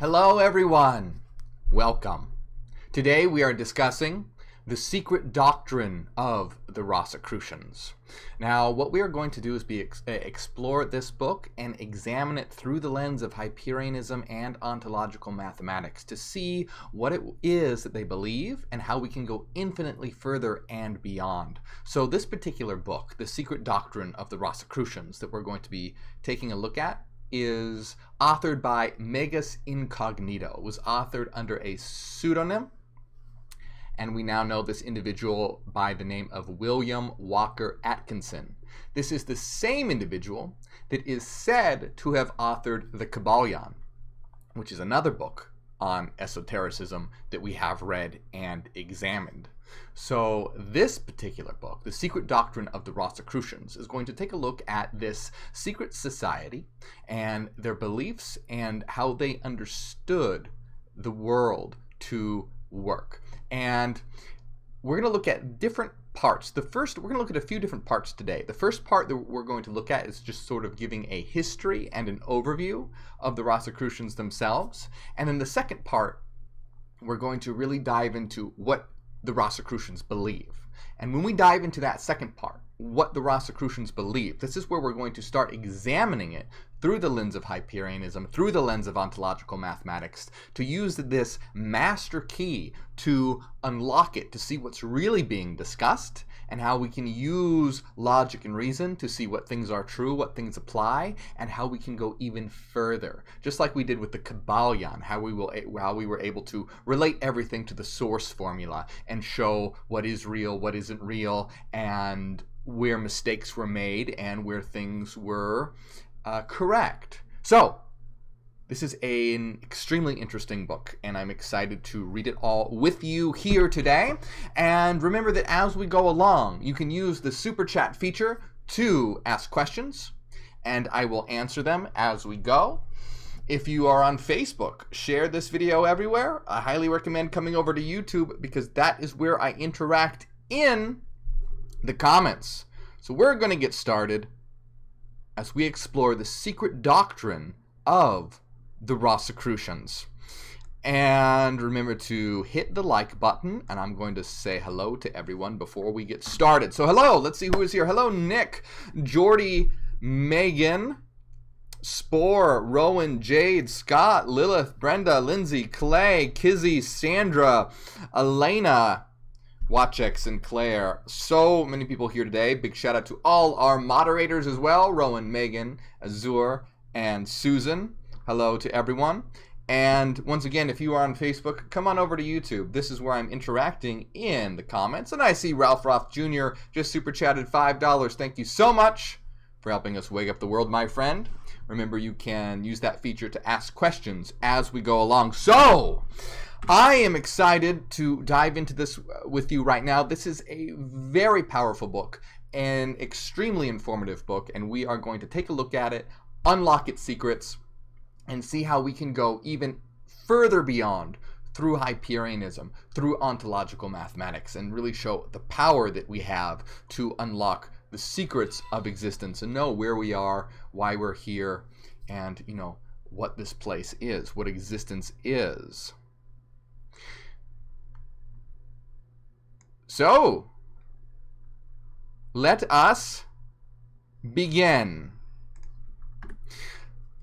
Hello everyone, welcome. Today we are discussing the secret doctrine of the Rosicrucians. Now what we are going to do is explore this book and examine it through the lens of Hyperianism and ontological mathematics to see what it is that they believe and how we can go infinitely further and beyond. So this particular book, The Secret Doctrine of the Rosicrucians, that we're going to be taking a look at, is authored by Magus Incognito. It was authored under a pseudonym, and we now know this individual by the name of William Walker Atkinson. This is the same individual that is said to have authored the Kybalion, which is another book on esotericism that we have read and examined. So this particular book, The Secret Doctrine of the Rosicrucians, is going to take a look at this secret society and their beliefs and how they understood the world to work. And we're going to look at different parts. We're going to look at a few different parts today. The first part that we're going to look at is just sort of giving a history and an overview of the Rosicrucians themselves. And then the second part, we're going to really dive into what the Rosicrucians believe. And when we dive into that second part, what the Rosicrucians believe, this is where we're going to start examining it through the lens of Hyperianism, through the lens of ontological mathematics, to use this master key to unlock it, to see what's really being discussed, and how we can use logic and reason to see what things are true, what things apply, and how we can go even further. Just like we did with the Kybalion, how we were able to relate everything to the source formula and show what is real, what isn't real, and where mistakes were made and where things were correct. So this is an extremely interesting book, and I'm excited to read it all with you here today. And remember that as we go along, you can use the super chat feature to ask questions, and I will answer them as we go. If you are on Facebook, share this video everywhere. I highly recommend coming over to YouTube because that is where I interact in the comments. So we're going to get started as we explore the secret doctrine of the Rosicrucians. And remember to hit the like button, and I'm going to say hello to everyone before we get started. So hello, let's see who is here. Hello, Nick, Jordy, Megan, Spore, Rowan, Jade, Scott, Lilith, Brenda, Lindsay, Clay, Kizzy, Sandra, Elena, Watchex, and Claire. So many people here today. Big shout out to all our moderators as well. Rowan, Megan, Azur, and Susan. Hello to everyone. And once again, if you are on Facebook, come on over to YouTube. This is where I'm interacting in the comments. And I see Ralph Roth Jr. just super chatted $5. Thank you so much for helping us wake up the world, my friend. Remember, you can use that feature to ask questions as we go along. So I am excited to dive into this with you right now. This is a very powerful book, an extremely informative book, and we are going to take a look at it, unlock its secrets, and see how we can go even further beyond through Hyperianism, through ontological mathematics, and really show the power that we have to unlock the secrets of existence and know where we are, why we're here, and what this place is, what existence is. So let us begin.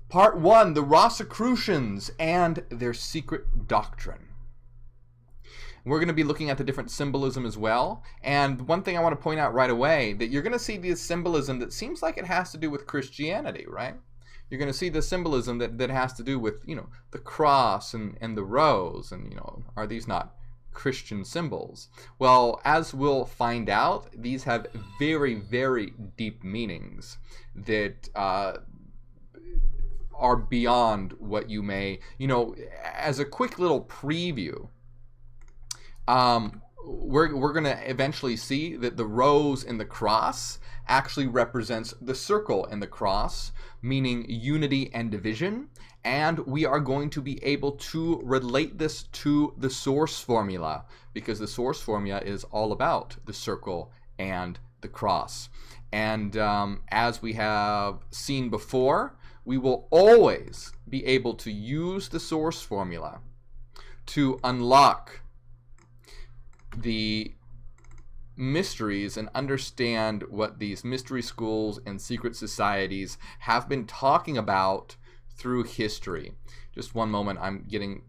Part 1, the Rosicrucians and their secret doctrine. We're going to be looking at the different symbolism as well. And one thing I want to point out right away, that you're going to see this symbolism that seems like it has to do with Christianity, right? You're going to see the symbolism that has to do with, the cross and the rose. And, are these not Christian symbols? Well, as we'll find out, these have very, very deep meanings that are beyond what you may, as a quick little preview, we're going to eventually see that the rose in the cross actually represents the circle in the cross, meaning unity and division. And we are going to be able to relate this to the source formula, because the source formula is all about the circle and the cross. And as we have seen before, we will always be able to use the source formula to unlock the mysteries and understand what these mystery schools and secret societies have been talking about through history. Just one moment, I'm getting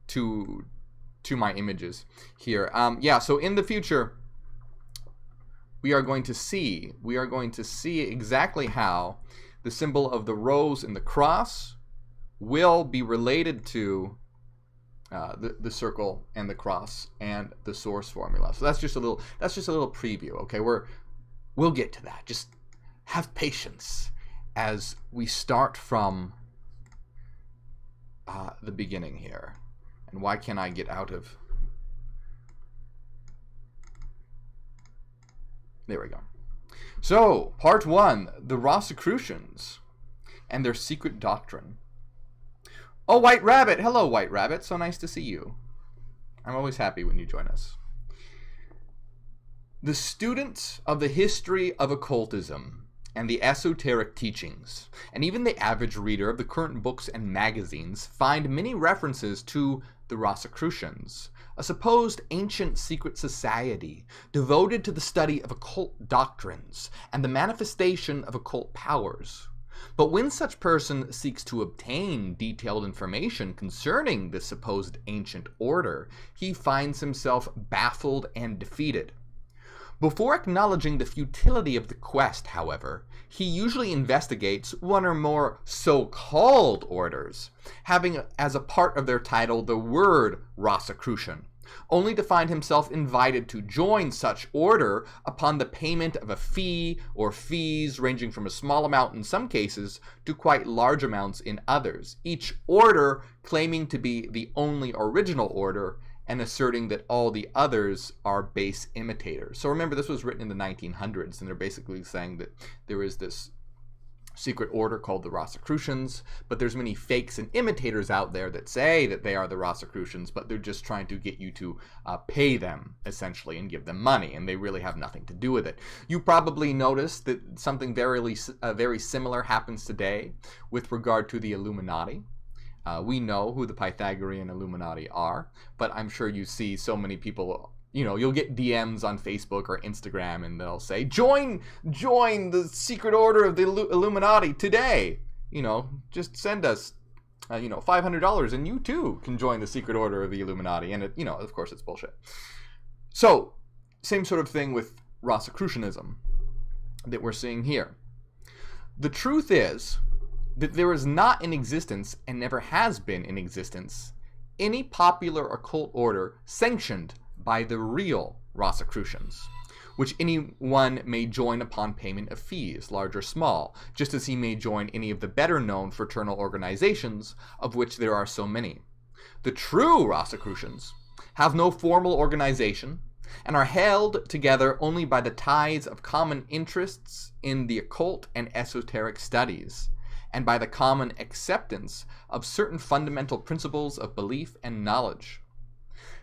to my images here. Yeah, so in the future, we are going to see exactly how the symbol of the rose and the cross will be related to the circle and the cross and the source formula. So that's just a little preview. Okay, we'll get to that. Just have patience as we start from the beginning here. And why can't I get out of? There we go. So, part 1, the Rosicrucians and their secret doctrine. Oh, White Rabbit! Hello, White Rabbit. So nice to see you. I'm always happy when you join us. The student of the history of occultism and the esoteric teachings, and even the average reader of the current books and magazines, find many references to the Rosicrucians, a supposed ancient secret society devoted to the study of occult doctrines and the manifestation of occult powers. But when such person seeks to obtain detailed information concerning this supposed ancient order, he finds himself baffled and defeated. Before acknowledging the futility of the quest, however, he usually investigates one or more so-called orders, having as a part of their title the word Rosicrucian, only to find himself invited to join such order upon the payment of a fee or fees ranging from a small amount in some cases to quite large amounts in others, each order claiming to be the only original order and asserting that all the others are base imitators. So remember, this was written in the 1900s, and they're basically saying that there is this secret order called the Rosicrucians, but there's many fakes and imitators out there that say that they are the Rosicrucians, but they're just trying to get you to pay them, essentially, and give them money, and they really have nothing to do with it. You probably noticed that something very similar happens today with regard to the Illuminati. We know who the Pythagorean Illuminati are, but I'm sure you see so many people, you'll get DMs on Facebook or Instagram and they'll say, join the secret order of the Illuminati today. Just send us, $500 and you too can join the secret order of the Illuminati. And of course it's bullshit. So, same sort of thing with Rosicrucianism that we're seeing here. The truth is that there is not in existence, and never has been in existence, any popular occult order sanctioned by the real Rosicrucians, which anyone may join upon payment of fees, large or small, just as he may join any of the better-known fraternal organizations, of which there are so many. The true Rosicrucians have no formal organization, and are held together only by the ties of common interests in the occult and esoteric studies, and by the common acceptance of certain fundamental principles of belief and knowledge.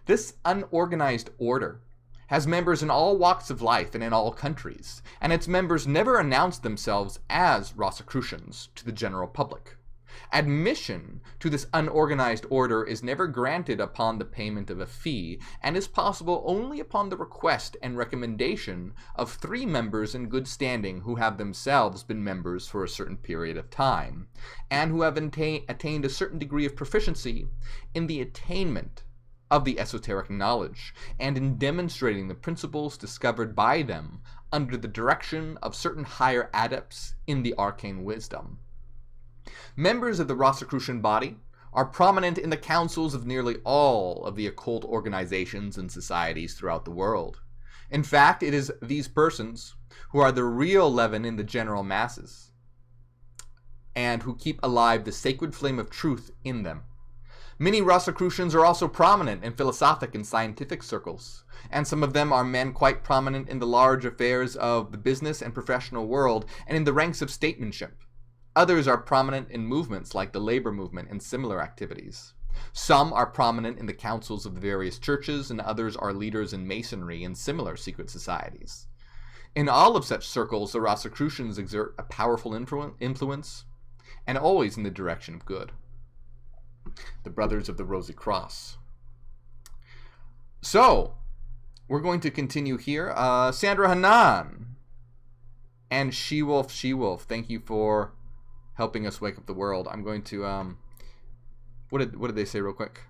This unorganized order has members in all walks of life and in all countries, and its members never announce themselves as Rosicrucians to the general public. Admission to this unorganized order is never granted upon the payment of a fee, and is possible only upon the request and recommendation of 3 members in good standing who have themselves been members for a certain period of time, and who have attained a certain degree of proficiency in the attainment of the esoteric knowledge, and in demonstrating the principles discovered by them under the direction of certain higher adepts in the arcane wisdom. Members of the Rosicrucian body are prominent in the councils of nearly all of the occult organizations and societies throughout the world. In fact, it is these persons who are the real leaven in the general masses, and who keep alive the sacred flame of truth in them. Many Rosicrucians are also prominent in philosophic and scientific circles, and some of them are men quite prominent in the large affairs of the business and professional world, and in the ranks of statesmanship. Others are prominent in movements like the labor movement and similar activities. Some are prominent in the councils of the various churches, and others are leaders in masonry and similar secret societies. In all of such circles, the Rosicrucians exert a powerful influence, and always in the direction of good. The Brothers of the Rosy Cross. So, we're going to continue here. Sandra Hanan and She-Wolf, thank you for helping us wake up the world. I'm going to, what did they say real quick?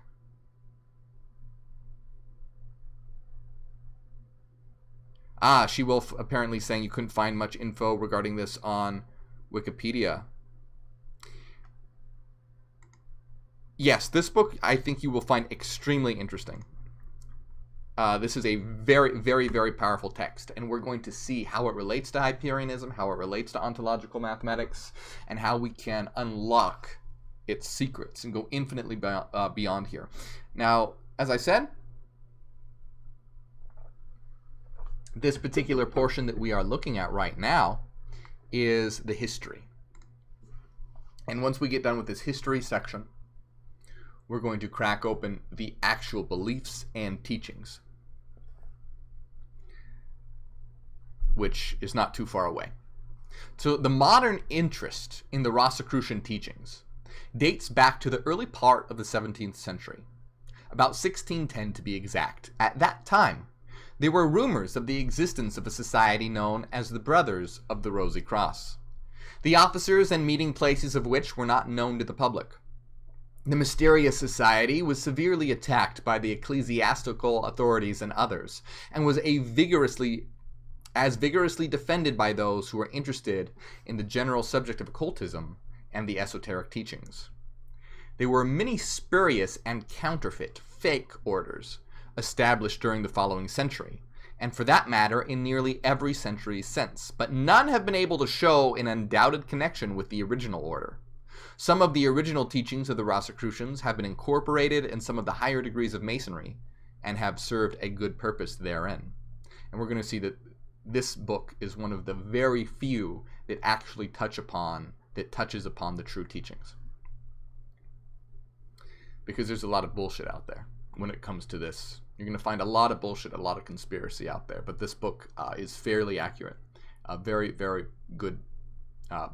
She-Wolf apparently saying you couldn't find much info regarding this on Wikipedia. Yes, this book I think you will find extremely interesting. This is a very, very, very powerful text, and we're going to see how it relates to Hyperianism, how it relates to ontological mathematics, and how we can unlock its secrets and go infinitely beyond here. Now, as I said, this particular portion that we are looking at right now is the history. And once we get done with this history section, we're going to crack open the actual beliefs and teachings, which is not too far away. So the modern interest in the Rosicrucian teachings dates back to the early part of the 17th century, about 1610 to be exact. At that time, there were rumors of the existence of a society known as the Brothers of the Rosy Cross, the officers and meeting places of which were not known to the public. The mysterious society was severely attacked by the ecclesiastical authorities and others, and was vigorously defended by those who were interested in the general subject of occultism and the esoteric teachings. There were many spurious and counterfeit fake orders established during the following century, and for that matter in nearly every century since, but none have been able to show an undoubted connection with the original order. Some of the original teachings of the Rosicrucians have been incorporated in some of the higher degrees of Masonry and have served a good purpose therein. And we're going to see that this book is one of the very few that actually touches upon the true teachings. Because there's a lot of bullshit out there when it comes to this. You're going to find a lot of bullshit, a lot of conspiracy out there, but this book is fairly accurate. A very, very good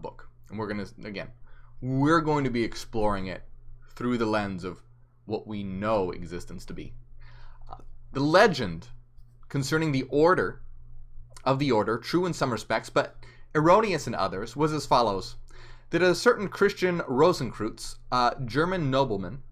book. And we're going to be exploring it through the lens of what we know existence to be. The legend concerning the order of the order, true in some respects, but erroneous in others, was as follows: that a certain Christian Rosenkreuz, a German nobleman,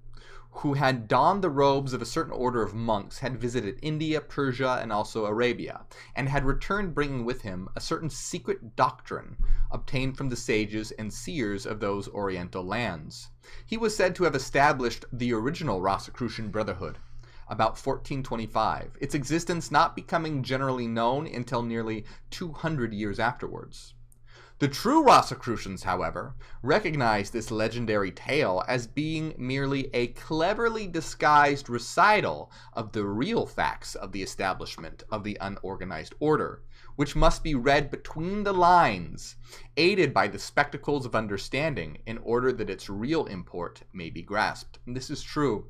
who had donned the robes of a certain order of monks, had visited India, Persia, and also Arabia, and had returned bringing with him a certain secret doctrine obtained from the sages and seers of those oriental lands. He was said to have established the original Rosicrucian Brotherhood about 1425, its existence not becoming generally known until nearly 200 years afterwards. The true Rosicrucians, however, recognized this legendary tale as being merely a cleverly disguised recital of the real facts of the establishment of the unorganized order, which must be read between the lines, aided by the spectacles of understanding, in order that its real import may be grasped. And this is true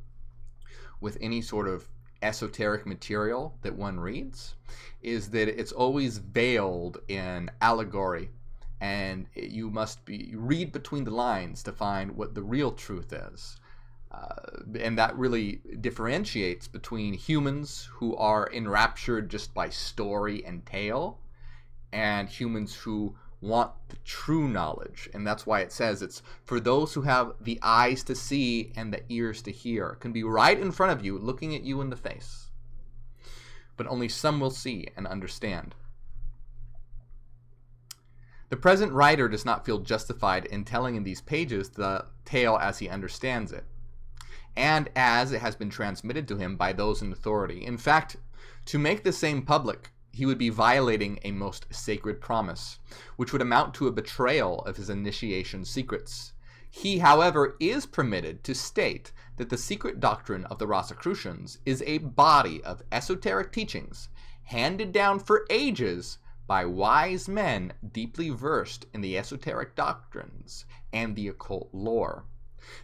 with any sort of esoteric material that one reads, is that it's always veiled in allegory, and you must read between the lines to find what the real truth is. And that really differentiates between humans who are enraptured just by story and tale, and humans who want the true knowledge. And that's why it says it's for those who have the eyes to see and the ears to hear. It can be right in front of you, looking at you in the face. But only some will see and understand. The present writer does not feel justified in telling in these pages the tale as he understands it, and as it has been transmitted to him by those in authority. In fact, to make the same public, he would be violating a most sacred promise, which would amount to a betrayal of his initiation secrets. He, however, is permitted to state that the secret doctrine of the Rosicrucians is a body of esoteric teachings handed down for ages by wise men deeply versed in the esoteric doctrines and the occult lore.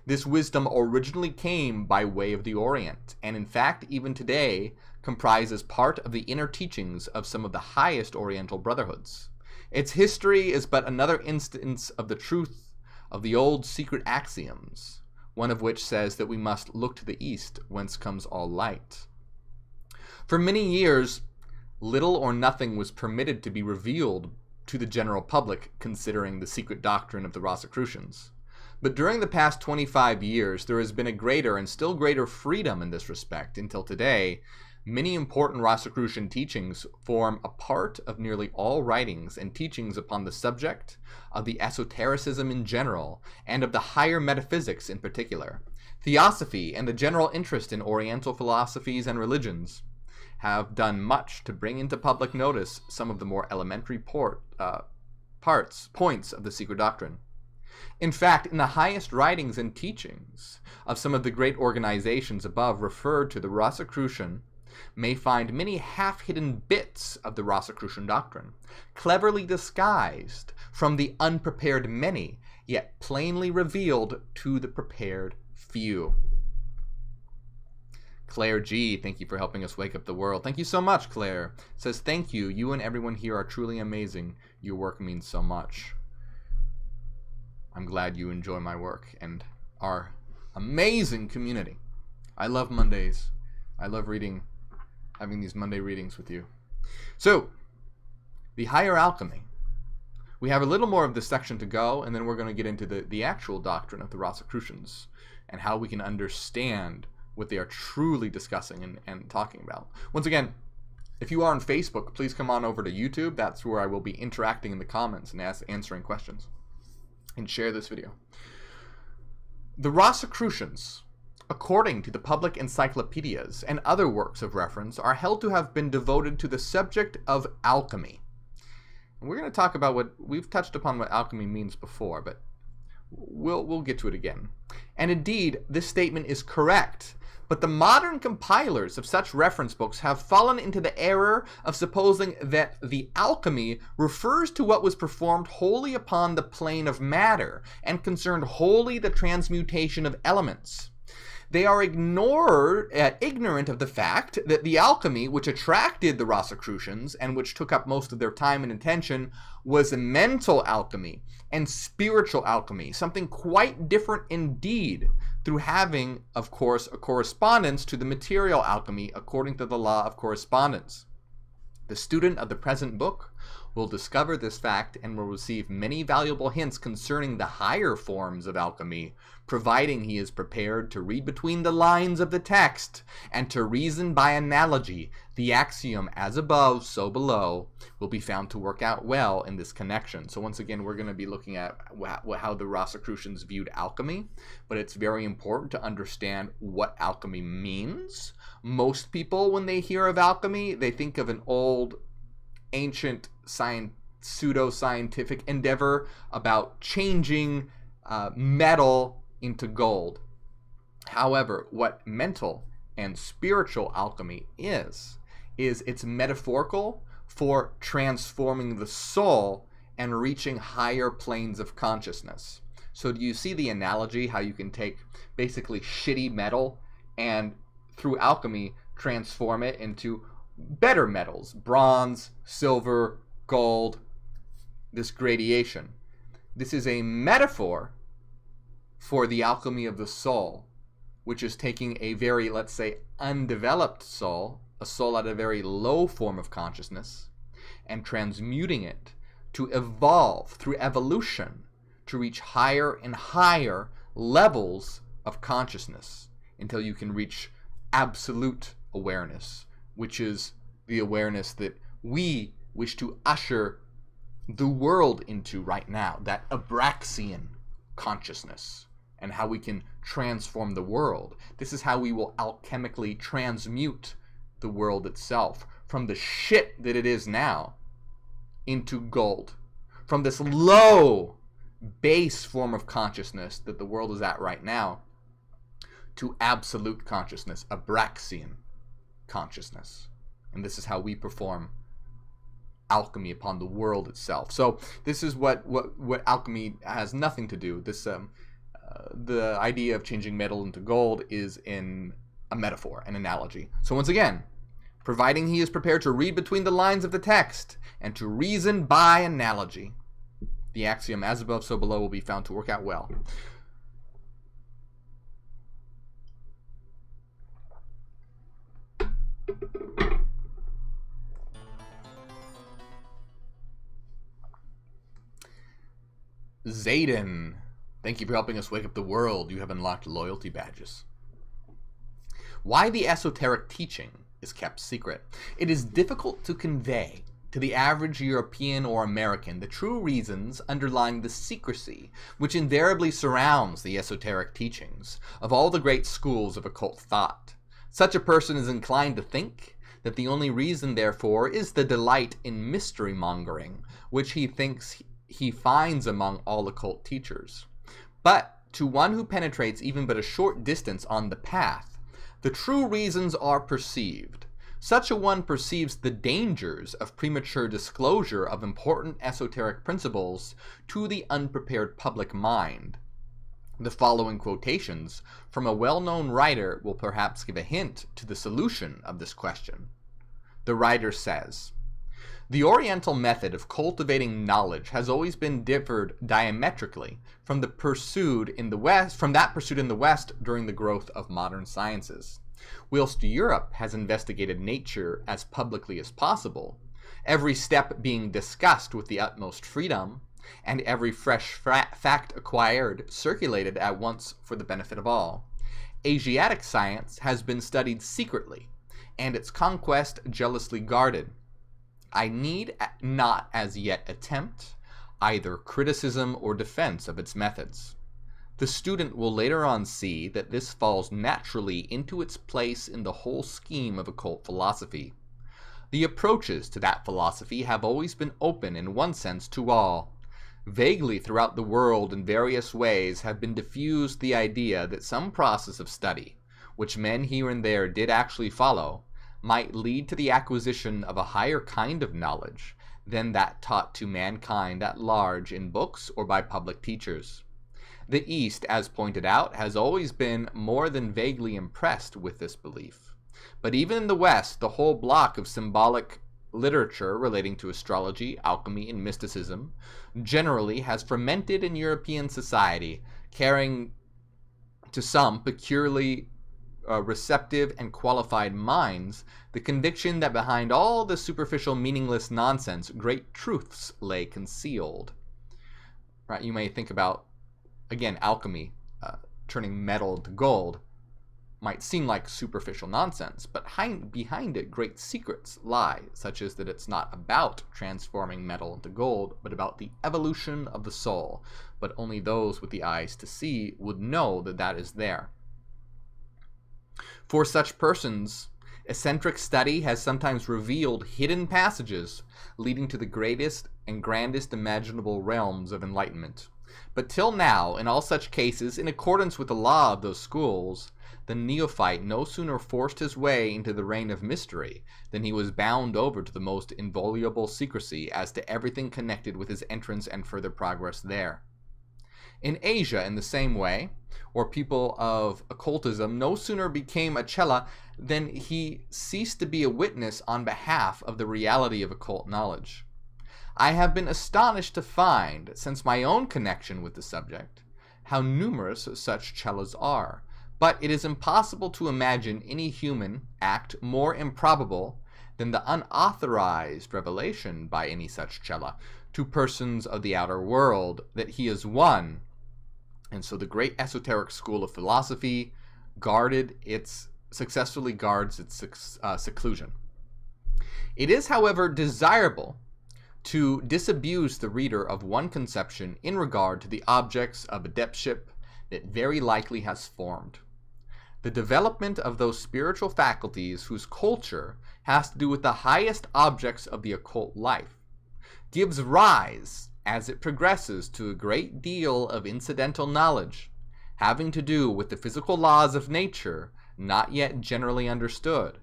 This wisdom originally came by way of the Orient, and in fact, even today, comprises part of the inner teachings of some of the highest Oriental brotherhoods. Its history is but another instance of the truth of the old secret axioms, one of which says that we must look to the east, whence comes all light. For many years, little or nothing was permitted to be revealed to the general public considering the secret doctrine of the Rosicrucians. But during the past 25 years, there has been a greater and still greater freedom in this respect. Until today, many important Rosicrucian teachings form a part of nearly all writings and teachings upon the subject of the esotericism in general and of the higher metaphysics in particular. Theosophy and the general interest in Oriental philosophies and religions have done much to bring into public notice some of the more elementary points of the secret doctrine. In fact, in the highest writings and teachings of some of the great organizations above referred to, the Rosicrucian may find many half-hidden bits of the Rosicrucian doctrine, cleverly disguised from the unprepared many, yet plainly revealed to the prepared few. Claire G, thank you for helping us wake up the world. Thank you so much, Claire. Says, thank you. You and everyone here are truly amazing. Your work means so much. I'm glad you enjoy my work and our amazing community. I love Mondays. I love having these Monday readings with you. So, the higher alchemy. We have a little more of this section to go, and then we're going to get into the actual doctrine of the Rosicrucians and how we can understand what they are truly discussing and talking about. Once again, if you are on Facebook, please come on over to YouTube. That's where I will be interacting in the comments and answering questions. And share this video. The Rosicrucians, according to the public encyclopedias and other works of reference, are held to have been devoted to the subject of alchemy. And we're going to talk about we've touched upon what alchemy means before, but we'll get to it again. And indeed, this statement is correct. But the modern compilers of such reference books have fallen into the error of supposing that the alchemy refers to what was performed wholly upon the plane of matter and concerned wholly the transmutation of elements. They are ignorant of the fact that the alchemy which attracted the Rosicrucians and which took up most of their time and attention was mental alchemy and spiritual alchemy, something quite different indeed, through having, of course, a correspondence to the material alchemy according to the law of correspondence. The student of the present book will discover this fact and will receive many valuable hints concerning the higher forms of alchemy, providing he is prepared to read between the lines of the text and to reason by analogy. The axiom, as above, so below, will be found to work out well in this connection. So once again, we're going to be looking at how the Rosicrucians viewed alchemy, but it's very important to understand what alchemy means. Most people, when they hear of alchemy, they think of an old, ancient, pseudo-scientific endeavor about changing metal into gold. However, what mental and spiritual alchemy is it's metaphorical for transforming the soul and reaching higher planes of consciousness. So do you see the analogy how you can take basically shitty metal and through alchemy transform it into better metals, bronze, silver, gold, this gradation. This is a metaphor for the alchemy of the soul, which is taking a very, let's say, undeveloped soul, a soul at a very low form of consciousness, and transmuting it to evolve through evolution to reach higher and higher levels of consciousness until you can reach absolute awareness, which is the awareness that we wish to usher the world into right now, that Abraxian consciousness, and how we can transform the world. This is how we will alchemically transmute the world itself from the shit that it is now into gold, from this low base form of consciousness that the world is at right now to absolute consciousness, Abraxian consciousness. And this is how we perform alchemy upon the world itself. So this is what alchemy has nothing to do. This the idea of changing metal into gold is in a metaphor, an analogy. So once again, providing he is prepared to read between the lines of the text and to reason by analogy. The axiom as above, so below will be found to work out well. Zayden, thank you for helping us wake up the world. You have unlocked loyalty badges. Why the esoteric teaching is kept secret. It is difficult to convey to the average European or American the true reasons underlying the secrecy which invariably surrounds the esoteric teachings of all the great schools of occult thought. Such a person is inclined to think that the only reason, therefore, is the delight in mystery mongering which he thinks he finds among all occult teachers. But to one who penetrates even but a short distance on the path, the true reasons are perceived. Such a one perceives the dangers of premature disclosure of important esoteric principles to the unprepared public mind. The following quotations from a well-known writer will perhaps give a hint to the solution of this question. The writer says, "The Oriental method of cultivating knowledge has always been differed diametrically from that pursued in the West during the growth of modern sciences. Whilst Europe has investigated nature as publicly as possible, every step being discussed with the utmost freedom, and every fresh fact acquired circulated at once for the benefit of all, Asiatic science has been studied secretly, and its conquest jealously guarded. I need not as yet attempt either criticism or defense of its methods. The student will later on see that this falls naturally into its place in the whole scheme of occult philosophy. The approaches to that philosophy have always been open in one sense to all. Vaguely throughout the world in various ways have been diffused the idea that some process of study, which men here and there did actually follow, might lead to the acquisition of a higher kind of knowledge than that taught to mankind at large in books or by public teachers. The East, as pointed out, has always been more than vaguely impressed with this belief. But even in the West, the whole block of symbolic literature relating to astrology, alchemy, and mysticism generally has fermented in European society, carrying to some peculiarly receptive and qualified minds the conviction that behind all the superficial meaningless nonsense great truths lay concealed. Right? You may think about, again, alchemy, turning metal to gold might seem like superficial nonsense, but behind it great secrets lie, such as that it's not about transforming metal into gold, but about the evolution of the soul. But only those with the eyes to see would know that that is there. For such persons, eccentric study has sometimes revealed hidden passages leading to the greatest and grandest imaginable realms of enlightenment. But till now, in all such cases, in accordance with the law of those schools, the neophyte no sooner forced his way into the reign of mystery than he was bound over to the most inviolable secrecy as to everything connected with his entrance and further progress there. In Asia, in the same way, or people of occultism no sooner became a chela than he ceased to be a witness on behalf of the reality of occult knowledge. I have been astonished to find, since my own connection with the subject, how numerous such chelas are, but it is impossible to imagine any human act more improbable than the unauthorized revelation by any such chela to persons of the outer world that he is one. And so the great esoteric school of philosophy successfully guards its seclusion. It is, however, desirable to disabuse the reader of one conception in regard to the objects of adeptship that very likely has formed. The development of those spiritual faculties whose culture has to do with the highest objects of the occult life gives rise, as it progresses, to a great deal of incidental knowledge having to do with the physical laws of nature not yet generally understood.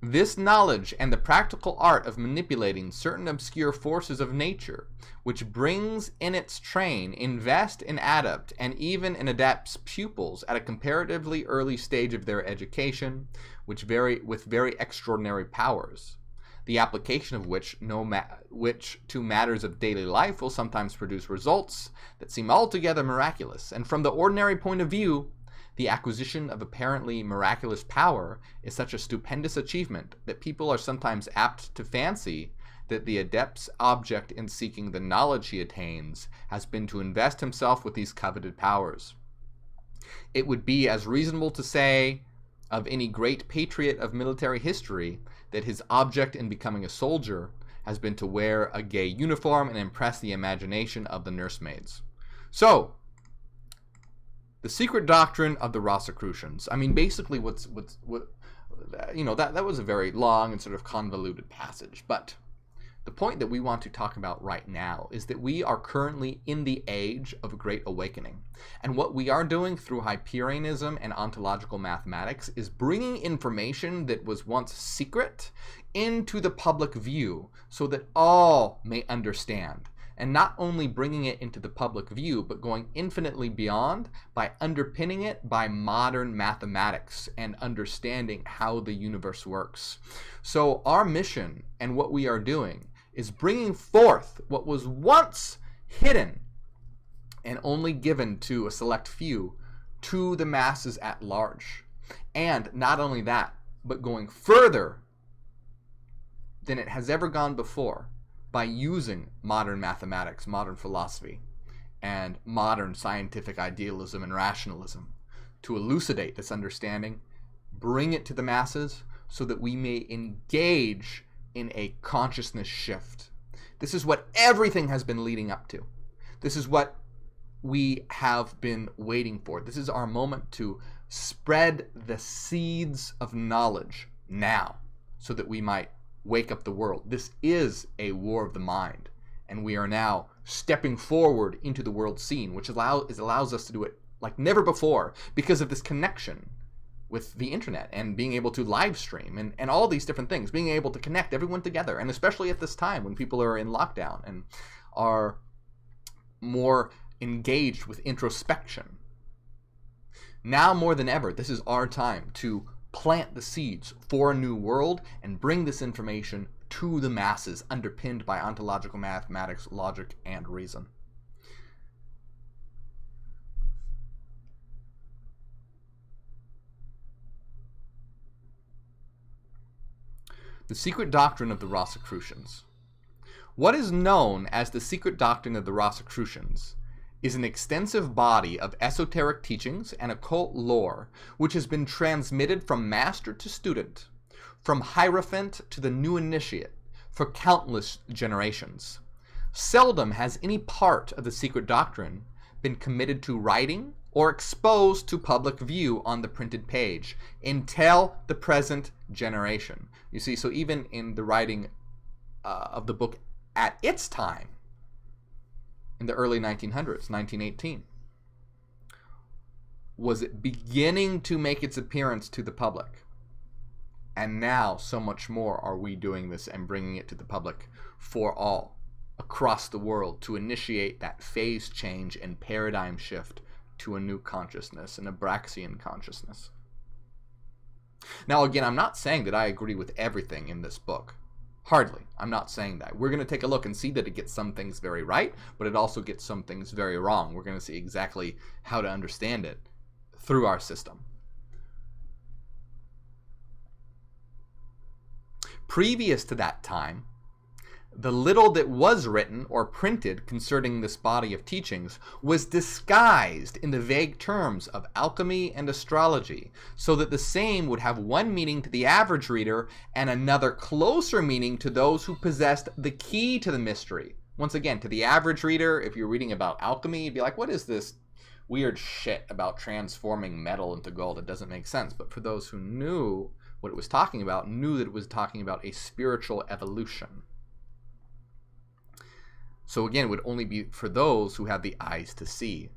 This knowledge and the practical art of manipulating certain obscure forces of nature, which brings in its train, invest in adept, and even in adept's pupils at a comparatively early stage of their education, with very extraordinary powers, the application of which to matters of daily life will sometimes produce results that seem altogether miraculous, and from the ordinary point of view, the acquisition of apparently miraculous power is such a stupendous achievement that people are sometimes apt to fancy that the adept's object in seeking the knowledge he attains has been to invest himself with these coveted powers. It would be as reasonable to say of any great patriot of military history that his object in becoming a soldier has been to wear a gay uniform and impress the imagination of the nursemaids. So, the secret doctrine of the Rosicrucians. I mean, basically, what that was a very long and sort of convoluted passage. But the point that we want to talk about right now is that we are currently in the age of a great awakening. And what we are doing through Hyperianism and ontological mathematics is bringing information that was once secret into the public view so that all may understand. And not only bringing it into the public view, but going infinitely beyond by underpinning it by modern mathematics and understanding how the universe works. So our mission and what we are doing is bringing forth what was once hidden and only given to a select few to the masses at large. And not only that, but going further than it has ever gone before, by using modern mathematics, modern philosophy, and modern scientific idealism and rationalism to elucidate this understanding, bring it to the masses so that we may engage in a consciousness shift. This is what everything has been leading up to. This is what we have been waiting for. This is our moment to spread the seeds of knowledge now so that we might wake up the world. This is a war of the mind, and we are now stepping forward into the world scene, which allows us to do it like never before because of this connection with the internet and being able to live stream and all these different things, being able to connect everyone together, and especially at this time when people are in lockdown and are more engaged with introspection. Now more than ever, this is our time to plant the seeds for a new world and bring this information to the masses, underpinned by ontological mathematics, logic, and reason. The secret doctrine of the Rosicrucians. What is known as the secret doctrine of the Rosicrucians is an extensive body of esoteric teachings and occult lore which has been transmitted from master to student, from hierophant to the new initiate, for countless generations. Seldom has any part of the secret doctrine been committed to writing or exposed to public view on the printed page until the present generation. You see, so even in the writing of the book at its time, in the early 1900s, 1918, was it beginning to make its appearance to the public. And now, so much more are we doing this and bringing it to the public for all, across the world, to initiate that phase change and paradigm shift to a new consciousness, an Abraxian consciousness. Now, again, I'm not saying that I agree with everything in this book. Hardly. I'm not saying that. We're going to take a look and see that it gets some things very right, but it also gets some things very wrong. We're going to see exactly how to understand it through our system. Previous to that time, the little that was written or printed concerning this body of teachings was disguised in the vague terms of alchemy and astrology, so that the same would have one meaning to the average reader and another closer meaning to those who possessed the key to the mystery. Once again, to the average reader, if you're reading about alchemy, you'd be like, what is this weird shit about transforming metal into gold? It doesn't make sense. But for those who knew what it was talking about, knew that it was talking about a spiritual evolution. So again, it would only be for those who have the eyes to see,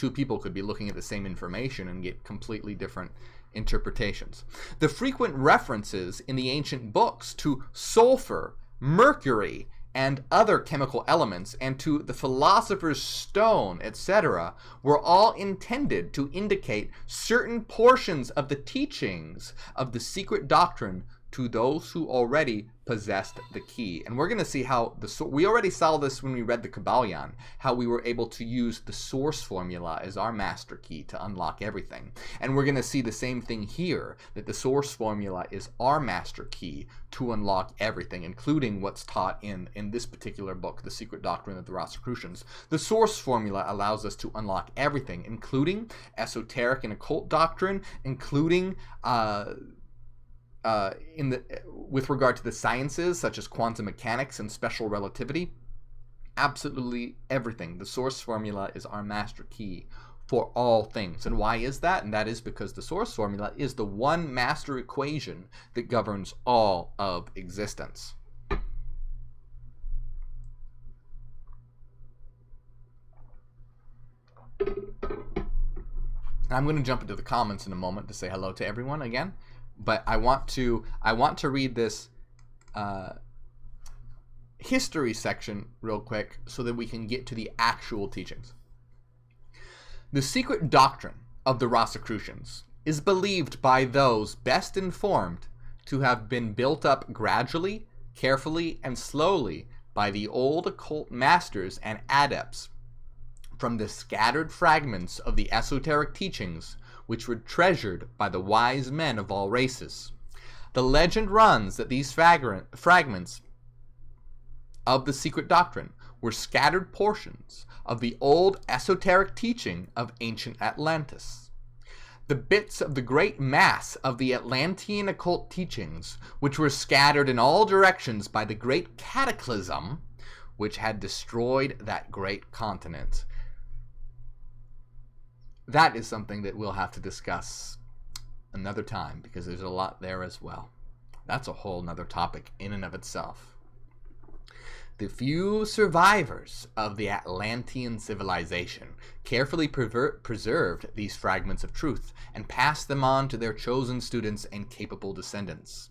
Two people could be looking at the same information and get completely different interpretations. The frequent references in the ancient books to sulfur, mercury, and other chemical elements, and to the philosopher's stone, etc., were all intended to indicate certain portions of the teachings of the secret doctrine to those who already possessed the key. And we're going to see how we already saw this when we read the Kybalion, how we were able to use the source formula as our master key to unlock everything. And we're going to see the same thing here, that the source formula is our master key to unlock everything, including what's taught in this particular book, The Secret Doctrine of the Rosicrucians. The source formula allows us to unlock everything, including esoteric and occult doctrine, including with regard to the sciences such as quantum mechanics and special relativity. Absolutely everything. The source formula is our master key for all things. And why is that? And that is because the source formula is the one master equation that governs all of existence. I'm going to jump into the comments in a moment to say hello to everyone again. But I want to read this history section real quick so that we can get to the actual teachings. The secret doctrine of the Rosicrucians is believed by those best informed to have been built up gradually, carefully, and slowly by the old occult masters and adepts from the scattered fragments of the esoteric teachings which were treasured by the wise men of all races. The legend runs that these fragments of the secret doctrine were scattered portions of the old esoteric teaching of ancient Atlantis. The bits of the great mass of the Atlantean occult teachings, which were scattered in all directions by the great cataclysm which had destroyed that great continent. That is something that we'll have to discuss another time, because there's a lot there as well. That's a whole nother topic in and of itself. The few survivors of the Atlantean civilization carefully preserved these fragments of truth and passed them on to their chosen students and capable descendants.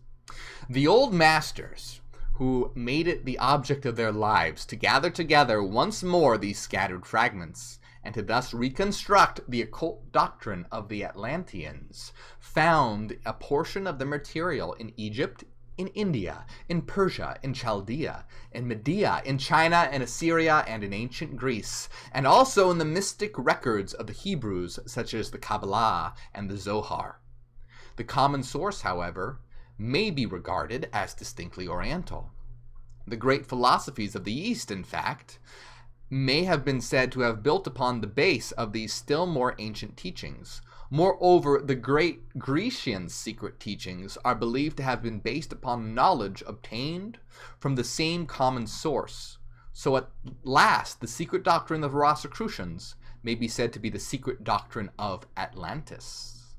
The old masters, who made it the object of their lives to gather together once more these scattered fragments, and to thus reconstruct the occult doctrine of the Atlanteans, found a portion of the material in Egypt, in India, in Persia, in Chaldea, in Media, in China, and Assyria, and in ancient Greece, and also in the mystic records of the Hebrews, such as the Kabbalah and the Zohar. The common source, however, may be regarded as distinctly Oriental. The great philosophies of the East, in fact, may have been said to have built upon the base of these still more ancient teachings. Moreover, the great Grecian secret teachings are believed to have been based upon knowledge obtained from the same common source. So at last, the secret doctrine of the Rosicrucians may be said to be the secret doctrine of Atlantis,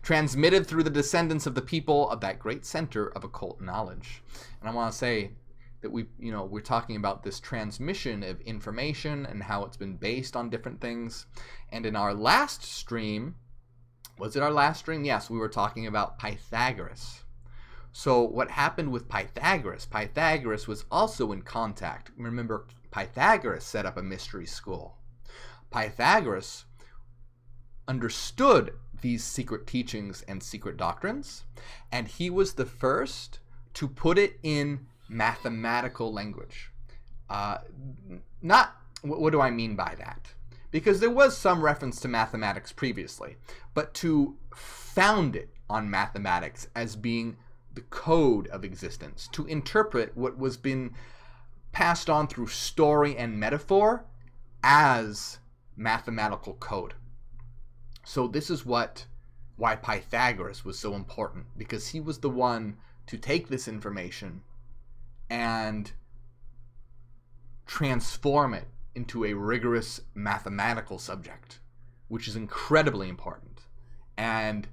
transmitted through the descendants of the people of that great center of occult knowledge. And I want to say that we're talking about this transmission of information and how it's been based on different things. And in our last stream, was it our last stream? Yes, we were talking about Pythagoras. So what happened with Pythagoras? Pythagoras was also in contact. Remember, Pythagoras set up a mystery school. Pythagoras understood these secret teachings and secret doctrines, and he was the first to put it in mathematical language. What do I mean by that? Because there was some reference to mathematics previously, but to found it on mathematics as being the code of existence, to interpret what was being passed on through story and metaphor as mathematical code. So this is why Pythagoras was so important, because he was the one to take this information and transform it into a rigorous mathematical subject, which is incredibly important. And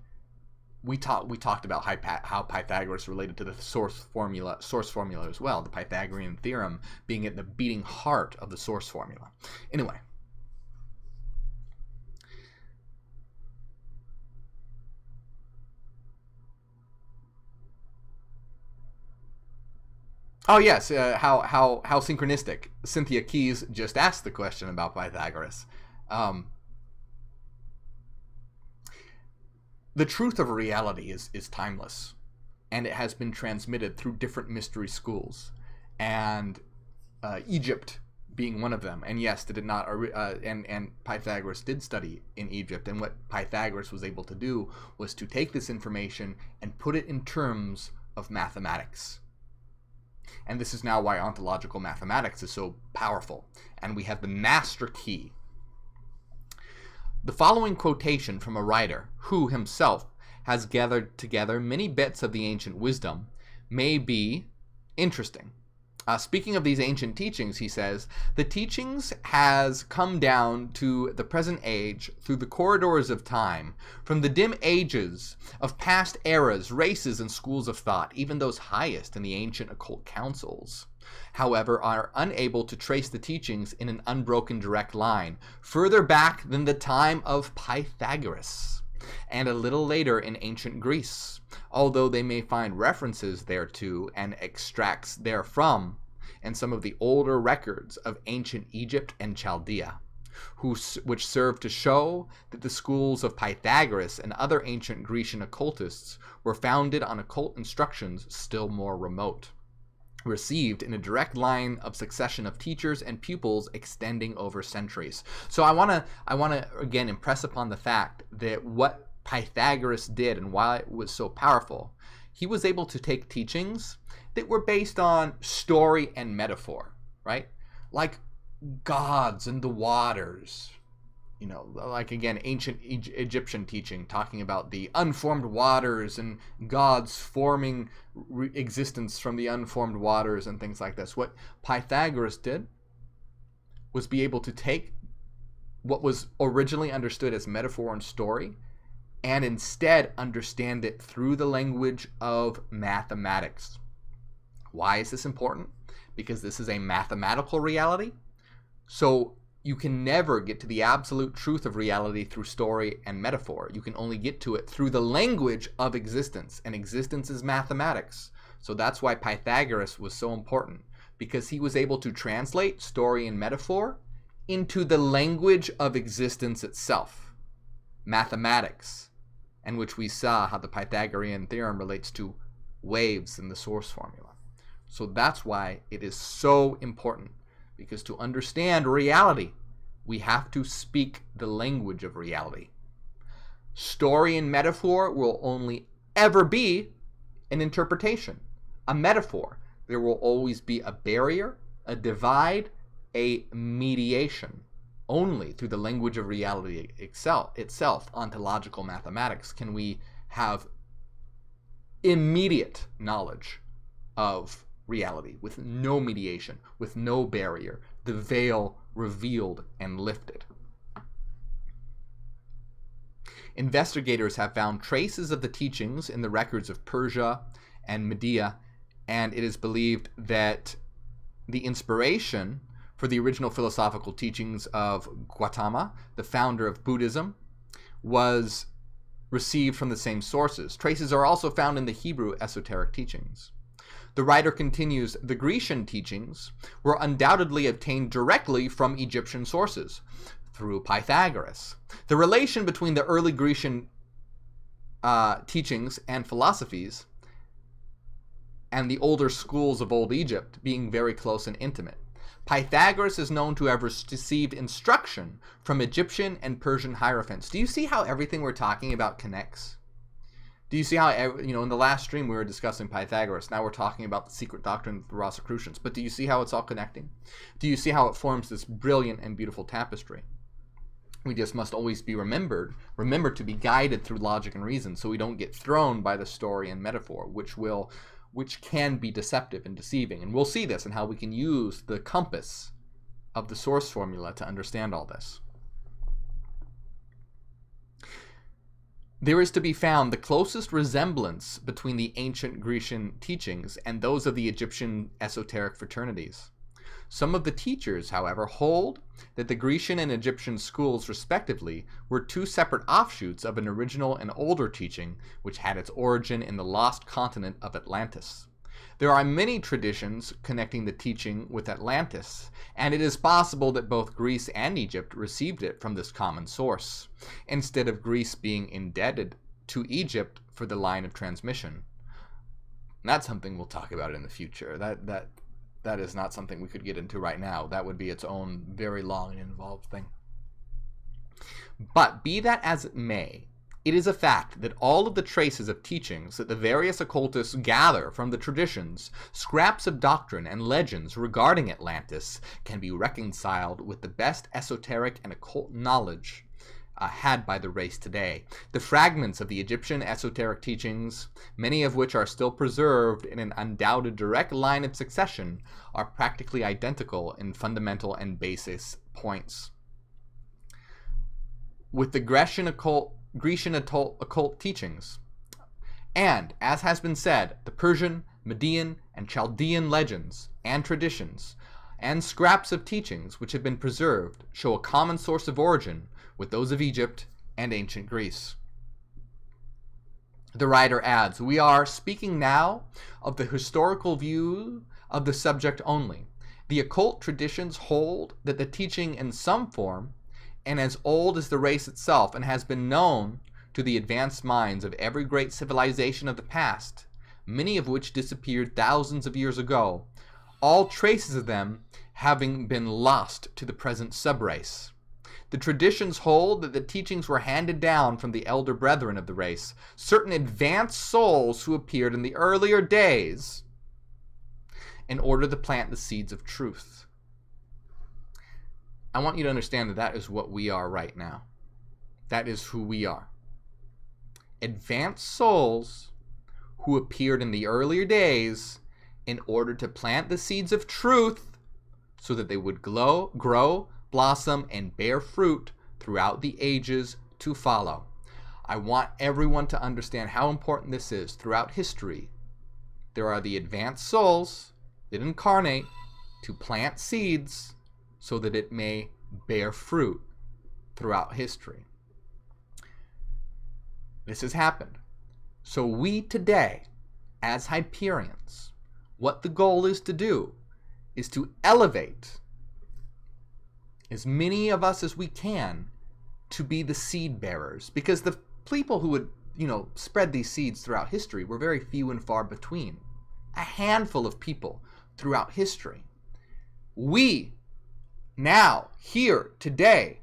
we talked about how Pythagoras related to the source formula as well, the Pythagorean theorem being at the beating heart of the source formula. Anyway, Oh yes, how synchronistic. Cynthia Keys just asked the question about Pythagoras. The truth of reality is timeless, and it has been transmitted through different mystery schools, and Egypt being one of them. And yes, did it not? And Pythagoras did study in Egypt, and what Pythagoras was able to do was to take this information and put it in terms of mathematics. And this is now why ontological mathematics is so powerful, and we have the master key. The following quotation from a writer who himself has gathered together many bits of the ancient wisdom may be interesting. Speaking of these ancient teachings, he says, the teachings has come down to the present age through the corridors of time, from the dim ages of past eras, races, and schools of thought, even those highest in the ancient occult councils, however, are unable to trace the teachings in an unbroken direct line, further back than the time of Pythagoras, and a little later in ancient Greece, although they may find references thereto and extracts therefrom in some of the older records of ancient Egypt and Chaldea, which serve to show that the schools of Pythagoras and other ancient Grecian occultists were founded on occult instructions still more remote, received in a direct line of succession of teachers and pupils extending over centuries. So I want to again impress upon the fact that what Pythagoras did and why it was so powerful, he was able to take teachings that were based on story and metaphor, right? Like gods and the waters, you know, like again ancient Egyptian teaching talking about the unformed waters and gods forming existence from the unformed waters and things like this. What Pythagoras did was be able to take what was originally understood as metaphor and story and instead understand it through the language of mathematics. Why is this important? Because this is a mathematical reality. So you can never get to the absolute truth of reality through story and metaphor. You can only get to it through the language of existence, and existence is mathematics. So that's why Pythagoras was so important, because he was able to translate story and metaphor into the language of existence itself, mathematics, and which we saw how the Pythagorean theorem relates to waves in the source formula. So that's why it is so important, because to understand reality, we have to speak the language of reality. Story and metaphor will only ever be an interpretation, a metaphor. There will always be a barrier, a divide, a mediation. Only through the language of reality itself, ontological mathematics, can we have immediate knowledge of reality with no mediation, with no barrier, the veil revealed and lifted. Investigators have found traces of the teachings in the records of Persia and Media, and it is believed that the inspiration for the original philosophical teachings of Gautama, the founder of Buddhism, was received from the same sources. Traces are also found in the Hebrew esoteric teachings. The writer continues, the Grecian teachings were undoubtedly obtained directly from Egyptian sources, through Pythagoras. The relation between the early Grecian teachings and philosophies and the older schools of Old Egypt being very close and intimate. Pythagoras is known to have received instruction from Egyptian and Persian hierophants. Do you see how everything we're talking about connects? Do you see how, in the last stream we were discussing Pythagoras, now we're talking about the secret doctrine of the Rosicrucians, but do you see how it's all connecting? Do you see how it forms this brilliant and beautiful tapestry? We just must always be remember to be guided through logic and reason, so we don't get thrown by the story and metaphor, which can be deceptive and deceiving. And we'll see this and how we can use the compass of the source formula to understand all this. There is to be found the closest resemblance between the ancient Grecian teachings and those of the Egyptian esoteric fraternities. Some of the teachers, however, hold that the Grecian and Egyptian schools, respectively, were two separate offshoots of an original and older teaching which had its origin in the lost continent of Atlantis. There are many traditions connecting the teaching with Atlantis, and it is possible that both Greece and Egypt received it from this common source, instead of Greece being indebted to Egypt for the line of transmission. And that's something we'll talk about in the future. That is not something we could get into right now. That would be its own very long and involved thing. But be that as it may, it is a fact that all of the traces of teachings that the various occultists gather from the traditions, scraps of doctrine, and legends regarding Atlantis can be reconciled with the best esoteric and occult knowledge had by the race today. The fragments of the Egyptian esoteric teachings, many of which are still preserved in an undoubted direct line of succession, are practically identical in fundamental and basis points with the Grecian occult teachings. And, as has been said, the Persian, Median, and Chaldean legends and traditions and scraps of teachings which have been preserved show a common source of origin with those of Egypt and ancient Greece. The writer adds, "We are speaking now of the historical view of the subject only. The occult traditions hold that the teaching in some form, and as old as the race itself, and has been known to the advanced minds of every great civilization of the past, many of which disappeared thousands of years ago, all traces of them having been lost to the present subrace. The traditions hold that the teachings were handed down from the elder brethren of the race, certain advanced souls who appeared in the earlier days, in order to plant the seeds of truth." I want you to understand that that is what we are right now. That is who we are. Advanced souls who appeared in the earlier days in order to plant the seeds of truth so that they would grow, blossom, and bear fruit throughout the ages to follow. I want everyone to understand how important this is. Throughout history, there are the advanced souls that incarnate to plant seeds so that it may bear fruit throughout history. This has happened. So we today, as Hyperions, what the goal is to do is to elevate as many of us as we can to be the seed bearers, because the people who would, spread these seeds throughout history were very few and far between. A handful of people throughout history. We now, here, today,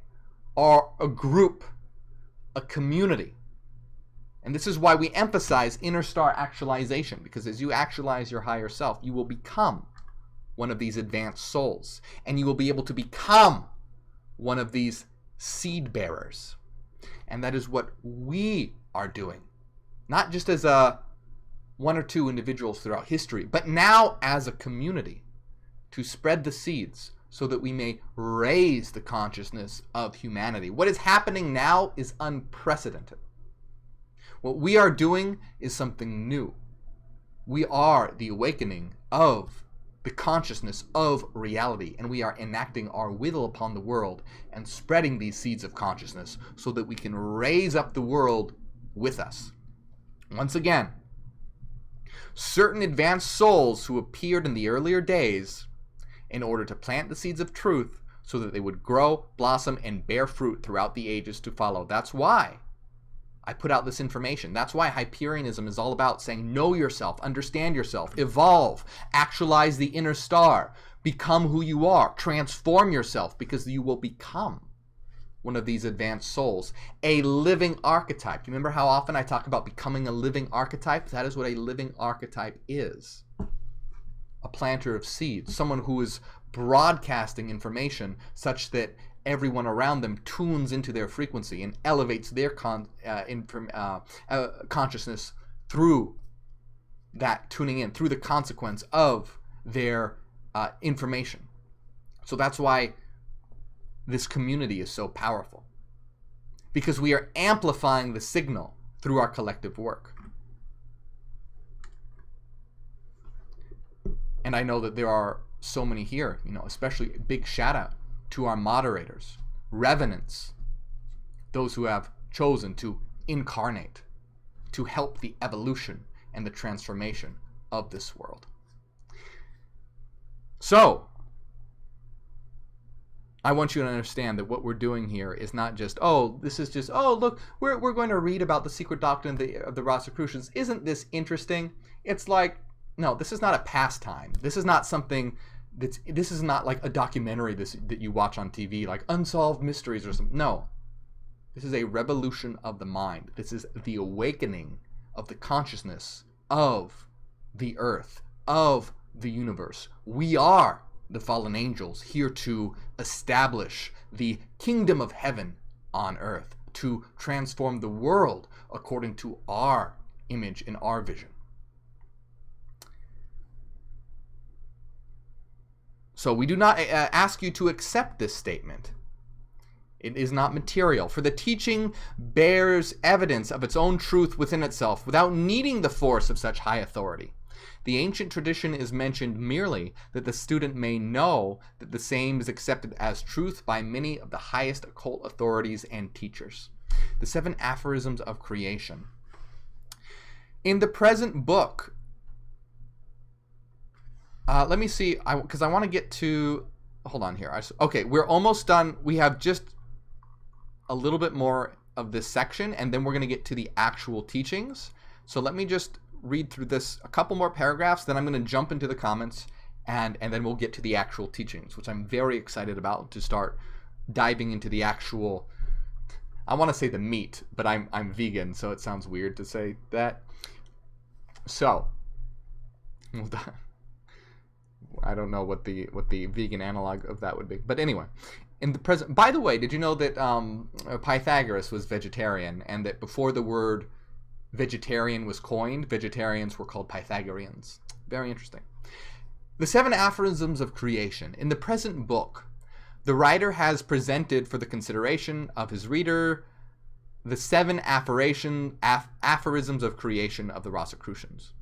are a group, a community. And this is why we emphasize inner star actualization, because as you actualize your higher self, you will become one of these advanced souls, and you will be able to become one of these seed bearers. And that is what we are doing, not just as one or two individuals throughout history, but now as a community, to spread the seeds so that we may raise the consciousness of humanity. What is happening now is unprecedented. What we are doing is something new. We are the awakening of the consciousness of reality, and we are enacting our will upon the world and spreading these seeds of consciousness so that we can raise up the world with us. Once again, certain advanced souls who appeared in the earlier days in order to plant the seeds of truth so that they would grow, blossom, and bear fruit throughout the ages to follow. That's why I put out this information. That's why Hyperionism is all about saying, know yourself, understand yourself, evolve, actualize the inner star, become who you are, transform yourself, because you will become one of these advanced souls, a living archetype. You remember how often I talk about becoming a living archetype? That is what a living archetype is. A planter of seeds, someone who is broadcasting information such that everyone around them tunes into their frequency and elevates their consciousness through that tuning in, through the consequence of their information. So that's why this community is so powerful, because we are amplifying the signal through our collective work. And I know that there are so many here, especially a big shout out to our moderators, revenants, those who have chosen to incarnate, to help the evolution and the transformation of this world. So, I want you to understand that what we're doing here is not just, look, we're going to read about the secret doctrine of the Rosicrucians. Isn't this interesting? It's like, no, this is not a pastime. This is not something this is not like a documentary that you watch on TV, like Unsolved Mysteries or something. No. This is a revolution of the mind. This is the awakening of the consciousness of the earth, of the universe. We are the fallen angels here to establish the kingdom of heaven on earth, to transform the world according to our image and our vision. So we do not ask you to accept this statement. It is not material, for the teaching bears evidence of its own truth within itself without needing the force of such high authority. The ancient tradition is mentioned merely that the student may know that the same is accepted as truth by many of the highest occult authorities and teachers. The 7 aphorisms of creation. In the present book, let me see, because I want to get to, hold on here. Okay, we're almost done. We have just a little bit more of this section, and then we're going to get to the actual teachings. So let me just read through this, a couple more paragraphs, then I'm going to jump into the comments, and then we'll get to the actual teachings, which I'm very excited about, to start diving into the actual, I want to say the meat, but I'm vegan, so it sounds weird to say that. So, I don't know what the vegan analog of that would be, but anyway, in the present. By the way, did you know that Pythagoras was vegetarian, and that before the word vegetarian was coined, vegetarians were called Pythagoreans? Very interesting. The 7 aphorisms of creation. In the present book, the writer has presented for the consideration of his reader the 7 aphorisms of creation of the Rosicrucians,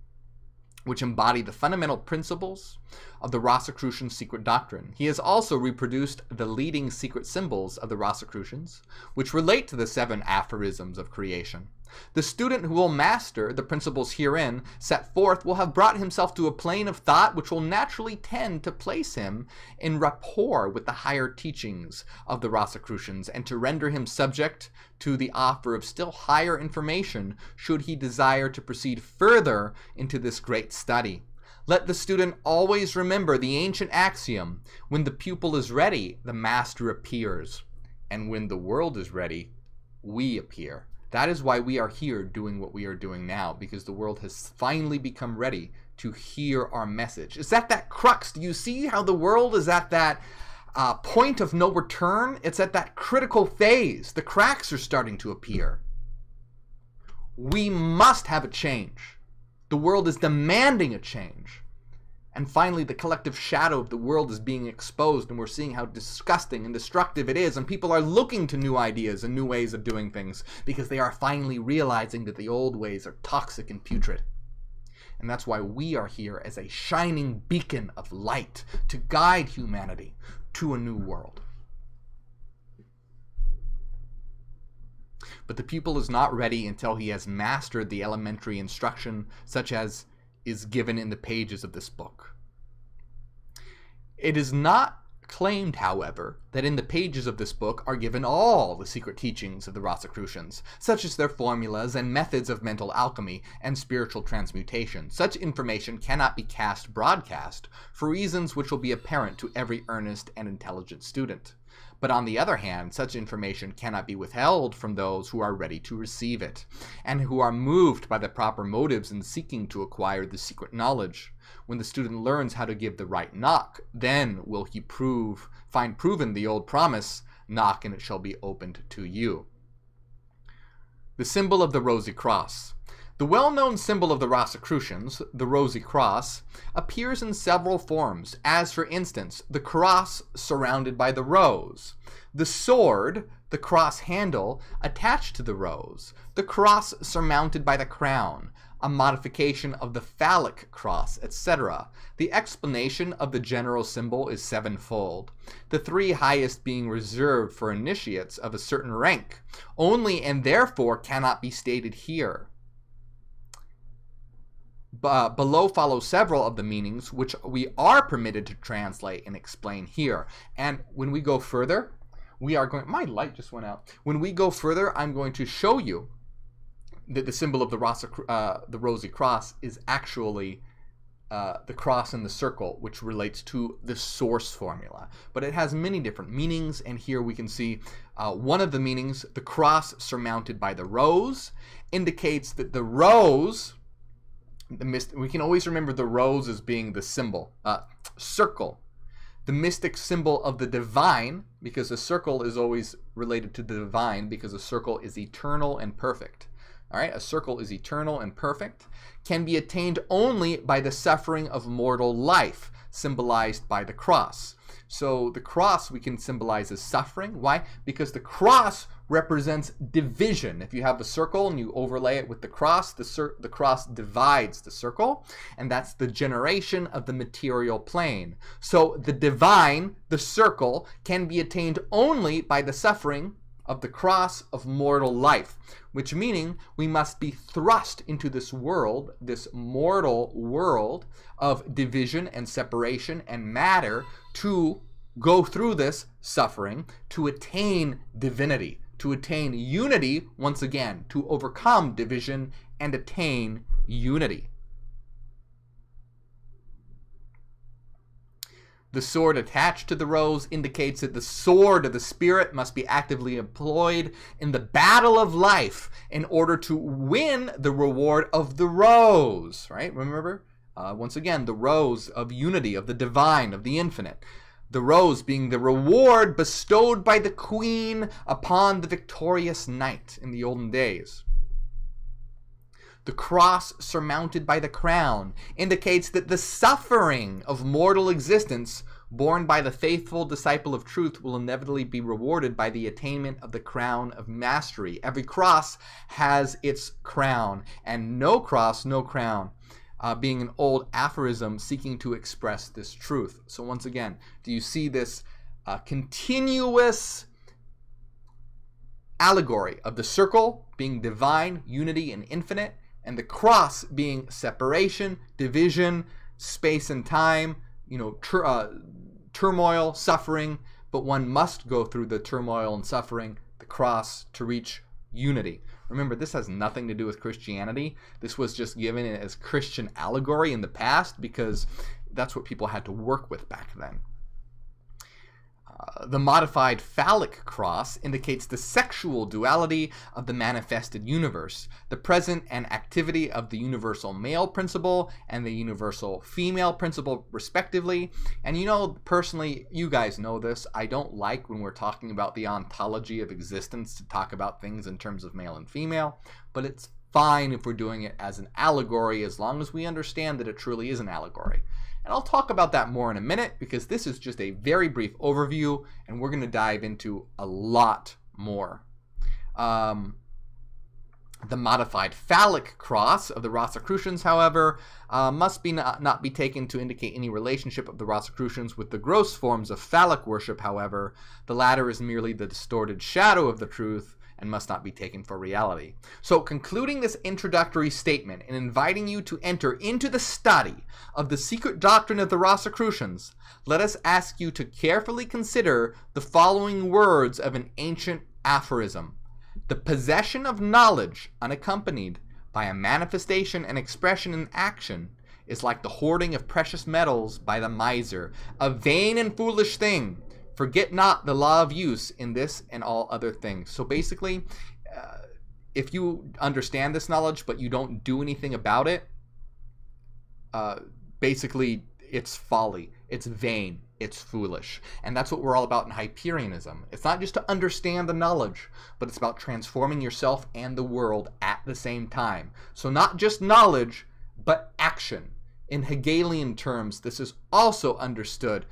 which embody the fundamental principles of the Rosicrucian secret doctrine. He has also reproduced the leading secret symbols of the Rosicrucians, which relate to the 7 aphorisms of creation. The student who will master the principles herein set forth will have brought himself to a plane of thought which will naturally tend to place him in rapport with the higher teachings of the Rosicrucians, and to render him subject to the offer of still higher information should he desire to proceed further into this great study. Let the student always remember the ancient axiom, when the pupil is ready, the master appears, and when the world is ready, we appear. That is why we are here doing what we are doing now, because the world has finally become ready to hear our message. It's at that crux. Do you see how the world is at that point of no return? It's at that critical phase. The cracks are starting to appear. We must have a change. The world is demanding a change. And finally, the collective shadow of the world is being exposed, and we're seeing how disgusting and destructive it is, and people are looking to new ideas and new ways of doing things because they are finally realizing that the old ways are toxic and putrid. And that's why we are here as a shining beacon of light to guide humanity to a new world. But the pupil is not ready until he has mastered the elementary instruction, such as is given in the pages of this book. It is not claimed, however, that in the pages of this book are given all the secret teachings of the Rosicrucians, such as their formulas and methods of mental alchemy and spiritual transmutation. Such information cannot be cast broadcast for reasons which will be apparent to every earnest and intelligent student. But on the other hand, such information cannot be withheld from those who are ready to receive it, and who are moved by the proper motives in seeking to acquire the secret knowledge. When the student learns how to give the right knock, then will he find proven the old promise, knock and it shall be opened to you. The symbol of the Rosy Cross. The well-known symbol of the Rosicrucians, the Rosy Cross, appears in several forms, as for instance, the cross surrounded by the rose, the sword, the cross handle attached to the rose, the cross surmounted by the crown, a modification of the phallic cross, etc. The explanation of the general symbol is 7-fold, the 3 highest being reserved for initiates of a certain rank, only and therefore cannot be stated here. Below follow several of the meanings which we are permitted to translate and explain here. And when we go further, we are going... My light just went out. When we go further, I'm going to show you that the symbol of the rosy cross is actually the cross and the circle, which relates to the source formula. But it has many different meanings, and here we can see one of the meanings, the cross surmounted by the rose, indicates that the rose... we can always remember the rose as being the symbol. Circle, the mystic symbol of the divine, because a circle is always related to the divine, because a circle is eternal and perfect. All right, a circle is eternal and perfect, can be attained only by the suffering of mortal life, symbolized by the cross. So the cross we can symbolize as suffering. Why? Because the cross represents division. If you have a circle and you overlay it with the cross, the cross divides the circle, and that's the generation of the material plane. So the divine, the circle, can be attained only by the suffering of the cross of mortal life, which meaning we must be thrust into this world, this mortal world of division and separation and matter, to go through this suffering to attain divinity, to attain unity once again, to overcome division and attain unity. The sword attached to the rose indicates that the sword of the spirit must be actively employed in the battle of life in order to win the reward of the rose, right? Remember, once again, the rose of unity, of the divine, of the infinite. The rose being the reward bestowed by the queen upon the victorious knight in the olden days. The cross surmounted by the crown indicates that the suffering of mortal existence borne by the faithful disciple of truth will inevitably be rewarded by the attainment of the crown of mastery. Every cross has its crown, and no cross, no crown, being an old aphorism seeking to express this truth. So once again, do you see this continuous allegory of the circle being divine, unity, and infinite, and the cross being separation, division, space and time, turmoil, suffering, but one must go through the turmoil and suffering, the cross, to reach unity. Remember, this has nothing to do with Christianity. This was just given as Christian allegory in the past because that's what people had to work with back then. The modified phallic cross indicates the sexual duality of the manifested universe, the present and activity of the universal male principle and the universal female principle, respectively. And personally, you guys know this, I don't like when we're talking about the ontology of existence to talk about things in terms of male and female, but it's fine if we're doing it as an allegory as long as we understand that it truly is an allegory. And I'll talk about that more in a minute because this is just a very brief overview and we're going to dive into a lot more. The modified phallic cross of the Rosicrucians, however, must not be taken to indicate any relationship of the Rosicrucians with the gross forms of phallic worship, however. The latter is merely the distorted shadow of the truth and must not be taken for reality. So concluding this introductory statement and inviting you to enter into the study of the secret doctrine of the Rosicrucians, let us ask you to carefully consider the following words of an ancient aphorism. The possession of knowledge unaccompanied by a manifestation and expression in action is like the hoarding of precious metals by the miser, a vain and foolish thing. Forget not the law of use in this and all other things. So basically, if you understand this knowledge but you don't do anything about it, basically it's folly, it's vain, it's foolish. And that's what we're all about in Hyperianism. It's not just to understand the knowledge, but it's about transforming yourself and the world at the same time. So not just knowledge, but action. In Hegelian terms, this is also understood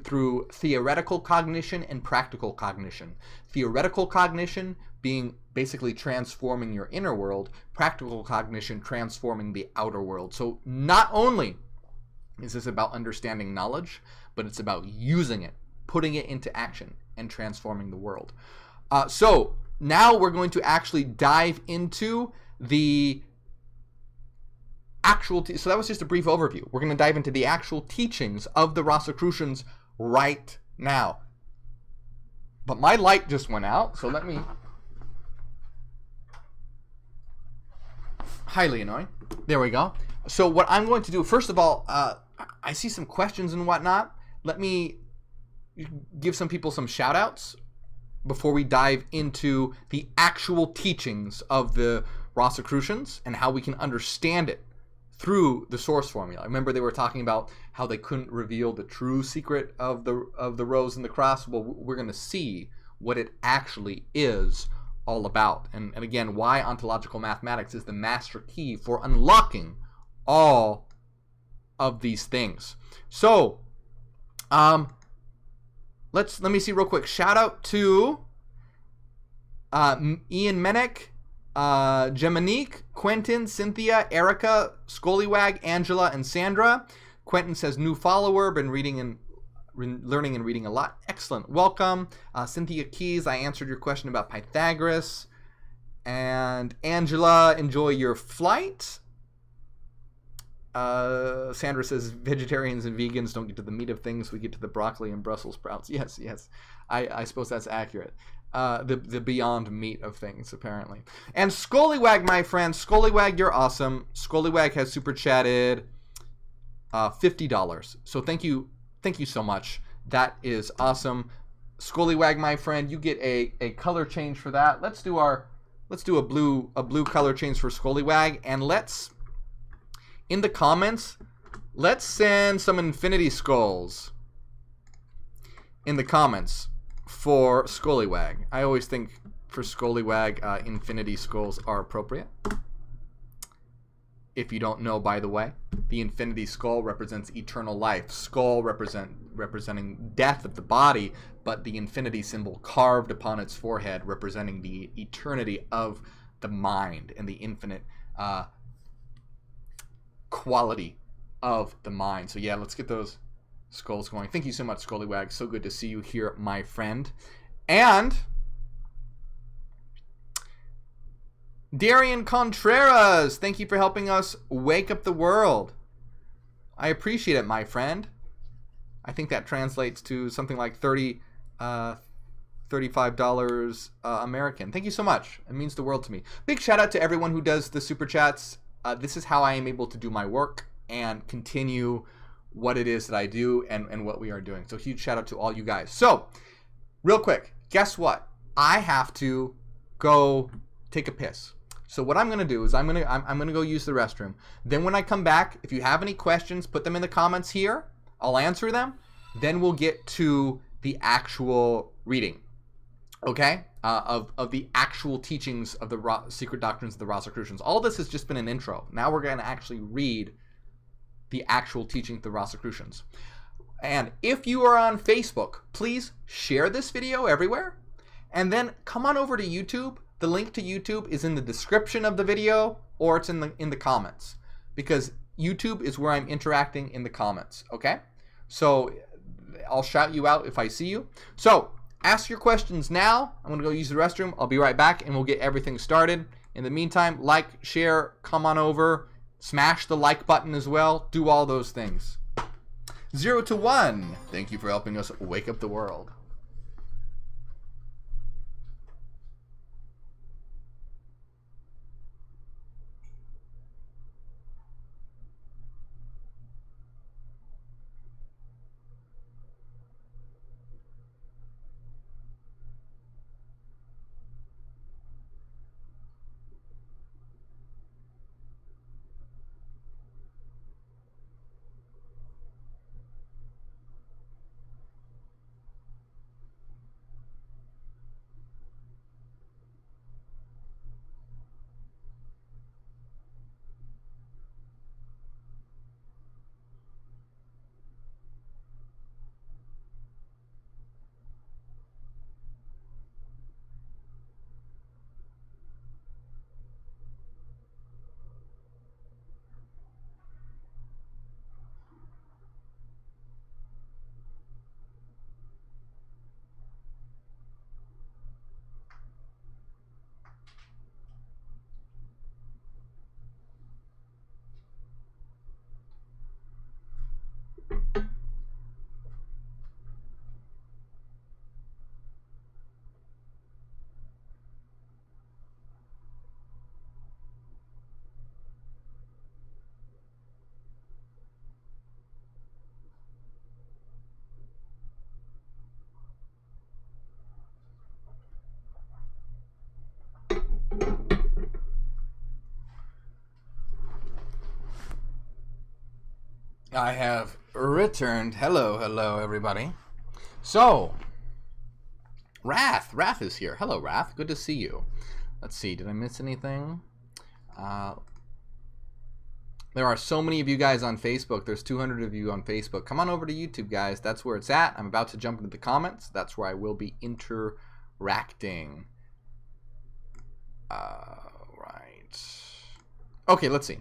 through theoretical cognition and practical cognition. Theoretical cognition being basically transforming your inner world, practical cognition transforming the outer world. So not only is this about understanding knowledge, but it's about using it, putting it into action, and transforming the world. So now we're going to actually dive into the actual, so that was just a brief overview. We're going to dive into the actual teachings of the Rosicrucians right now. But my light just went out, so let me, highly annoying. There we go. So what I'm going to do, first of all, I see some questions and whatnot. Let me give some people some shout outs before we dive into the actual teachings of the Rosicrucians and how we can understand it through the source formula. Remember they were talking about how they couldn't reveal the true secret of the rose and the cross. Well, we're going to see what it actually is all about. And again, why ontological mathematics is the master key for unlocking all of these things. So, let me see real quick. Shout out to Ian Mennick, Geminique, Quentin, Cynthia, Erica, Scollywag, Angela, and Sandra. Quentin says, new follower, been reading and learning and reading a lot. Excellent. Welcome. Cynthia Keys, I answered your question about Pythagoras. And Angela, enjoy your flight. Sandra says, vegetarians and vegans don't get to the meat of things. We get to the broccoli and Brussels sprouts. Yes. I suppose that's accurate. The beyond meat of things, apparently. And Scollywag, my friend. Scollywag, you're awesome. Scollywag has super chatted $50. So thank you so much. That is awesome. Scollywag, my friend, you get a color change for that. Let's do a blue color change for Scollywag, and let's, in the comments, let's send some infinity skulls in the comments for Scollywag. I always think for Scollywag, infinity skulls are appropriate. If you don't know, by the way, the infinity skull represents eternal life. Skull representing death of the body, but the infinity symbol carved upon its forehead representing the eternity of the mind and the infinite quality of the mind. So yeah, let's get those skulls going. Thank you so much, Scollywag. So good to see you here, my friend. And Darian Contreras, thank you for helping us wake up the world. I appreciate it, my friend. I think that translates to something like $35 American. Thank you so much. It means the world to me. Big shout out to everyone who does the super chats. This is how I am able to do my work and continue what it is that I do and what we are doing. So huge shout out to all you guys. So real quick, guess what? I have to go take a piss. So what I'm going to do is I'm going to go use the restroom. Then when I come back, if you have any questions, put them in the comments here. I'll answer them. Then we'll get to the actual reading, okay, of the actual teachings of the secret doctrines of the Rosicrucians. All this has just been an intro. Now we're going to actually read the actual teaching of the Rosicrucians. And if you are on Facebook, please share this video everywhere. And then come on over to YouTube. The link to YouTube is in the description of the video, or it's in the comments, because YouTube is where I'm interacting in the comments, okay? So I'll shout you out if I see you. So ask your questions now. I'm going to go use the restroom. I'll be right back, and we'll get everything started. In the meantime, like, share, come on over, smash the like button as well. Do all those things. 0 to 1. Thank you for helping us wake up the world. I have returned. Hello, everybody. So, Wrath is here. Hello, Wrath. Good to see you. Let's see. Did I miss anything? There are so many of you guys on Facebook. There's 200 of you on Facebook. Come on over to YouTube, guys. That's where it's at. I'm about to jump into the comments. That's where I will be interacting. Right. Okay, let's see.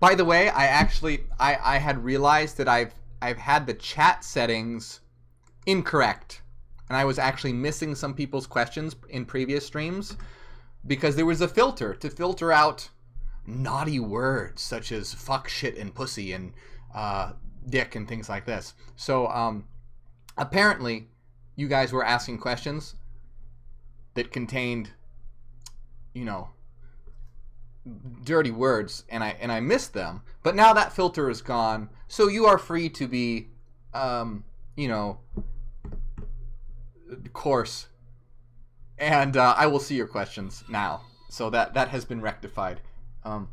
By the way, I had realized that I've had the chat settings incorrect, and I was actually missing some people's questions in previous streams because there was a filter to filter out naughty words such as fuck, shit, and pussy, and dick, and things like this. So apparently you guys were asking questions that contained, you know, dirty words, and I missed them, but now that filter is gone, so you are free to be you know, coarse, and I will see your questions now, so that has been rectified. Ian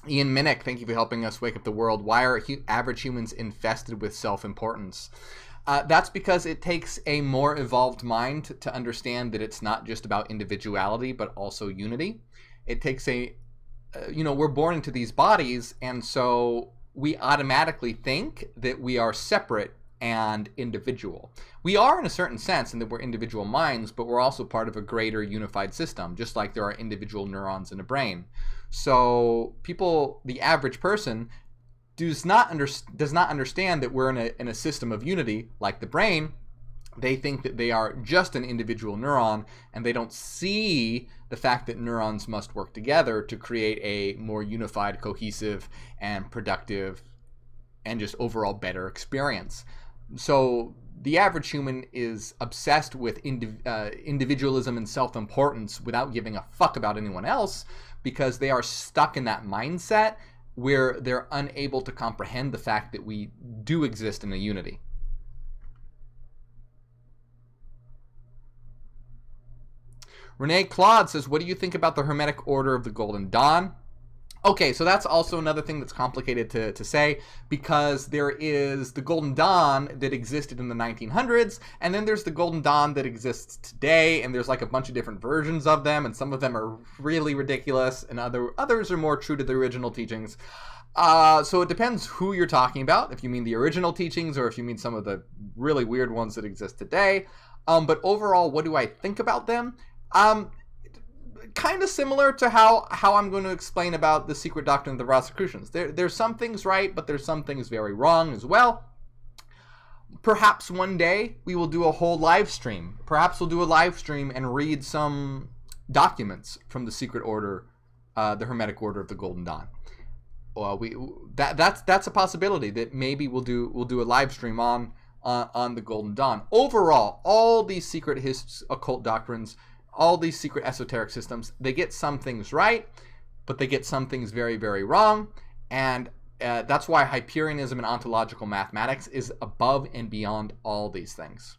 Minnick, thank you for helping us wake up the world. Why are average humans infested with self-importance? That's because it takes a more evolved mind to understand that it's not just about individuality, but also unity. It takes you know, we're born into these bodies, and so we automatically think that we are separate and individual. We are in a certain sense in that we're individual minds, but we're also part of a greater unified system, just like there are individual neurons in a brain. So the average person, does not understand that we're in a system of unity like the brain. They think that they are just an individual neuron, and they don't see the fact that neurons must work together to create a more unified, cohesive, and productive, and just overall better experience. So the average human is obsessed with individualism and self-importance without giving a fuck about anyone else, because they are stuck in that mindset where they're unable to comprehend the fact that we do exist in a unity. Renee Claude says, what do you think about the Hermetic Order of the Golden Dawn? Okay, so that's also another thing that's complicated to say, because there is the Golden Dawn that existed in the 1900s, and then there's the Golden Dawn that exists today, and there's like a bunch of different versions of them, and some of them are really ridiculous, and others are more true to the original teachings. So it depends who you're talking about, if you mean the original teachings or if you mean some of the really weird ones that exist today. But overall, what do I think about them? Kind of similar to how I'm going to explain about the secret doctrine of the Rosicrucians. There's some things right, but there's some things very wrong as well. Perhaps one day we will do a whole live stream. Perhaps we'll do a live stream and read some documents from the secret order, the Hermetic Order of the Golden Dawn. Well, that's a possibility that maybe we'll do a live stream on the Golden Dawn. Overall, all these secret occult doctrines, all these secret esoteric systems, they get some things right, but they get some things very, very wrong. And that's why Hyperianism and ontological mathematics is above and beyond all these things,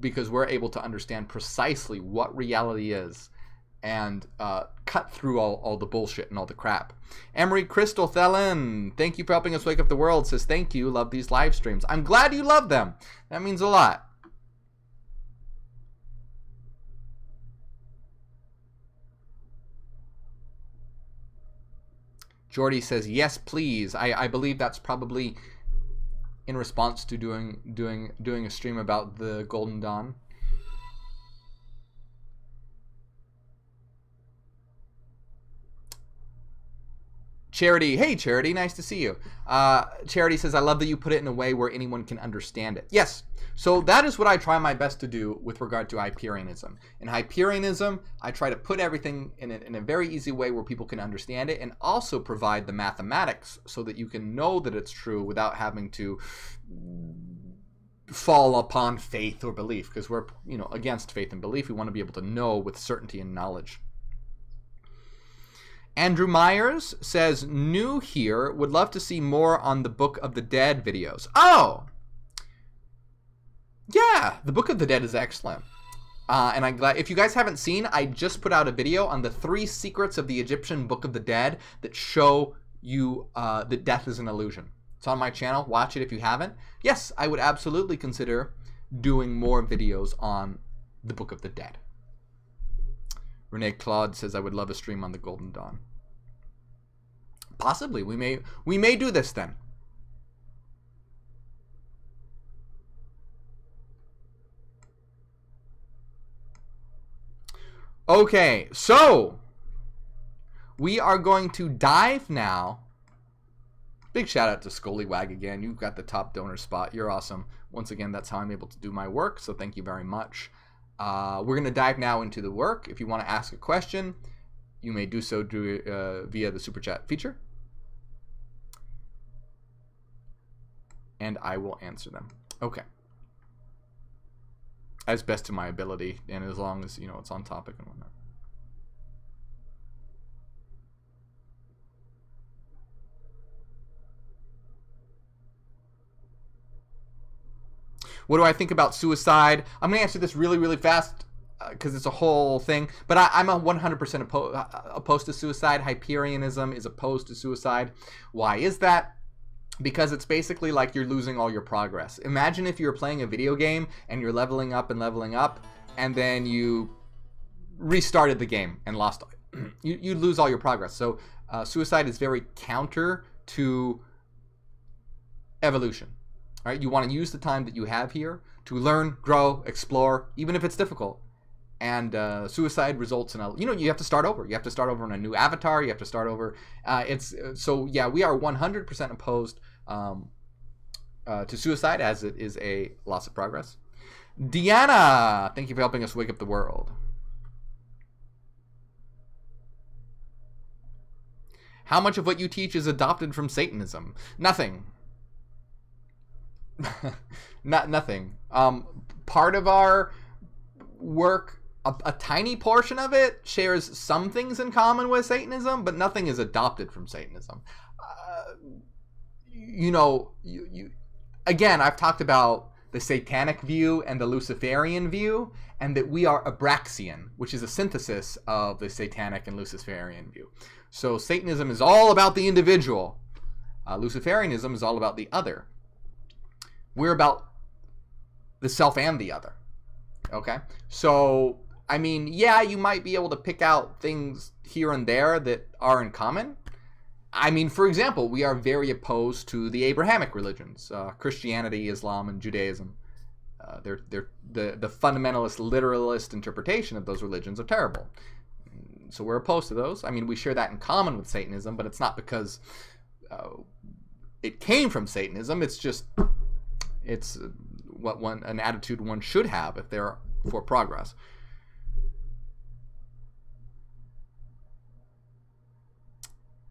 because we're able to understand precisely what reality is and cut through all the bullshit and all the crap. Emery Crystal Thelen, thank you for helping us wake up the world, says thank you, love these live streams. I'm glad you love them. That means a lot. Jordy says, yes, please. I believe that's probably in response to doing a stream about the Golden Dawn. Charity, hey Charity, nice to see you. Charity says, I love that you put it in a way where anyone can understand it. Yes, so that is what I try my best to do with regard to Hyperianism. In Hyperianism, I try to put everything in a very easy way where people can understand it, and also provide the mathematics so that you can know that it's true without having to fall upon faith or belief, because we're against faith and belief. We want to be able to know with certainty and knowledge. Andrew Myers says, new here, would love to see more on the Book of the Dead videos. Oh! Yeah, the Book of the Dead is excellent. And I'm glad, if you guys haven't seen, I just put out a video on the 3 secrets of the Egyptian Book of the Dead that show you that death is an illusion. It's on my channel. Watch it if you haven't. Yes, I would absolutely consider doing more videos on the Book of the Dead. Renee Claude says, I would love a stream on the Golden Dawn. Possibly. We may do this then. Okay, so we are going to dive now. Big shout out to Scolywag again. You've got the top donor spot. You're awesome. Once again, that's how I'm able to do my work, so thank you very much. We're going to dive now into the work. If you want to ask a question, you may do so via the Super Chat feature. And I will answer them. Okay. As best to my ability, and as long as, you know, it's on topic and whatnot. What do I think about suicide? I'm going to answer this really, really fast because it's a whole thing. But I'm a 100% opposed to suicide. Hyperianism is opposed to suicide. Why is that? Because it's basically like you're losing all your progress. Imagine if you were playing a video game and you're leveling up, and then you restarted the game and lost. You lose all your progress. So suicide is very counter to evolution. All right, you want to use the time that you have here to learn, grow, explore, even if it's difficult. And suicide results in you have to start over. You have to start over on a new avatar. You have to start over. So yeah, we are 100% opposed to suicide, as it is a loss of progress. Deanna, thank you for helping us wake up the world. How much of what you teach is adopted from Satanism? Nothing. Nothing. Part of our work, a tiny portion of it, shares some things in common with Satanism, but nothing is adopted from Satanism. Again, I've talked about the Satanic view and the Luciferian view, and that we are Abraxian, which is a synthesis of the Satanic and Luciferian view. So Satanism is all about the individual. Luciferianism is all about the other. We're about the self and the other. Okay? So, I mean, yeah, you might be able to pick out things here and there that are in common. I mean, for example, we are very opposed to the Abrahamic religions, Christianity, Islam, and Judaism. The fundamentalist, literalist interpretation of those religions are terrible. So we're opposed to those. I mean, we share that in common with Satanism, but it's not because it came from Satanism. It's just, it's an attitude one should have if they're for progress.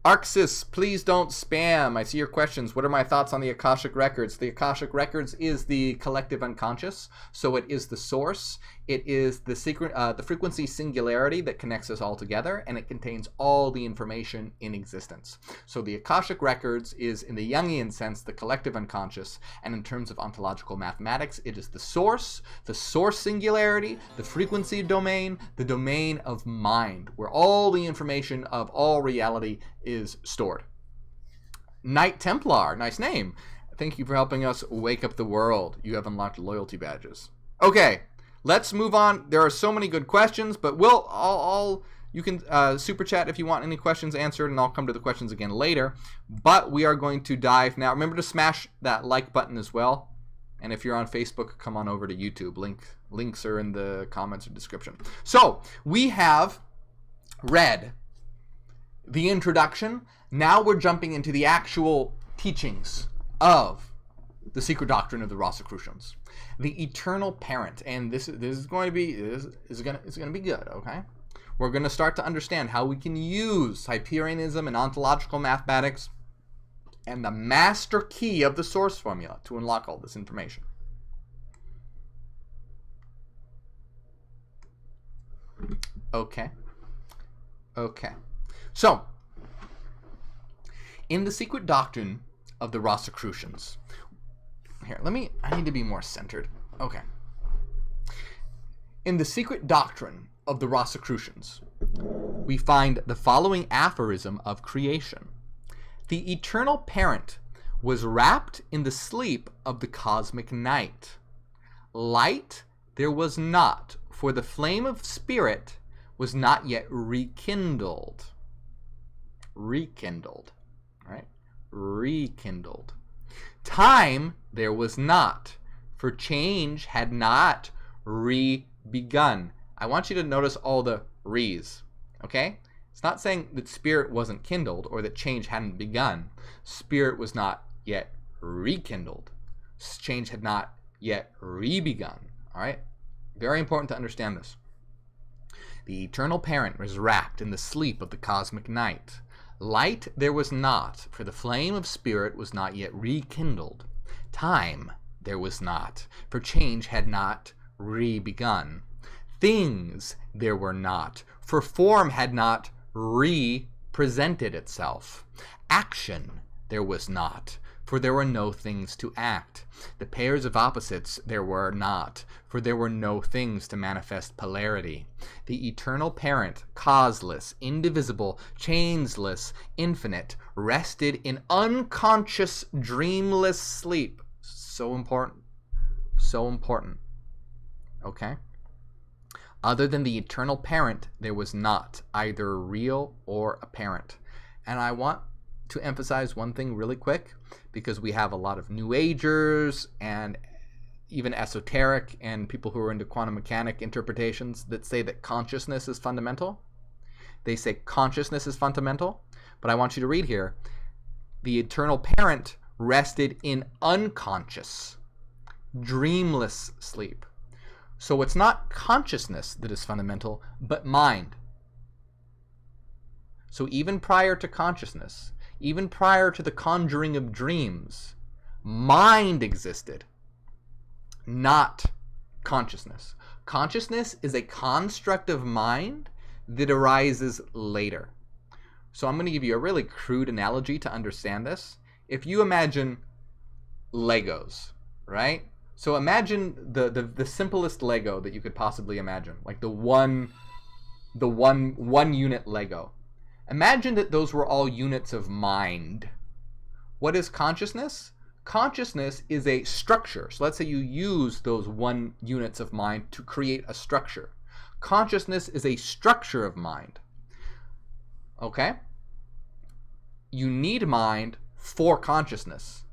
Arxis, please don't spam. I see your questions. What are my thoughts on the Akashic Records? The Akashic Records is the collective unconscious, so it is the source. It is the secret, the frequency singularity that connects us all together, and it contains all the information in existence. So the Akashic Records is, in the Jungian sense, the collective unconscious, and in terms of ontological mathematics, it is the source singularity, the frequency domain, the domain of mind, where all the information of all reality is stored. Knight Templar, nice name. Thank you for helping us wake up the world. You have unlocked loyalty badges. Okay, let's move on. There are so many good questions, but you can super chat if you want any questions answered, and I'll come to the questions again later. But we are going to dive now. Remember to smash that like button as well. And if you're on Facebook, come on over to YouTube. Links are in the comments or description. So we have read the introduction. Now we're jumping into the actual teachings of the secret doctrine of the Rosicrucians, the eternal parent. And this is going to be it's going to be good. Okay, we're going to start to understand how we can use Hyperianism and ontological mathematics and the master key of the source formula to unlock all this information. Okay. So, in the secret doctrine of the Rosicrucians, I need to be more centered. Okay. In the secret doctrine of the Rosicrucians, we find the following aphorism of creation. The eternal parent was wrapped in the sleep of the cosmic night. Light there was not, for the flame of spirit was not yet rekindled. Rekindled, right? Rekindled. Time there was not, for change had not begun. I want you to notice all the re's, okay? It's not saying that spirit wasn't kindled or that change hadn't begun. Spirit was not yet rekindled. Change had not yet re-begun, all right? Very important to understand this. The eternal parent was wrapped in the sleep of the cosmic night. Light there was not, for the flame of spirit was not yet rekindled. Time there was not, for change had not re-begun. Things there were not, for form had not re-presented itself. Action there was not, for there were no things to act. The pairs of opposites there were not, for there were no things to manifest polarity. The eternal parent, causeless, indivisible, changeless, infinite, rested in unconscious, dreamless sleep. So important. So important. Okay? Other than the eternal parent, there was not either real or apparent. And I want to emphasize one thing really quick, because we have a lot of New Agers and even esoteric and people who are into quantum mechanic interpretations that say that consciousness is fundamental. They say consciousness is fundamental, but I want you to read here. The eternal parent rested in unconscious, dreamless sleep. So it's not consciousness that is fundamental, but mind. So even prior to consciousness, even prior to the conjuring of dreams, mind existed, not consciousness. Consciousness is a construct of mind that arises later. So I'm going to give you a really crude analogy to understand this. If you imagine Legos, right? So imagine the simplest Lego that you could possibly imagine, like the one unit Lego. Imagine that those were all units of mind. What is consciousness? Consciousness is a structure. So let's say you use those 1 units of mind to create a structure. Consciousness is a structure of mind. Okay? You need mind for consciousness,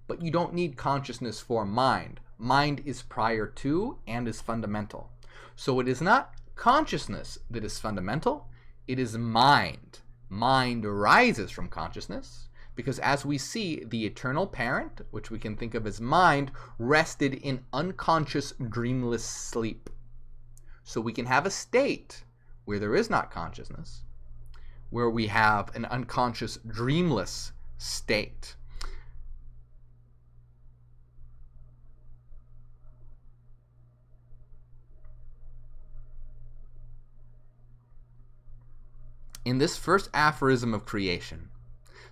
but you don't need consciousness for mind. Mind is prior to and is fundamental. So it is not consciousness that is fundamental, it is mind. Mind arises from consciousness, because as we see, the eternal parent, which we can think of as mind, rested in unconscious, dreamless sleep. So we can have a state where there is not consciousness, where we have an unconscious, dreamless state. In this first aphorism of creation.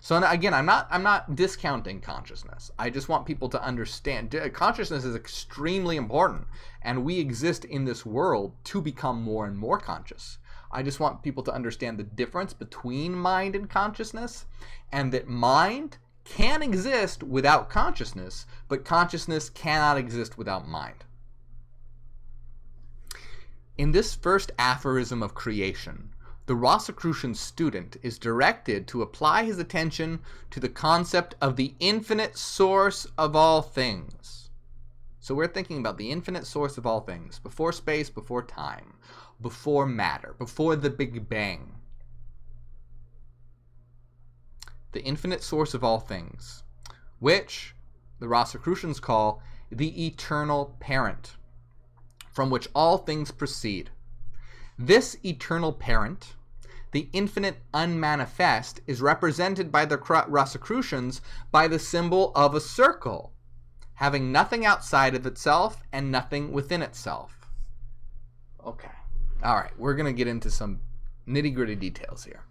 So again, I'm not discounting consciousness. I just want people to understand consciousness is extremely important, and we exist in this world to become more and more conscious. I just want people to understand the difference between mind and consciousness, and that mind can exist without consciousness, but consciousness cannot exist without mind. In this first aphorism of creation, the Rosicrucian student is directed to apply his attention to the concept of the infinite source of all things. So we're thinking about the infinite source of all things, before space, before time, before matter, before the Big Bang. The infinite source of all things, which the Rosicrucians call the eternal parent, from which all things proceed. This eternal parent, the infinite unmanifest, is represented by the Rosicrucians by the symbol of a circle, having nothing outside of itself and nothing within itself. Okay. All right, we're going to get into some nitty-gritty details here.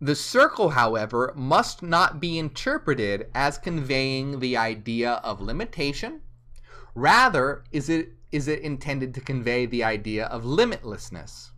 The circle, however, must not be interpreted as conveying the idea of limitation. Rather, it is it intended to convey the idea of limitlessness.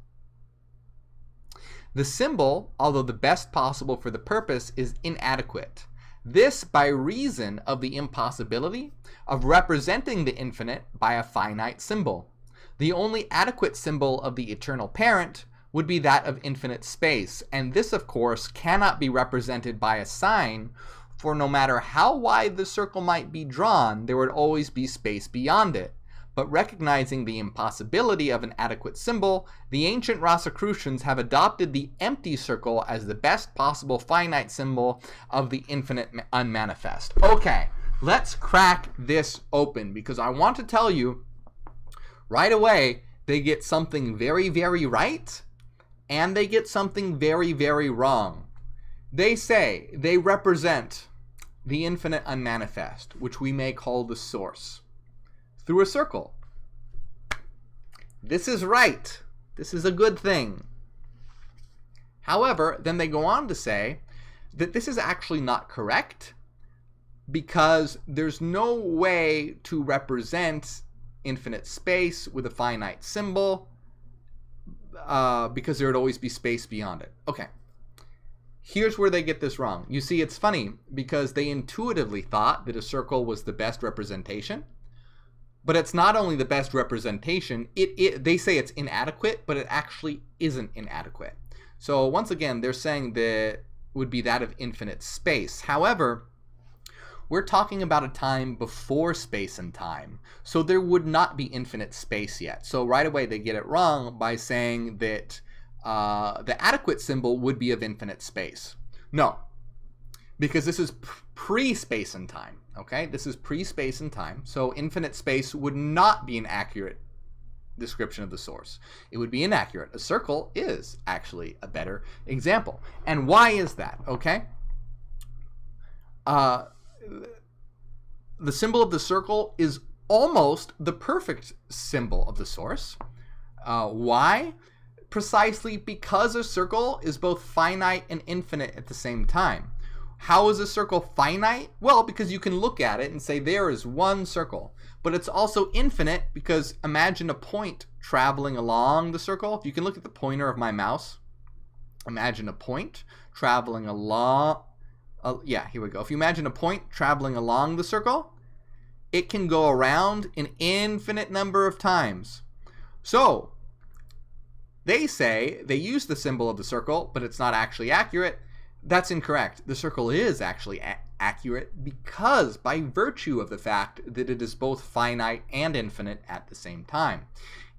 The symbol, although the best possible for the purpose, is inadequate. This by reason of the impossibility of representing the infinite by a finite symbol. The only adequate symbol of the eternal parent would be that of infinite space, and this, of course, cannot be represented by a sign, for no matter how wide the circle might be drawn, there would always be space beyond it. But recognizing the impossibility of an adequate symbol, the ancient Rosicrucians have adopted the empty circle as the best possible finite symbol of the infinite unmanifest. Okay, let's crack this open, because I want to tell you right away they get something very, very right, and they get something very, very wrong. They say they represent the infinite unmanifest, which we may call the source, through a circle. This is right. This is a good thing. However, then they go on to say that this is actually not correct, because there's no way to represent infinite space with a finite symbol, because there would always be space beyond it. Okay. Here's where they get this wrong. You see, it's funny, because they intuitively thought that a circle was the best representation. But it's not only the best representation, they say it's inadequate, but it actually isn't inadequate. So once again, they're saying that would be that of infinite space. However, we're talking about a time before space and time, so there would not be infinite space yet. So right away they get it wrong by saying that the adequate symbol would be of infinite space. No, because this is pre-space and time. Okay, this is pre-space and time, so infinite space would not be an accurate description of the source. It would be inaccurate. A circle is actually a better example. And why is that? Okay, the symbol of the circle is almost the perfect symbol of the source. Why? Precisely because a circle is both finite and infinite at the same time. How is a circle finite? Well, because you can look at it and say there is one circle. But it's also infinite because imagine a point traveling along the circle. If you can look at the pointer of my mouse, imagine a point traveling along. Yeah, here we go. If you imagine a point traveling along the circle, it can go around an infinite number of times. So they say they use the symbol of the circle, but it's not actually accurate. That's incorrect. The circle is actually accurate because by virtue of the fact that it is both finite and infinite at the same time.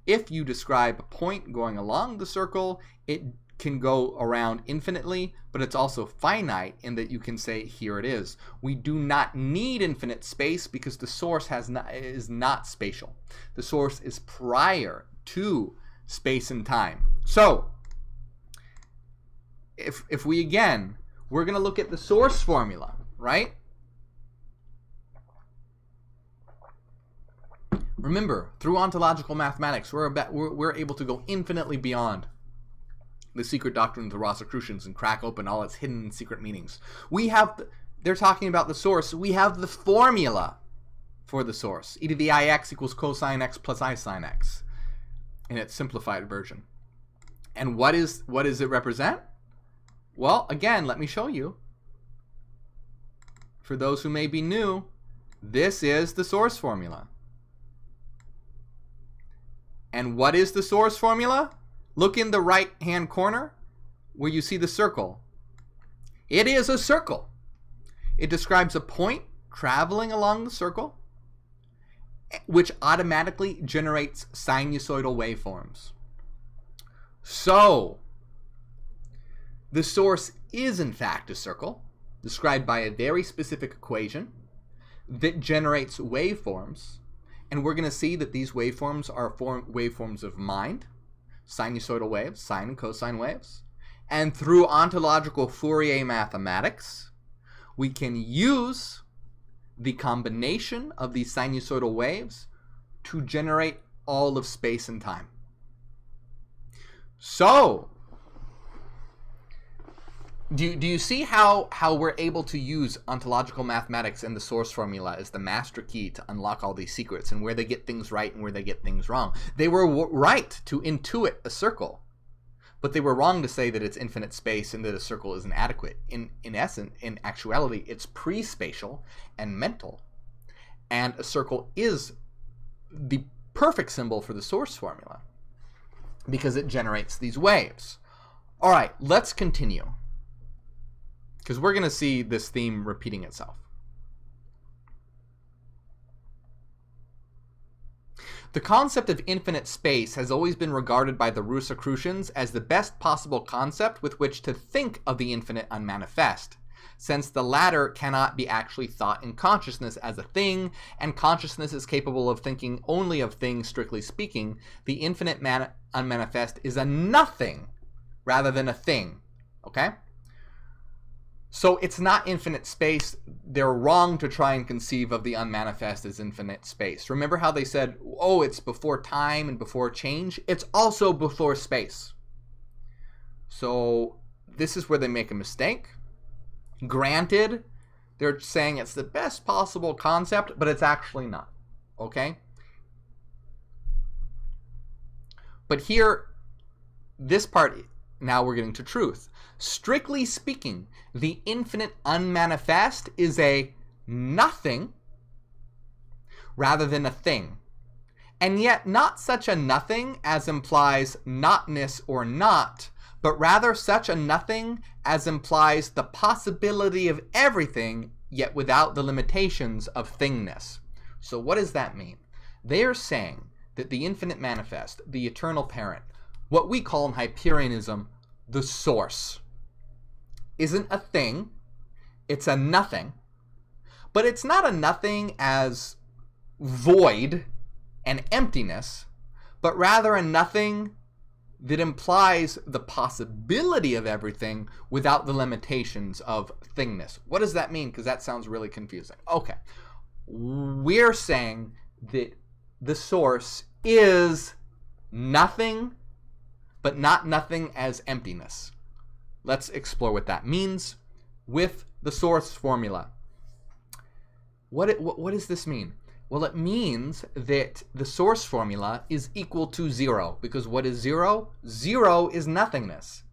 If you describe a point going along the circle, it can go around infinitely, but it's also finite in that you can say, here it is. We do not need infinite space because the source is not spatial. The source is prior to space and time. So, if we again, we're going to look at the source formula, right? Remember, through ontological mathematics, we're able to go infinitely beyond the secret doctrine of the Rosicrucians and crack open all its hidden secret meanings. They're talking about the source. We have the formula for the source. E to the ix equals cosine x plus I sine x in its simplified version. And what does it represent? Well, again, let me show you. For those who may be new, this is the source formula. And what is the source formula? Look in the right-hand corner where you see the circle. It is a circle. It describes a point traveling along the circle, which automatically generates sinusoidal waveforms. So, the source is in fact a circle, described by a very specific equation that generates waveforms, and we're going to see that these waveforms are waveforms of mind, sinusoidal waves, sine and cosine waves, and through ontological Fourier mathematics, we can use the combination of these sinusoidal waves to generate all of space and time. Do you see how we're able to use ontological mathematics and the source formula as the master key to unlock all these secrets, and where they get things right and where they get things wrong? They were right to intuit a circle, but they were wrong to say that it's infinite space and that a circle is inadequate. In essence, in actuality, it's pre-spatial and mental, and a circle is the perfect symbol for the source formula because it generates these waves. All right, let's continue, because we're going to see this theme repeating itself. The concept of infinite space has always been regarded by the Rosicrucians as the best possible concept with which to think of the infinite unmanifest, since the latter cannot be actually thought in consciousness as a thing, and consciousness is capable of thinking only of things strictly speaking. The infinite unmanifest is a nothing rather than a thing, okay? So it's not infinite space. They're wrong to try and conceive of the unmanifest as infinite space. Remember how they said, oh, it's before time and before change? It's also before space. So this is where they make a mistake. Granted, they're saying it's the best possible concept, but it's actually not, okay? But here, this part, now we're getting to truth. Strictly speaking, the infinite unmanifest is a nothing rather than a thing. And yet not such a nothing as implies notness or not, but rather such a nothing as implies the possibility of everything, yet without the limitations of thingness. So what does that mean? They are saying that the infinite manifest, the eternal parent, what we call in Hyperianism the source, isn't a thing, it's a nothing, but it's not a nothing as void and emptiness, but rather a nothing that implies the possibility of everything without the limitations of thingness. What does that mean? Because that sounds really confusing. Okay, we're saying that the source is nothing, but not nothing as emptiness. Let's explore what that means with the source formula. What does this mean? Well, it means that the source formula is equal to 0, because what is 0? 0 is nothingness.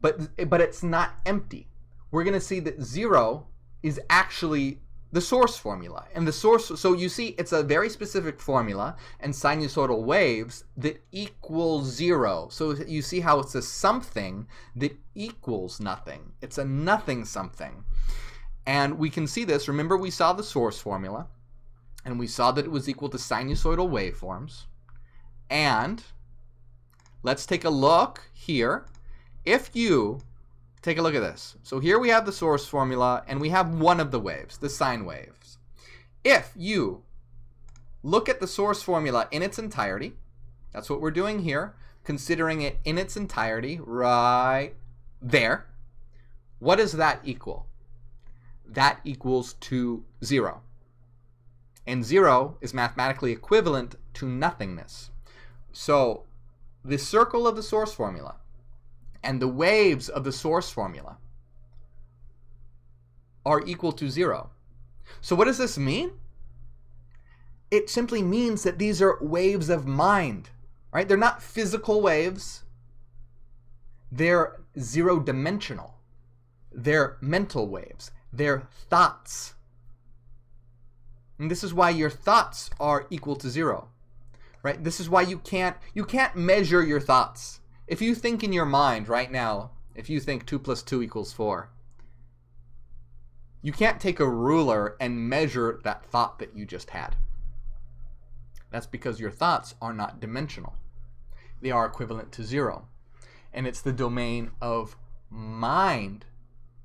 But it's not empty. We're going to see that 0 is actually the source formula. And the source, so you see, it's a very specific formula and sinusoidal waves that equal 0. So you see how it's a something that equals nothing. It's a nothing something. And we can see this. Remember, we saw the source formula, and we saw that it was equal to sinusoidal waveforms. And let's take a look here. If you take a look at this. So here we have the source formula, and we have one of the waves, the sine waves. If you look at the source formula in its entirety, that's what we're doing here, considering it in its entirety right there, what does that equal? That equals to 0. And 0 is mathematically equivalent to nothingness. So the circle of the source formula and the waves of the source formula are equal to 0. So what does this mean? It simply means that these are waves of mind, right? They're not physical waves. They're zero-dimensional. They're mental waves. They're thoughts. And this is why your thoughts are equal to 0, right? This is why you can't measure your thoughts. If you think in your mind right now, if you think 2 + 2 = 4, you can't take a ruler and measure that thought that you just had. That's because your thoughts are not dimensional. They are equivalent to 0. And it's the domain of mind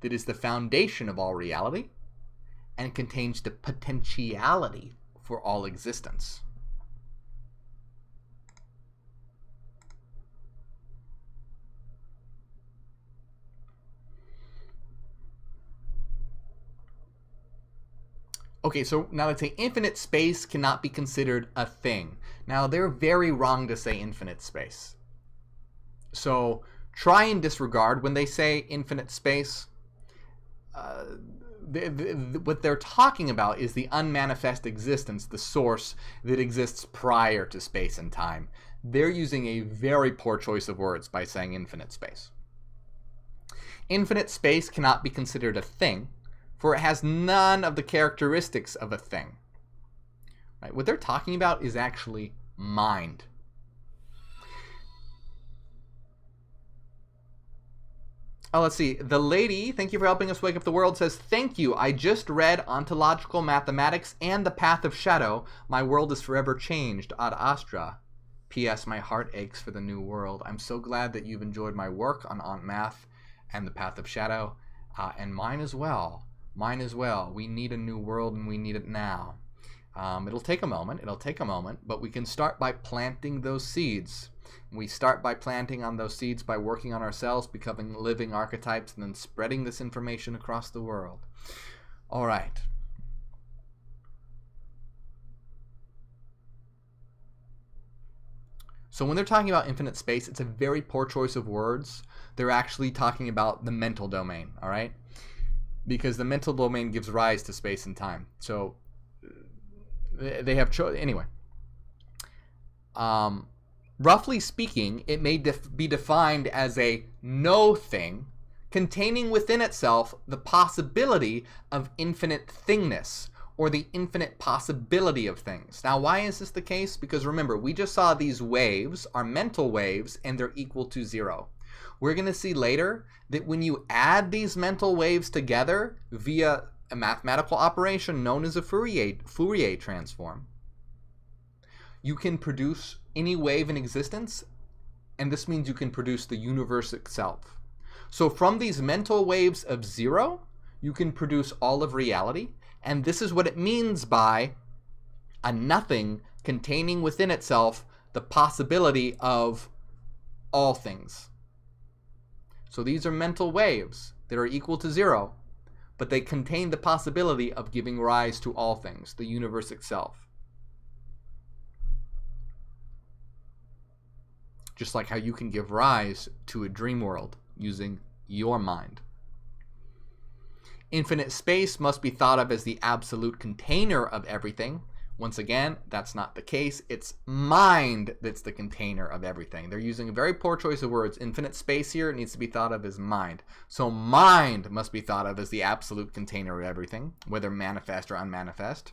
that is the foundation of all reality and contains the potentiality for all existence. Okay, so now let's say infinite space cannot be considered a thing. Now, they're very wrong to say infinite space. So try and disregard when they say infinite space. What they're talking about is the unmanifest existence, the source that exists prior to space and time. They're using a very poor choice of words by saying infinite space. Infinite space cannot be considered a thing, for it has none of the characteristics of a thing. Right? What they're talking about is actually mind. Oh, let's see. The lady, thank you for helping us wake up the world, says, thank you. I just read Ontological Mathematics and The Path of Shadow. My world is forever changed. Ad Astra. P.S. My heart aches for the new world. I'm so glad that you've enjoyed my work on Ont Math and The Path of Shadow. And mine as well. Mine as well. We need a new world, and we need it now. It'll take a moment. But we can start by planting those seeds. We start by planting on those seeds by working on ourselves, becoming living archetypes, and then spreading this information across the world. All right. So when they're talking about infinite space, it's a very poor choice of words. They're actually talking about the mental domain, all right? Because the mental domain gives rise to space and time. So they have anyway. Roughly speaking, it may be defined as a no thing containing within itself the possibility of infinite thingness, or the infinite possibility of things. Now, why is this the case? Because remember, we just saw these waves are mental waves, and they're equal to 0. We're going to see later that when you add these mental waves together via a mathematical operation known as a Fourier transform, you can produce any wave in existence, and this means you can produce the universe itself. So from these mental waves of 0, you can produce all of reality, and this is what it means by a nothing containing within itself the possibility of all things. So these are mental waves that are equal to 0, but they contain the possibility of giving rise to all things, the universe itself. Just like how you can give rise to a dream world using your mind. Infinite space must be thought of as the absolute container of everything. Once again, that's not the case. It's mind that's the container of everything. They're using a very poor choice of words. Infinite space here needs to be thought of as mind. So mind must be thought of as the absolute container of everything, whether manifest or unmanifest.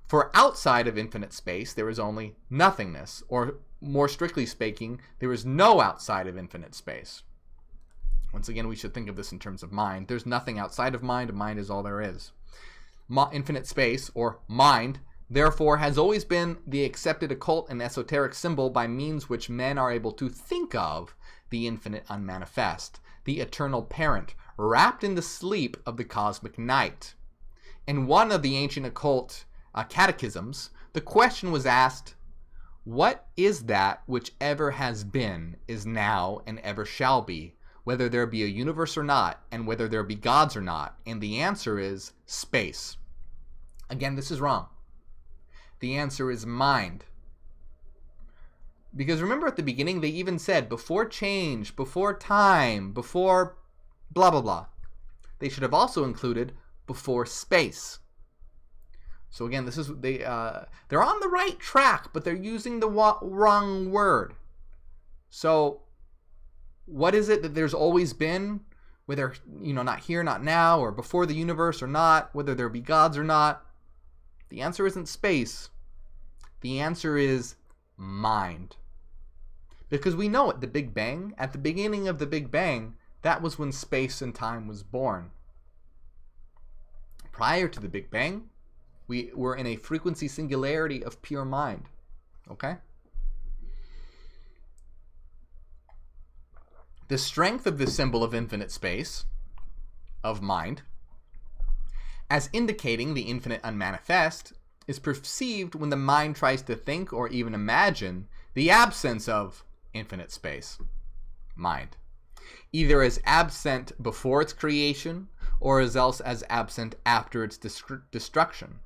For outside of infinite space, there is only nothingness, or more strictly speaking, there is no outside of infinite space. Once again, we should think of this in terms of mind. There's nothing outside of mind. Mind is all there is. Infinite space, or mind, therefore, has always been the accepted occult and esoteric symbol by means which men are able to think of the infinite unmanifest, the eternal parent, wrapped in the sleep of the cosmic night. In one of the ancient occult catechisms, the question was asked, what is that which ever has been, is now, and ever shall be, whether there be a universe or not, and whether there be gods or not? And the answer is space. Again, this is wrong. The answer is mind. Because remember at the beginning, they even said before change, before time, before blah, blah, blah. They should have also included before space. So again, this is they're on the right track, but they're using the wrong word. So what is it that there's always been, whether, not here, not now, or before the universe or not, whether there be gods or not? The answer isn't space. The answer is mind. Because we know at the Big Bang, at the beginning of the Big Bang, that was when space and time was born. Prior to the Big Bang, we were in a frequency singularity of pure mind. Okay? The strength of this symbol of infinite space, of mind, as indicating the infinite unmanifest, is perceived when the mind tries to think or even imagine the absence of infinite space, mind, either as absent before its creation or as else as absent after its destruction.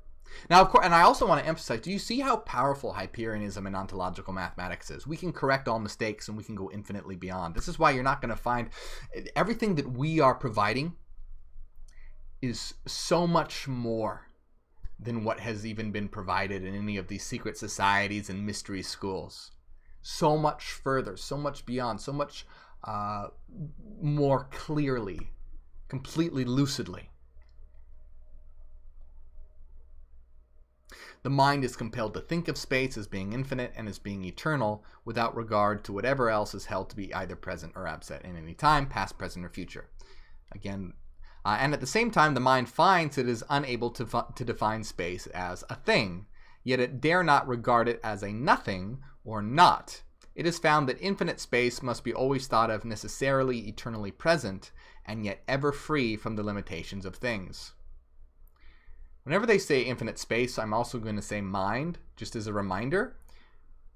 Now, of course, and I also want to emphasize, do you see how powerful Hyperianism and ontological mathematics is? We can correct all mistakes and we can go infinitely beyond. This is why you're not going to find everything that we are providing is so much more than what has even been provided in any of these secret societies and mystery schools. So much further, so much beyond, so much more clearly, completely lucidly. The mind is compelled to think of space as being infinite and as being eternal without regard to whatever else is held to be either present or absent in any time, past, present, or future. Again, and at the same time, the mind finds it is unable to define space as a thing, yet it dare not regard it as a nothing or not. It is found that infinite space must be always thought of necessarily eternally present, and yet ever free from the limitations of things. Whenever they say infinite space, I'm also going to say mind, just as a reminder,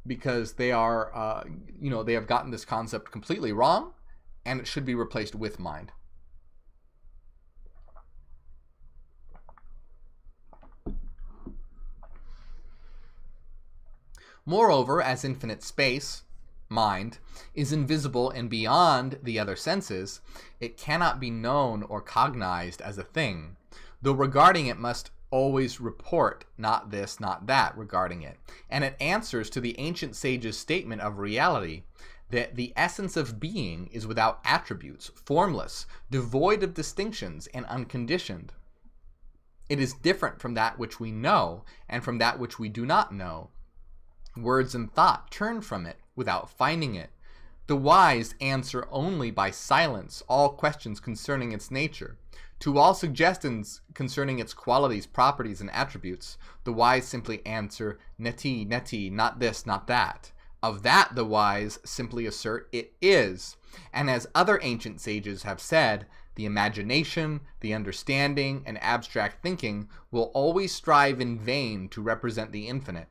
because they are, they have gotten this concept completely wrong, and it should be replaced with mind. Moreover, as infinite space, mind, is invisible and beyond the other senses, it cannot be known or cognized as a thing, though regarding it must always report not this, not that regarding it. And it answers to the ancient sage's statement of reality that the essence of being is without attributes, formless, devoid of distinctions, and unconditioned. It is different from that which we know and from that which we do not know. Words and thought turn from it without finding it. The wise answer only by silence all questions concerning its nature. To all suggestions concerning its qualities, properties, and attributes, the wise simply answer, neti, neti, not this, not that. Of that the wise simply assert, it is. And as other ancient sages have said, the imagination, the understanding, and abstract thinking will always strive in vain to represent the infinite.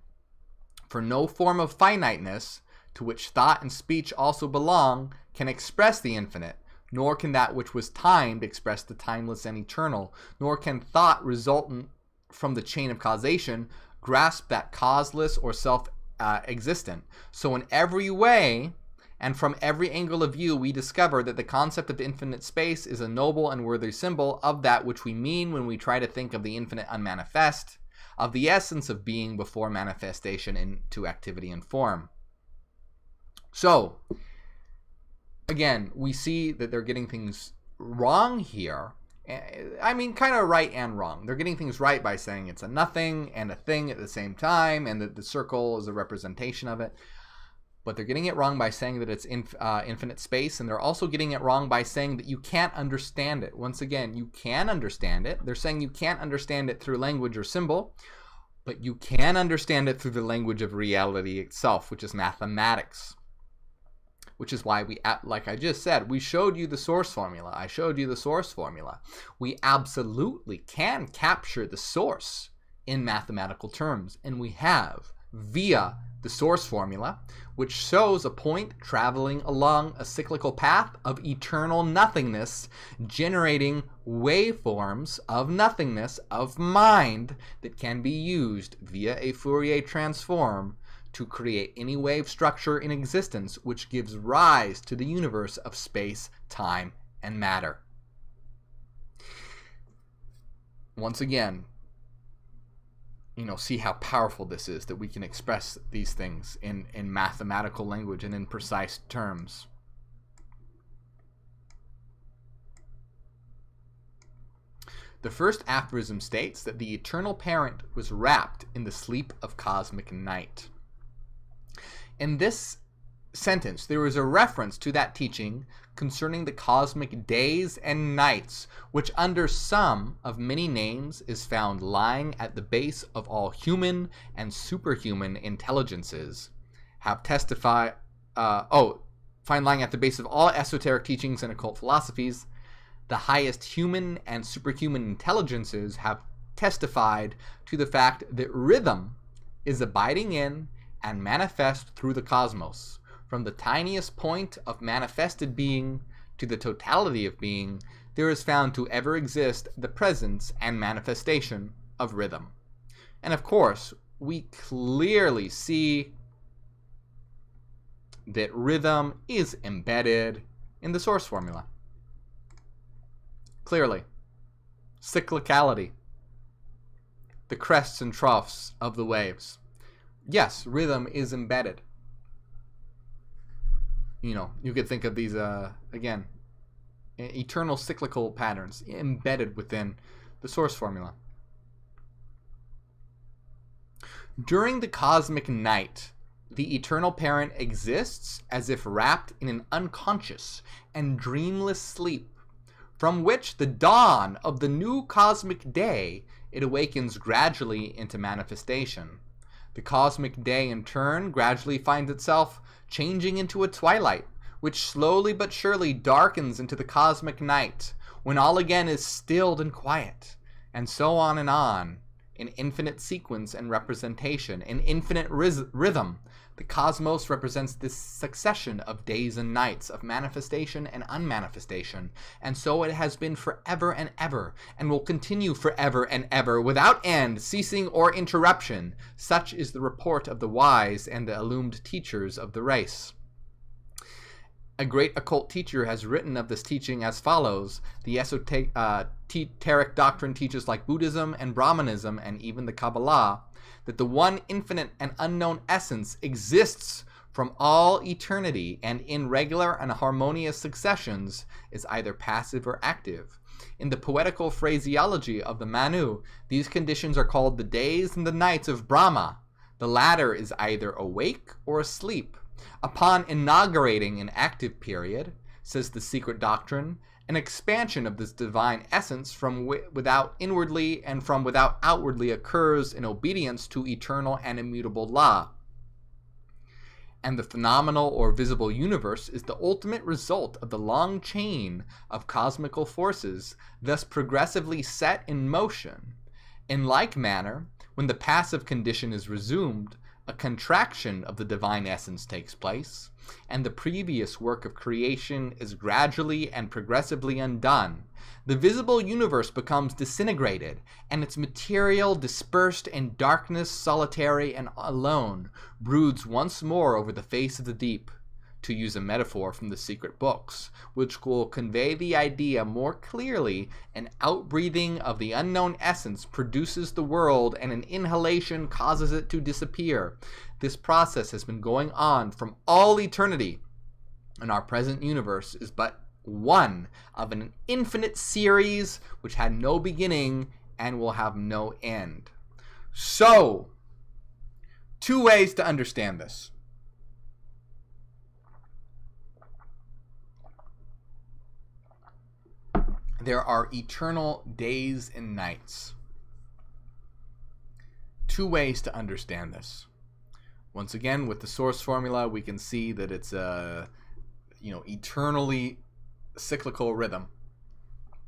For no form of finiteness, to which thought and speech also belong, can express the infinite, nor can that which was timed express the timeless and eternal, nor can thought resultant from the chain of causation grasp that causeless or self-existent. So in every way, and from every angle of view, we discover that the concept of infinite space is a noble and worthy symbol of that which we mean when we try to think of the infinite unmanifest, of the essence of being before manifestation into activity and form. So, again, we see that they're getting things wrong here. I mean, kind of right and wrong. They're getting things right by saying it's a nothing and a thing at the same time, and that the circle is a representation of it. But they're getting it wrong by saying that it's infinite space, and they're also getting it wrong by saying that you can't understand it. Once again, you can understand it. They're saying you can't understand it through language or symbol, but you can understand it through the language of reality itself, which is mathematics. Which is why we, like I just said, we showed you the source formula. I showed you the source formula. We absolutely can capture the source in mathematical terms, and we have via the source formula, which shows a point traveling along a cyclical path of eternal nothingness, generating waveforms of nothingness of mind that can be used via a Fourier transform to create any wave structure in existence which gives rise to the universe of space, time, and matter. Once again, see how powerful this is, that we can express these things in mathematical language and in precise terms. The first aphorism states that the eternal parent was wrapped in the sleep of cosmic night. In this sentence, there is a reference to that teaching concerning the cosmic days and nights, which under some of many names is found lying at the base of all human and superhuman intelligences, find lying at the base of all esoteric teachings and occult philosophies. The highest human and superhuman intelligences have testified to the fact that rhythm is abiding in and manifest through the cosmos. From the tiniest point of manifested being to the totality of being, there is found to ever exist the presence and manifestation of rhythm. And of course, we clearly see that rhythm is embedded in the source formula. Clearly. Cyclicality. The crests and troughs of the waves. Yes, rhythm is embedded. You could think of these, again, eternal cyclical patterns embedded within the source formula. During the cosmic night, the eternal parent exists as if wrapped in an unconscious and dreamless sleep, from which the dawn of the new cosmic day it awakens gradually into manifestation. The cosmic day, in turn, gradually finds itself changing into a twilight, which slowly but surely darkens into the cosmic night, when all again is stilled and quiet, and so on and on, in infinite sequence and representation, in infinite rhythm. The cosmos represents this succession of days and nights, of manifestation and unmanifestation, and so it has been forever and ever, and will continue forever and ever, without end, ceasing, or interruption. Such is the report of the wise and the illumined teachers of the race. A great occult teacher has written of this teaching as follows: the esoteric doctrine teaches, like Buddhism and Brahmanism and even the Kabbalah, that the one infinite and unknown essence exists from all eternity, and in regular and harmonious successions is either passive or active. In the poetical phraseology of the Manu, these conditions are called the days and the nights of Brahma. The latter is either awake or asleep. Upon inaugurating an active period, says the secret doctrine, an expansion of this divine essence from without inwardly and from without outwardly occurs in obedience to eternal and immutable law. And the phenomenal or visible universe is the ultimate result of the long chain of cosmical forces, thus progressively set in motion. In like manner, when the passive condition is resumed, a contraction of the divine essence takes place, and the previous work of creation is gradually and progressively undone. The visible universe becomes disintegrated, and its material, dispersed in darkness, solitary and alone, broods once more over the face of the deep, to use a metaphor from the secret books, which will convey the idea more clearly. An outbreathing of the unknown essence produces the world, and an inhalation causes it to disappear. This process has been going on from all eternity, and our present universe is but one of an infinite series which had no beginning and will have no end. So, two ways to understand this. There are eternal days and nights. Two ways to understand this. Once again, with the source formula, we can see that it's a, eternally cyclical rhythm.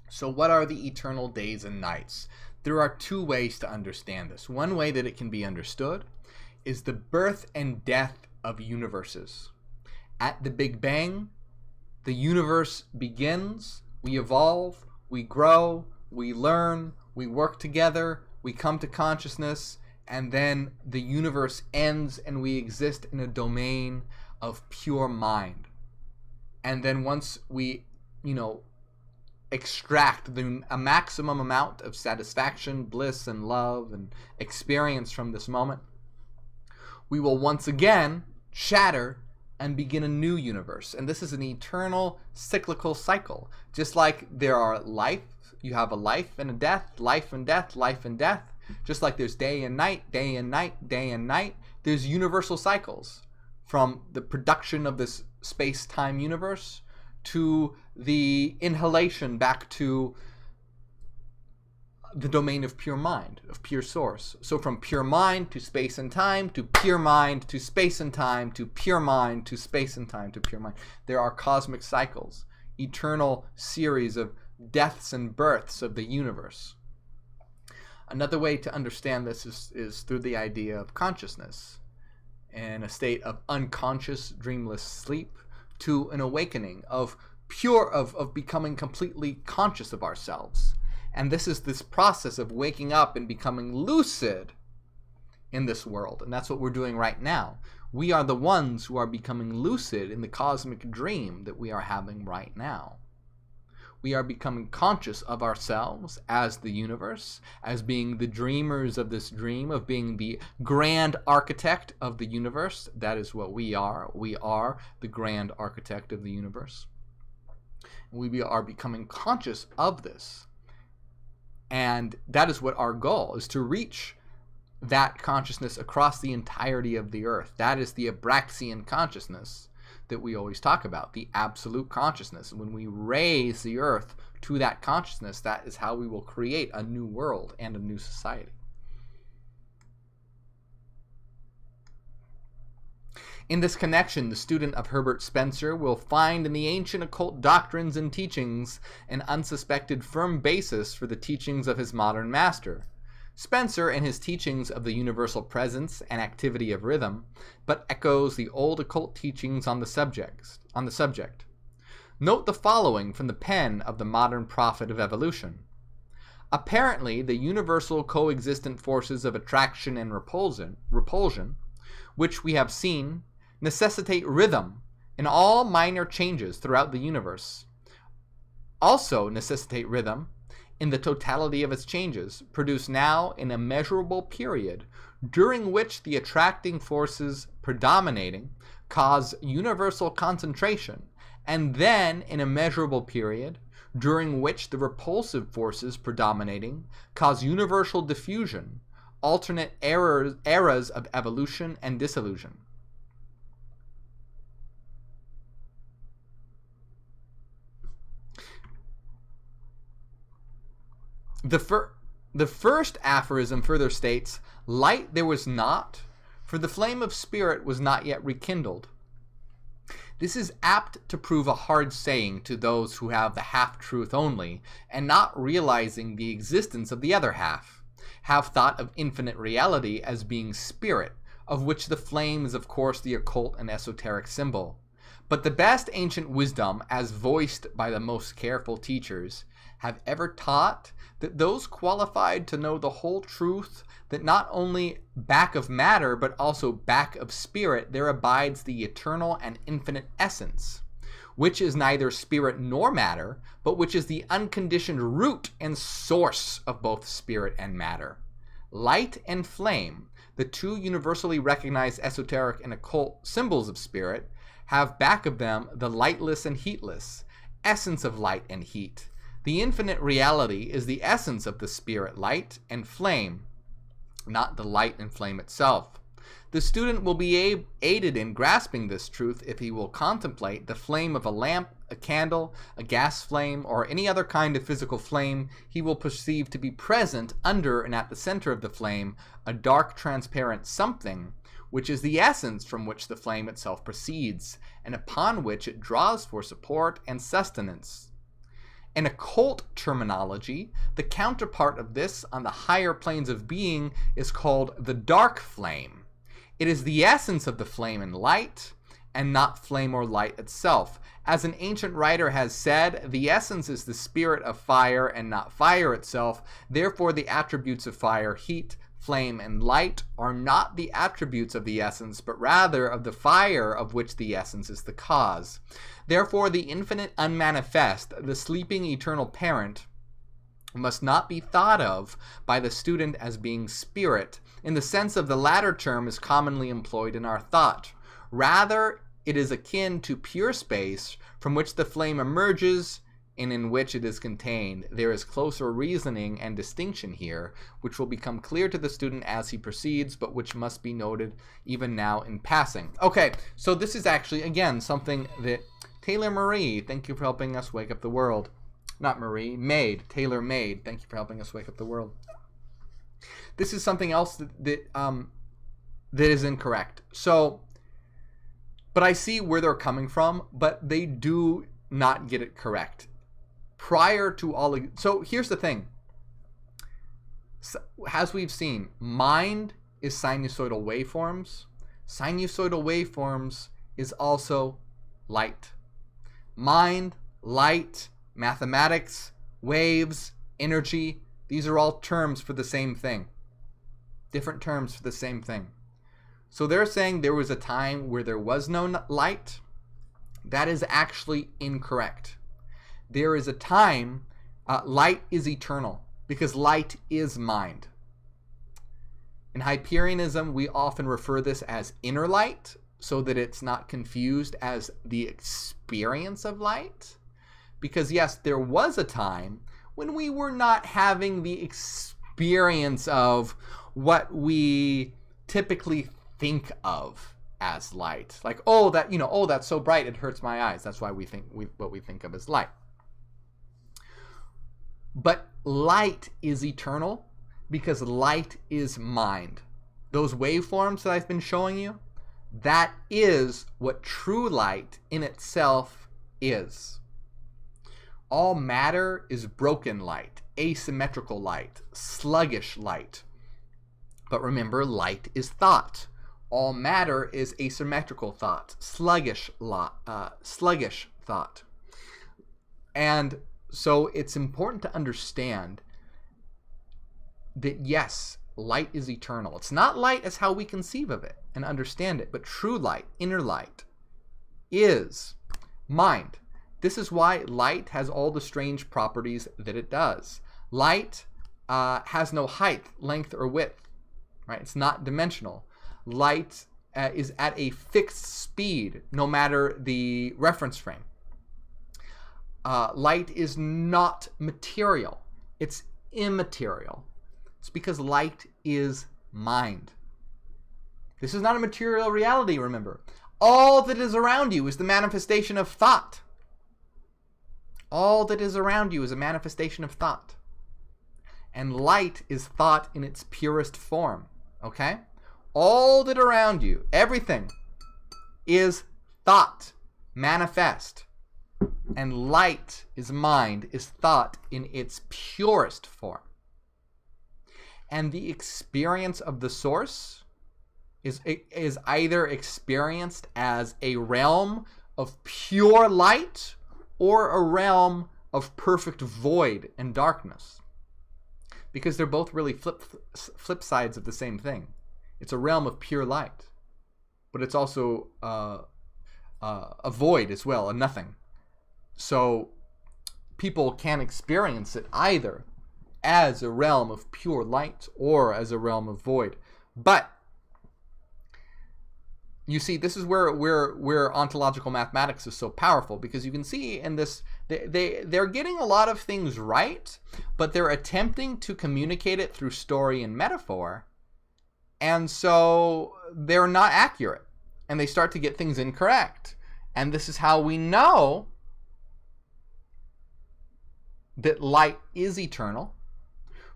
So what are the eternal days and nights? There are two ways to understand this. One way that it can be understood is the birth and death of universes. At the Big Bang, the universe begins, we evolve, we grow, we learn, we work together, we come to consciousness, and then the universe ends and we exist in a domain of pure mind. And then once we, extract a maximum amount of satisfaction, bliss, and love and experience from this moment, we will once again shatter and begin a new universe. And this is an eternal cyclical cycle. Just like there are life, you have a life and a death, life and death, life and death. Just like there's day and night, day and night, day and night, there's universal cycles. From the production of this space-time universe to the inhalation back to the domain of pure mind, of pure source. So from pure mind to space and time, to pure mind to space and time, to pure mind to space and time, to pure mind. There are cosmic cycles, eternal series of deaths and births of the universe. Another way to understand this is through the idea of consciousness, and a state of unconscious, dreamless sleep to an awakening of becoming completely conscious of ourselves. And this is this process of waking up and becoming lucid in this world, and that's what we're doing right now. We are the ones who are becoming lucid in the cosmic dream that we are having right now. We are becoming conscious of ourselves as the universe, as being the dreamers of this dream, of being the grand architect of the universe. That is what we are. We are the grand architect of the universe. We are becoming conscious of this. And that is what our goal is, to reach that consciousness across the entirety of the earth. That is the Abraxian consciousness that we always talk about, the absolute consciousness. When we raise the earth to that consciousness, that is how we will create a new world and a new society. In this connection, the student of Herbert Spencer will find in the ancient occult doctrines and teachings an unsuspected firm basis for the teachings of his modern master. Spencer, in his teachings of the universal presence and activity of rhythm, but echoes the old occult teachings on the subject. Note the following from the pen of the modern prophet of evolution. Apparently, the universal coexistent forces of attraction and repulsion, which we have seen, necessitate rhythm in all minor changes throughout the universe. Also necessitate rhythm in the totality of its changes, produced now in a measurable period, during which the attracting forces predominating cause universal concentration, and then in a measurable period, during which the repulsive forces predominating cause universal diffusion, alternate eras of evolution and dissolution. The first aphorism further states, "Light there was not, for the flame of spirit was not yet rekindled." This is apt to prove a hard saying to those who have the half-truth only, and not realizing the existence of the other half, have thought of infinite reality as being spirit, of which the flame is of course the occult and esoteric symbol. But the best ancient wisdom, as voiced by the most careful teachers, have ever taught that those qualified to know the whole truth, that not only back of matter but also back of spirit there abides the eternal and infinite essence, which is neither spirit nor matter, but which is the unconditioned root and source of both spirit and matter. Light and flame, the two universally recognized esoteric and occult symbols of spirit, have back of them the lightless and heatless, essence of light and heat. The infinite reality is the essence of the spirit light and flame, not the light and flame itself. The student will be aided in grasping this truth if he will contemplate the flame of a lamp, a candle, a gas flame, or any other kind of physical flame. He will perceive to be present under and at the center of the flame a dark transparent something, which is the essence from which the flame itself proceeds, and upon which it draws for support and sustenance. In occult terminology, the counterpart of this on the higher planes of being is called the dark flame. It is the essence of the flame and light, and not flame or light itself. As an ancient writer has said, the essence is the spirit of fire and not fire itself. Therefore, the attributes of fire, heat, flame, and light are not the attributes of the essence, but rather of the fire of which the essence is the cause. Therefore, the infinite unmanifest, the sleeping eternal parent, must not be thought of by the student as being spirit, in the sense of the latter term is commonly employed in our thought. Rather, it is akin to pure space from which the flame emerges and in which it is contained. There is closer reasoning and distinction here, which will become clear to the student as he proceeds, but which must be noted even now in passing. Okay, so this is actually, again, something that Taylor Marie, thank you for helping us wake up the world. Not Marie, Maid, Taylor Maid, thank you for helping us wake up the world. This is something else that is incorrect. So, but I see where they're coming from, but they do not get it correct. Prior to all, so here's the thing. So, as we've seen, mind is sinusoidal waveforms. Sinusoidal waveforms is also light. Mind, light, mathematics, waves, energy, these are all terms for the same thing. different terms for the same thing. So they're saying there was a time where there was no light. That is actually incorrect. There is a time, light is eternal, because light is mind. In Hyperianism, we often refer this as inner light, so that it's not confused as the experience of light. Because yes, there was a time when we were not having the experience of what we typically think of as light. Like, oh, that, oh, that's so bright, it hurts my eyes. That's why we think what we think of as light. But light is eternal because light is mind. Those waveforms that I've been showing you, that is what true light in itself is. All matter is broken light, asymmetrical light, sluggish light. But remember, light is thought. All matter is asymmetrical thought, sluggish thought. And so it's important to understand that yes, light is eternal. It's not light as how we conceive of it and understand it, but true light, inner light, is mind. This is why light has all the strange properties that it does. Light has no height, length, or width, right? It's not dimensional. Light is at a fixed speed, no matter the reference frame. Light is not material. It's immaterial. It's because light is mind. This is not a material reality, remember. All that is around you is the manifestation of thought. All that is around you is a manifestation of thought. And light is thought in its purest form, okay? All that around you, everything, is thought, manifest. And light is mind, is thought in its purest form. And the experience of the source is either experienced as a realm of pure light or a realm of perfect void and darkness. Because they're both really flip sides of the same thing. It's a realm of pure light, but it's also a void as well, a nothing. So people can experience it either as a realm of pure light or as a realm of void. But you see, this is where ontological mathematics is so powerful, because you can see in this, they're getting a lot of things right, but they're attempting to communicate it through story and metaphor, and so they're not accurate, and they start to get things incorrect. And this is how we know that light is eternal,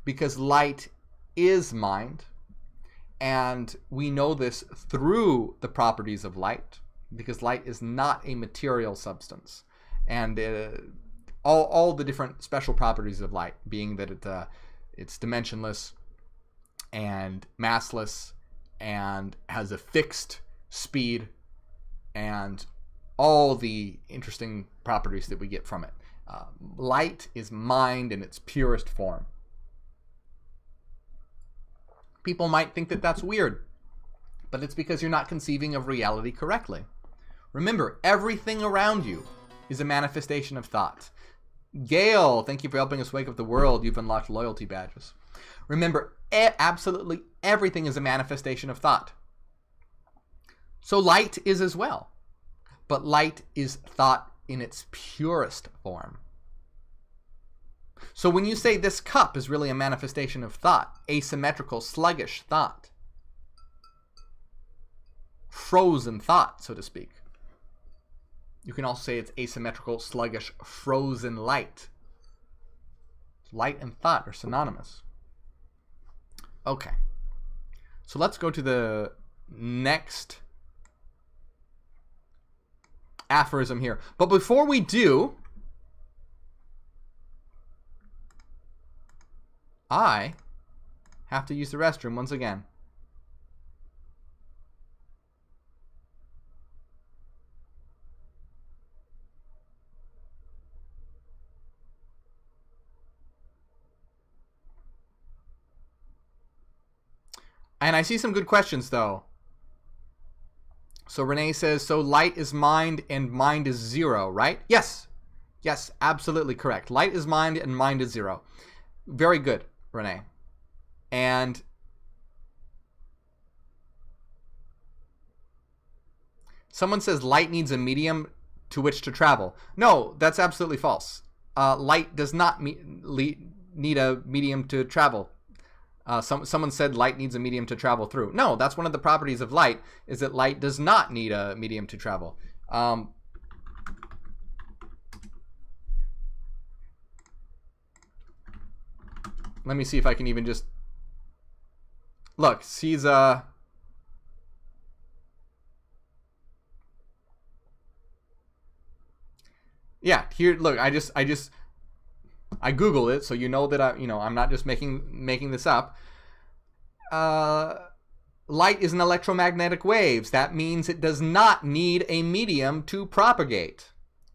because light is mind. And we know this through the properties of light, because light is not a material substance. And all the different special properties of light, being that it's dimensionless and massless and has a fixed speed, and all the interesting properties that we get from it. Light is mind in its purest form. People might think that that's weird, but it's because you're not conceiving of reality correctly. Remember, everything around you is a manifestation of thought. Gail, thank you for helping us wake up the world. You've unlocked loyalty badges. Remember, absolutely everything is a manifestation of thought. So light is as well. But light is thought in its purest form. So when you say this cup is really a manifestation of thought, asymmetrical, sluggish thought, frozen thought, so to speak. You can also say it's asymmetrical, sluggish, frozen light. Light and thought are synonymous. Okay. So let's go to the next aphorism here. But before we do, I have to use the restroom once again. And I see some good questions, though. So Renee says, so light is mind and mind is zero, right? Yes. Yes, absolutely correct. Light is mind and mind is zero. Very good, Renee. And someone says light needs a medium to which to travel. No, that's absolutely false. Light does not need a medium to travel. Someone said light needs a medium to travel through. No, that's one of the properties of light, is that light does not need a medium to travel. Let me see if I can even just look. She's yeah, here, look, I Googled it, so you know that I'm not just making this up. Light is an electromagnetic waves. That means it does not need a medium to propagate.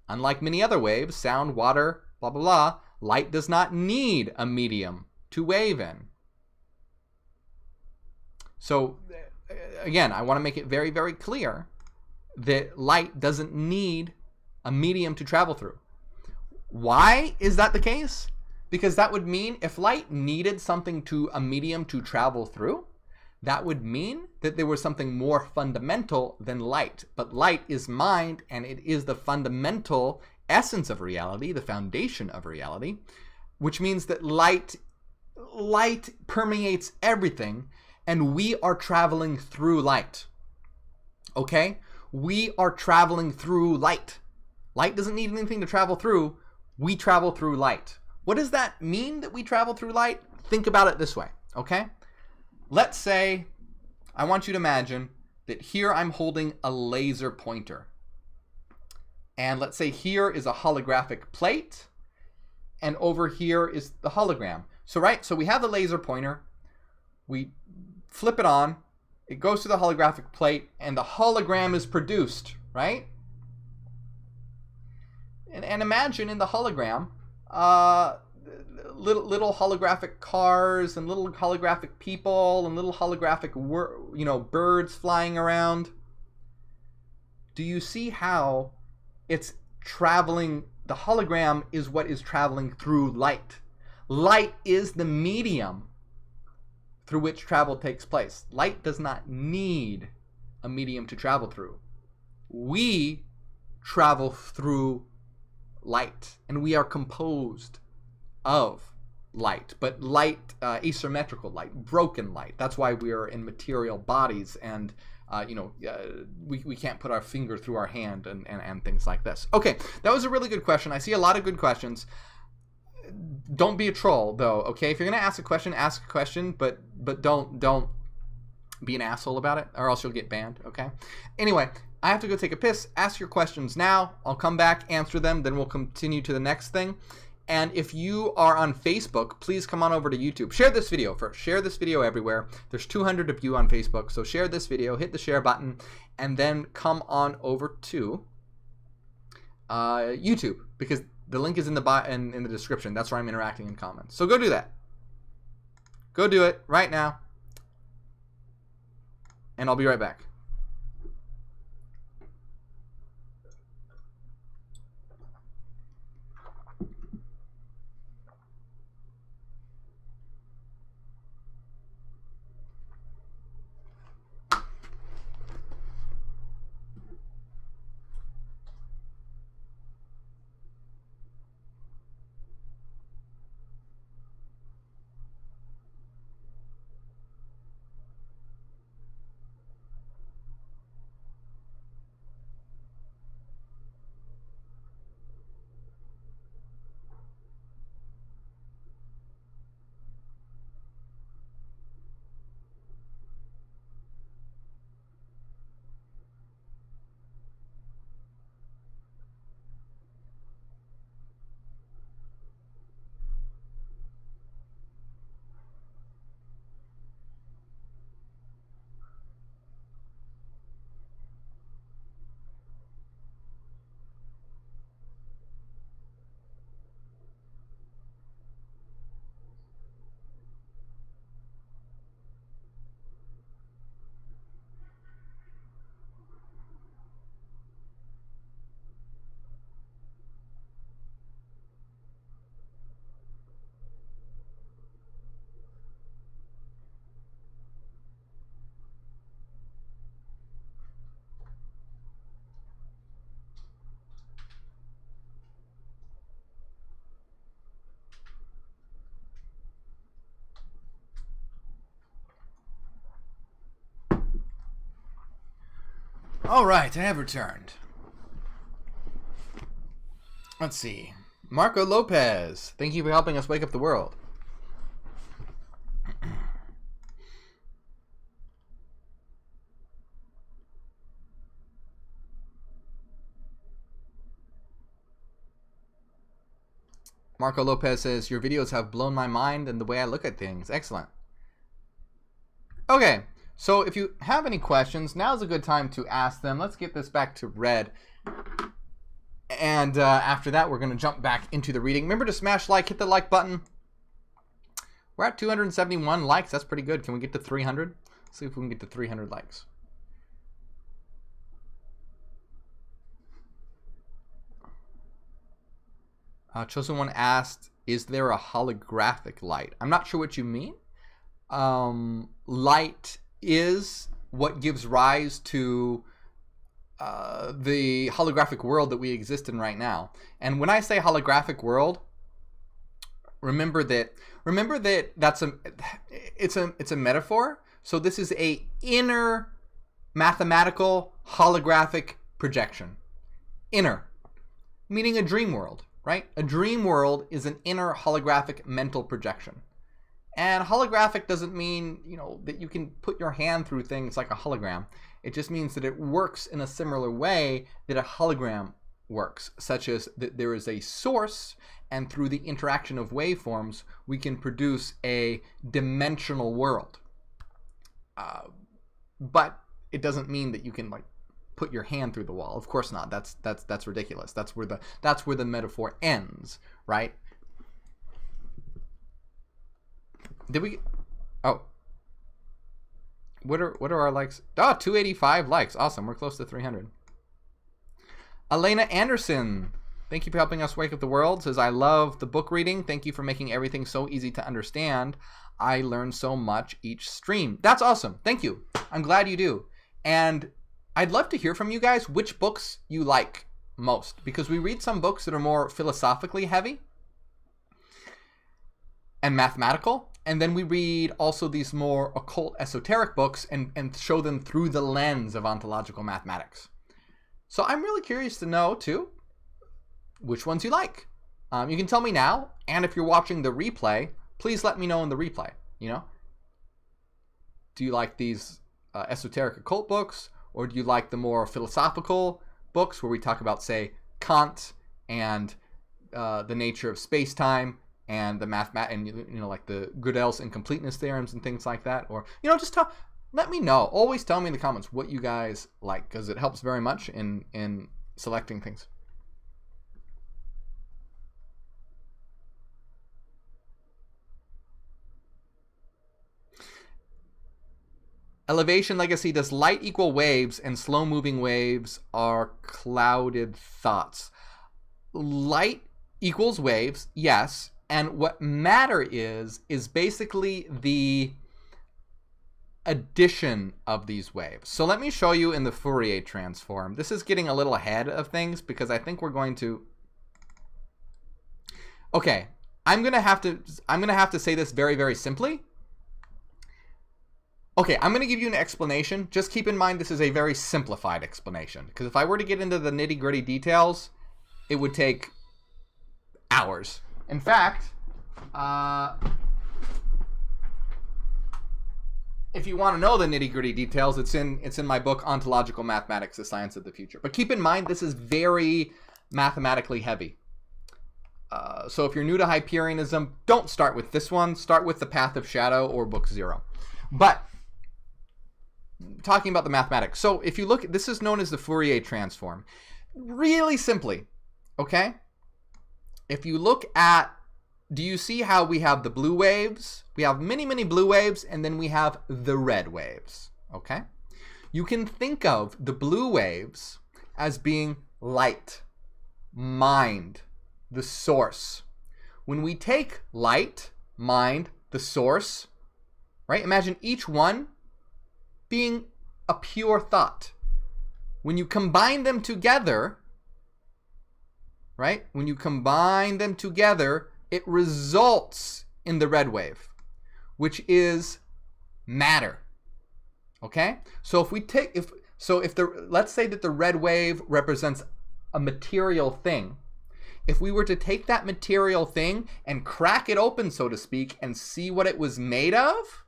Unlike many other waves, sound, water, blah, blah, blah, light does not need a medium to wave in. So, again, I want to make it very, very clear that light doesn't need a medium to travel through. Why is that the case? Because that would mean if light needed a medium to travel through, that would mean that there was something more fundamental than light. But light is mind, and it is the fundamental essence of reality, the foundation of reality, which means that light permeates everything, and we are traveling through light. Okay? We are traveling through light. Light doesn't need anything to travel through. We travel through light. What does that mean, that we travel through light? Think about it this way, okay? Let's say, I want you to imagine that here I'm holding a laser pointer. And let's say here is a holographic plate, and over here is the hologram. So we have the laser pointer, we flip it on, it goes to the holographic plate, and the hologram is produced, right? And imagine in the hologram, little holographic cars and little holographic people and little holographic birds flying around. Do you see how it's traveling? The hologram is what is traveling through light. Light is the medium through which travel takes place. Light does not need a medium to travel through. We travel through light, and we are composed of light, but light, asymmetrical light, broken light. That's why we are in material bodies, and we can't put our finger through our hand and things like this. Okay, that was a really good question. I see a lot of good questions. Don't be a troll, though. Okay, if you're gonna ask a question, but don't be an asshole about it, or else you'll get banned. Okay. Anyway, I have to go take a piss. Ask your questions now. I'll come back, answer them, then we'll continue to the next thing. And if you are on Facebook, please come on over to YouTube. Share this video first. Share this video everywhere. There's 200 of you on Facebook, so share this video, hit the share button, and then come on over to YouTube, because the link is in the description. That's where I'm interacting in comments. So go do that. Go do it right now, and I'll be right back. All right, I have returned. Let's see. Marco Lopez, thank you for helping us wake up the world. Marco Lopez says, your videos have blown my mind and the way I look at things. Excellent. Okay, so if you have any questions, now's a good time to ask them. Let's get this back to red. And after that, we're going to jump back into the reading. Remember to smash like, hit the like button. We're at 271 likes. That's pretty good. Can we get to 300? Let's see if we can get to 300 likes. Chosen One asked, is there a holographic light? I'm not sure what you mean. Light is what gives rise to the holographic world that we exist in right now. And when I say holographic world, remember that it's a metaphor. So this is a inner mathematical holographic projection. Inner, meaning a dream world, right? A dream world is an inner holographic mental projection. And holographic doesn't mean, that you can put your hand through things like a hologram. It just means that it works in a similar way that a hologram works, such as that there is a source, and through the interaction of waveforms, we can produce a dimensional world. But it doesn't mean that you can put your hand through the wall. Of course not. That's ridiculous. That's where the metaphor ends, right? Did we? Oh. What are our likes? Oh, 285 likes. Awesome. We're close to 300. Elena Anderson, thank you for helping us wake up the world. Says, I love the book reading. Thank you for making everything so easy to understand. I learn so much each stream. That's awesome. Thank you. I'm glad you do. And I'd love to hear from you guys which books you like most, because we read some books that are more philosophically heavy and mathematical. And then we read also these more occult, esoteric books and show them through the lens of ontological mathematics. So I'm really curious to know, too, which ones you like. You can tell me now, and if you're watching the replay, please let me know in the replay, Do you like these esoteric occult books, or do you like the more philosophical books where we talk about, say, Kant and the nature of space-time, and the and like the Gödel's incompleteness theorems and things like that, or just let me know. Always tell me in the comments what you guys like, because it helps very much in selecting things. Elevation Legacy, does light equal waves and slow moving waves are clouded thoughts? Light equals waves, yes. And what matter is basically the addition of these waves. So let me show you in the Fourier transform. This is getting a little ahead of things because I think we're going to. Okay, I'm gonna have to say this very, very simply. Okay, I'm gonna give you an explanation. Just keep in mind this is a very simplified explanation, because if I were to get into the nitty-gritty details, it would take hours. In fact, if you want to know the nitty-gritty details, it's in my book, Ontological Mathematics, The Science of the Future. But keep in mind, this is very mathematically heavy. So if you're new to Hyperianism, don't start with this one. Start with The Path of Shadow or Book 0. But talking about the mathematics. So if you look, this is known as the Fourier transform. Really simply, okay? If you look at, do you see how we have the blue waves? We have many, many blue waves, and then we have the red waves, okay? You can think of the blue waves as being light, mind, the source. When we take light, mind, the source, right? Imagine each one being a pure thought. When you combine them together, right? When you combine them together, it results in the red wave, which is matter. Okay? So if So let's say that the red wave represents a material thing. If we were to take that material thing and crack it open, so to speak, and see what it was made of,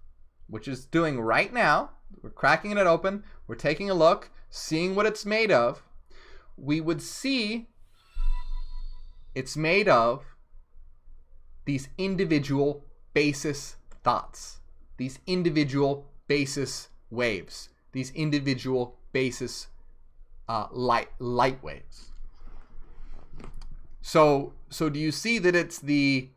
which is doing right now, we're cracking it open, we're taking a look, seeing what it's made of, we would see it's made of these individual basis thoughts, these individual basis waves, these individual basis light waves. So do you see that it's the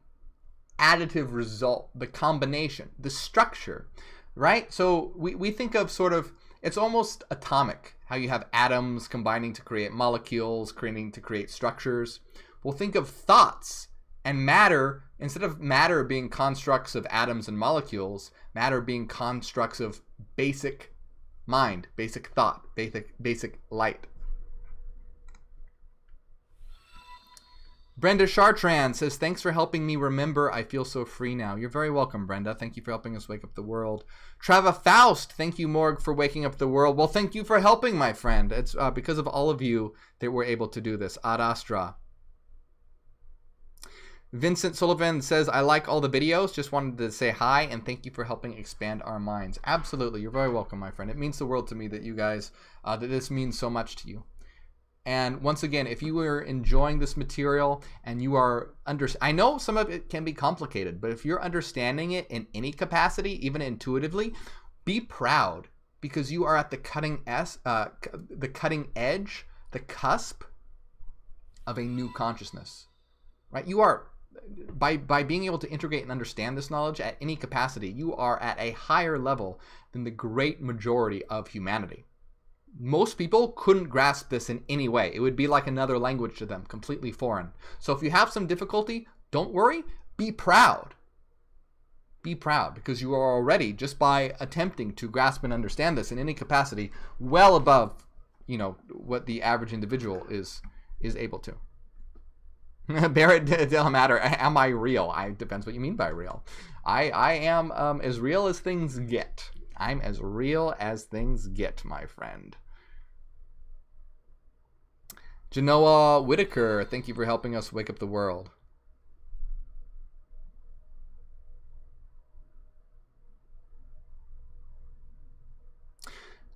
additive result, the combination, the structure, right? So we think of sort of, it's almost atomic, how you have atoms combining to create molecules, to create structures. We'll think of thoughts and matter, instead of matter being constructs of atoms and molecules, matter being constructs of basic mind, basic thought, basic light. Brenda Chartrand says, thanks for helping me remember. I feel so free now. You're very welcome, Brenda. Thank you for helping us wake up the world. Trava Faust, thank you, Morgue, for waking up the world. Well, thank you for helping, my friend. It's because of all of you that we're able to do this. Ad Astra. Vincent Sullivan says, I like all the videos. Just wanted to say hi and thank you for helping expand our minds. Absolutely. You're very welcome, my friend. It means the world to me that you guys, that this means so much to you. And once again, if you are enjoying this material and you are I know some of it can be complicated, but if you're understanding it in any capacity, even intuitively, be proud, because you are at the cutting edge, the cusp of a new consciousness, right? You are, by being able to integrate and understand this knowledge at any capacity, you are at a higher level than the great majority of humanity. Most people couldn't grasp this in any way. It would be like another language to them, completely foreign. So if you have some difficulty, don't worry, be proud. Be proud, because you are already, just by attempting to grasp and understand this in any capacity, well above, what the average individual is able to. Barrett Delamater, am I real? Depends what you mean by real. I am as real as things get. I'm as real as things get, my friend. Genoa Whitaker, thank you for helping us wake up the world.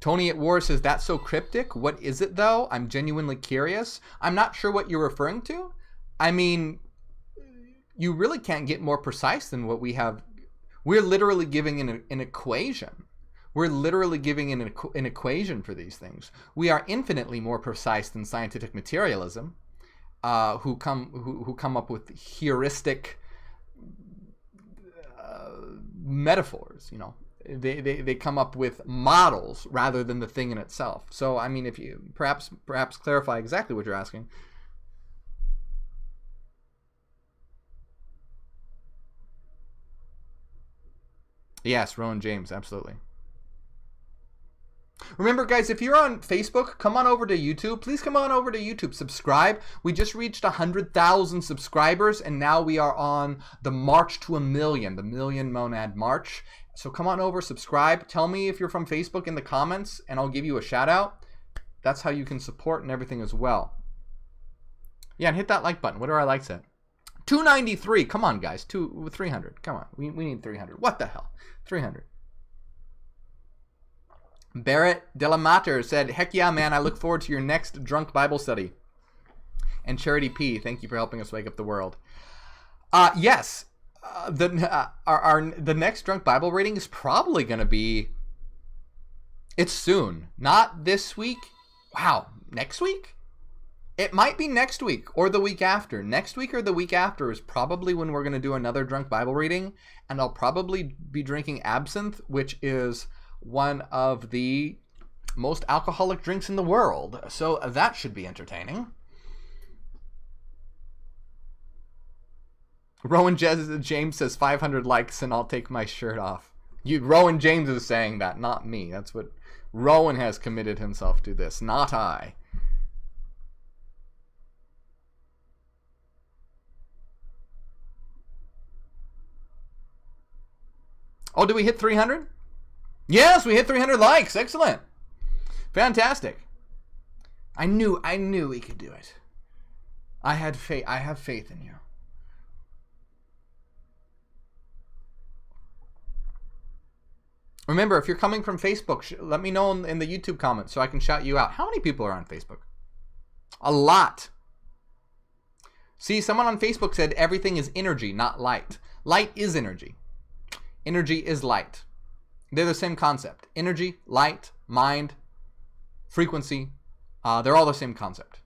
Tony at War says, that's so cryptic. What is it, though? I'm genuinely curious. I'm not sure what you're referring to. I mean, you really can't get more precise than what we have. We're literally giving an equation. We're literally giving an equation for these things. We are infinitely more precise than scientific materialism, who come up with heuristic metaphors. They come up with models rather than the thing in itself. So I mean, if you perhaps clarify exactly what you're asking. Yes, Rowan James, absolutely. Remember, guys, if you're on Facebook, come on over to YouTube. Please come on over to YouTube. Subscribe. We just reached 100,000 subscribers, and now we are on the march to 1 million, the Million Monad March. So come on over, subscribe. Tell me if you're from Facebook in the comments, and I'll give you a shout-out. That's how you can support and everything as well. Yeah, and hit that like button. What are our likes at? 293. Come on, guys. 300. Come on. We need 300. What the hell? 300. Barrett Delamater said, heck yeah, man, I look forward to your next drunk Bible study. And Charity P, thank you for helping us wake up the world. Yes, the next drunk Bible reading is probably going to be, it's soon. Not this week. Wow, next week? It might be next week or the week after. Next week or the week after is probably when we're going to do another drunk Bible reading. And I'll probably be drinking absinthe, which is one of the most alcoholic drinks in the world. So that should be entertaining. Rowan James says 500 likes and I'll take my shirt off. Rowan James is saying that, not me. That's what Rowan has committed himself to this, not I. Oh, did we hit 300? Yes, we hit 300 likes. Excellent. Fantastic. I knew we could do it. I have faith in you. Remember, if you're coming from Facebook, let me know in the YouTube comments so I can shout you out. How many people are on Facebook? A lot. See, someone on Facebook said everything is energy, not light. Light is energy. Energy is light. They're the same concept. Energy, light, mind, frequency, they're all the same concept.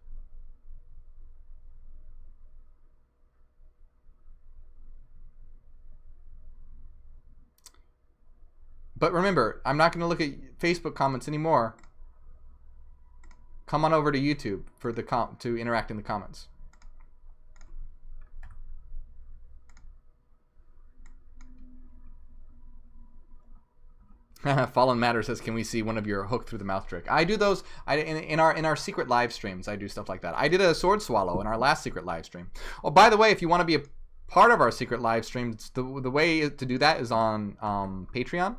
But remember, I'm not going to look at Facebook comments anymore. Come on over to YouTube for to interact in the comments. Fallen Matter says, "Can we see one of your hook through the mouth trick?" I do those in our secret live streams. I do stuff like that. I did a sword swallow in our last secret live stream. Oh, by the way, if you want to be a part of our secret live streams, the way to do that is on Patreon.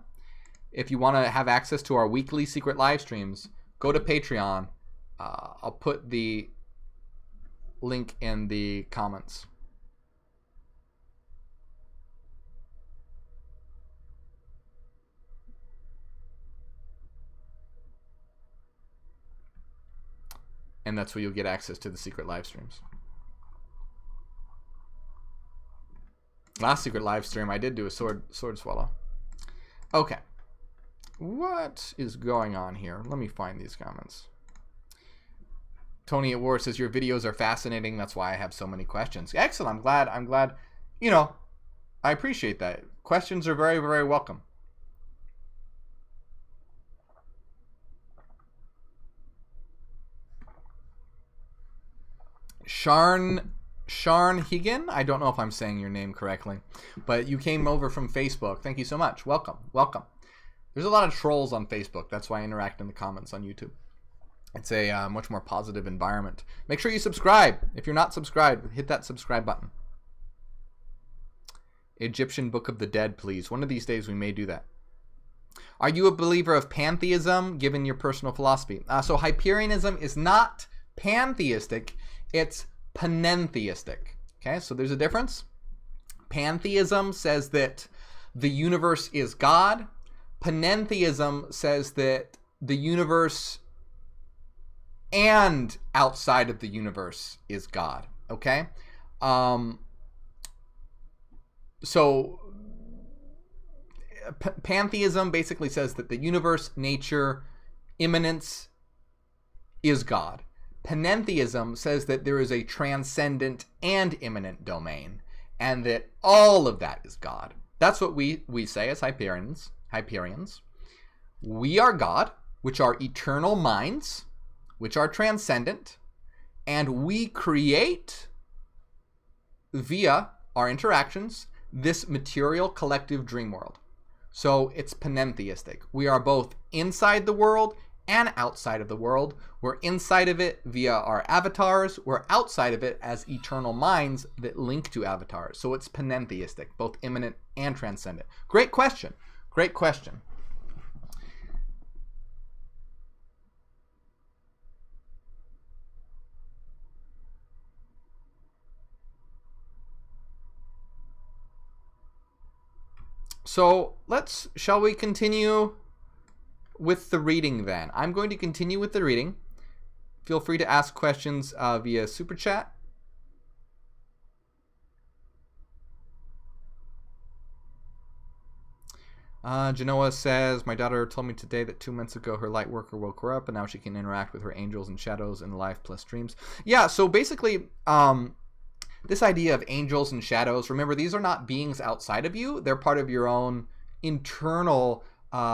If you want to have access to our weekly secret live streams, go to Patreon. I'll put the link in the comments. And that's where you'll get access to the secret live streams. Last secret live stream, I did do a sword swallow. Okay. What is going on here? Let me find these comments. Tony at War says, "Your videos are fascinating. That's why I have so many questions." Excellent. I'm glad. You know, I appreciate that. Questions are very, very welcome. Sharn Higgin, I don't know if I'm saying your name correctly, but you came over from Facebook. Thank you so much. Welcome. There's a lot of trolls on Facebook. That's why I interact in the comments on YouTube. It's a much more positive environment. Make sure you subscribe. If you're not subscribed, hit that subscribe button. Egyptian Book of the Dead, please. One of these days we may do that. Are you a believer of pantheism, given your personal philosophy? So Hyperianism is not pantheistic. It's panentheistic. Okay, so there's a difference. Pantheism says that the universe is God. Panentheism says that the universe and outside of the universe is God. Okay? So pantheism basically says that the universe, nature, immanence is God. Panentheism says that there is a transcendent and immanent domain, and that all of that is God. That's what we say as Hyperians. We are God, which are eternal minds, which are transcendent, and we create, via our interactions, this material collective dream world. So it's panentheistic. We are both inside the world and outside of the world. We're inside of it via our avatars. We're outside of it as eternal minds that link to avatars. So it's panentheistic, both immanent and transcendent. Great question. Great question. So shall we continue with the reading then? I'm going to continue with the reading. Feel free to ask questions via Super Chat. Genoa says, "My daughter told me today that 2 months ago her light worker woke her up, and now she can interact with her angels and shadows in life plus dreams." Yeah, so basically, this idea of angels and shadows, remember, these are not beings outside of you. They're part of your own internal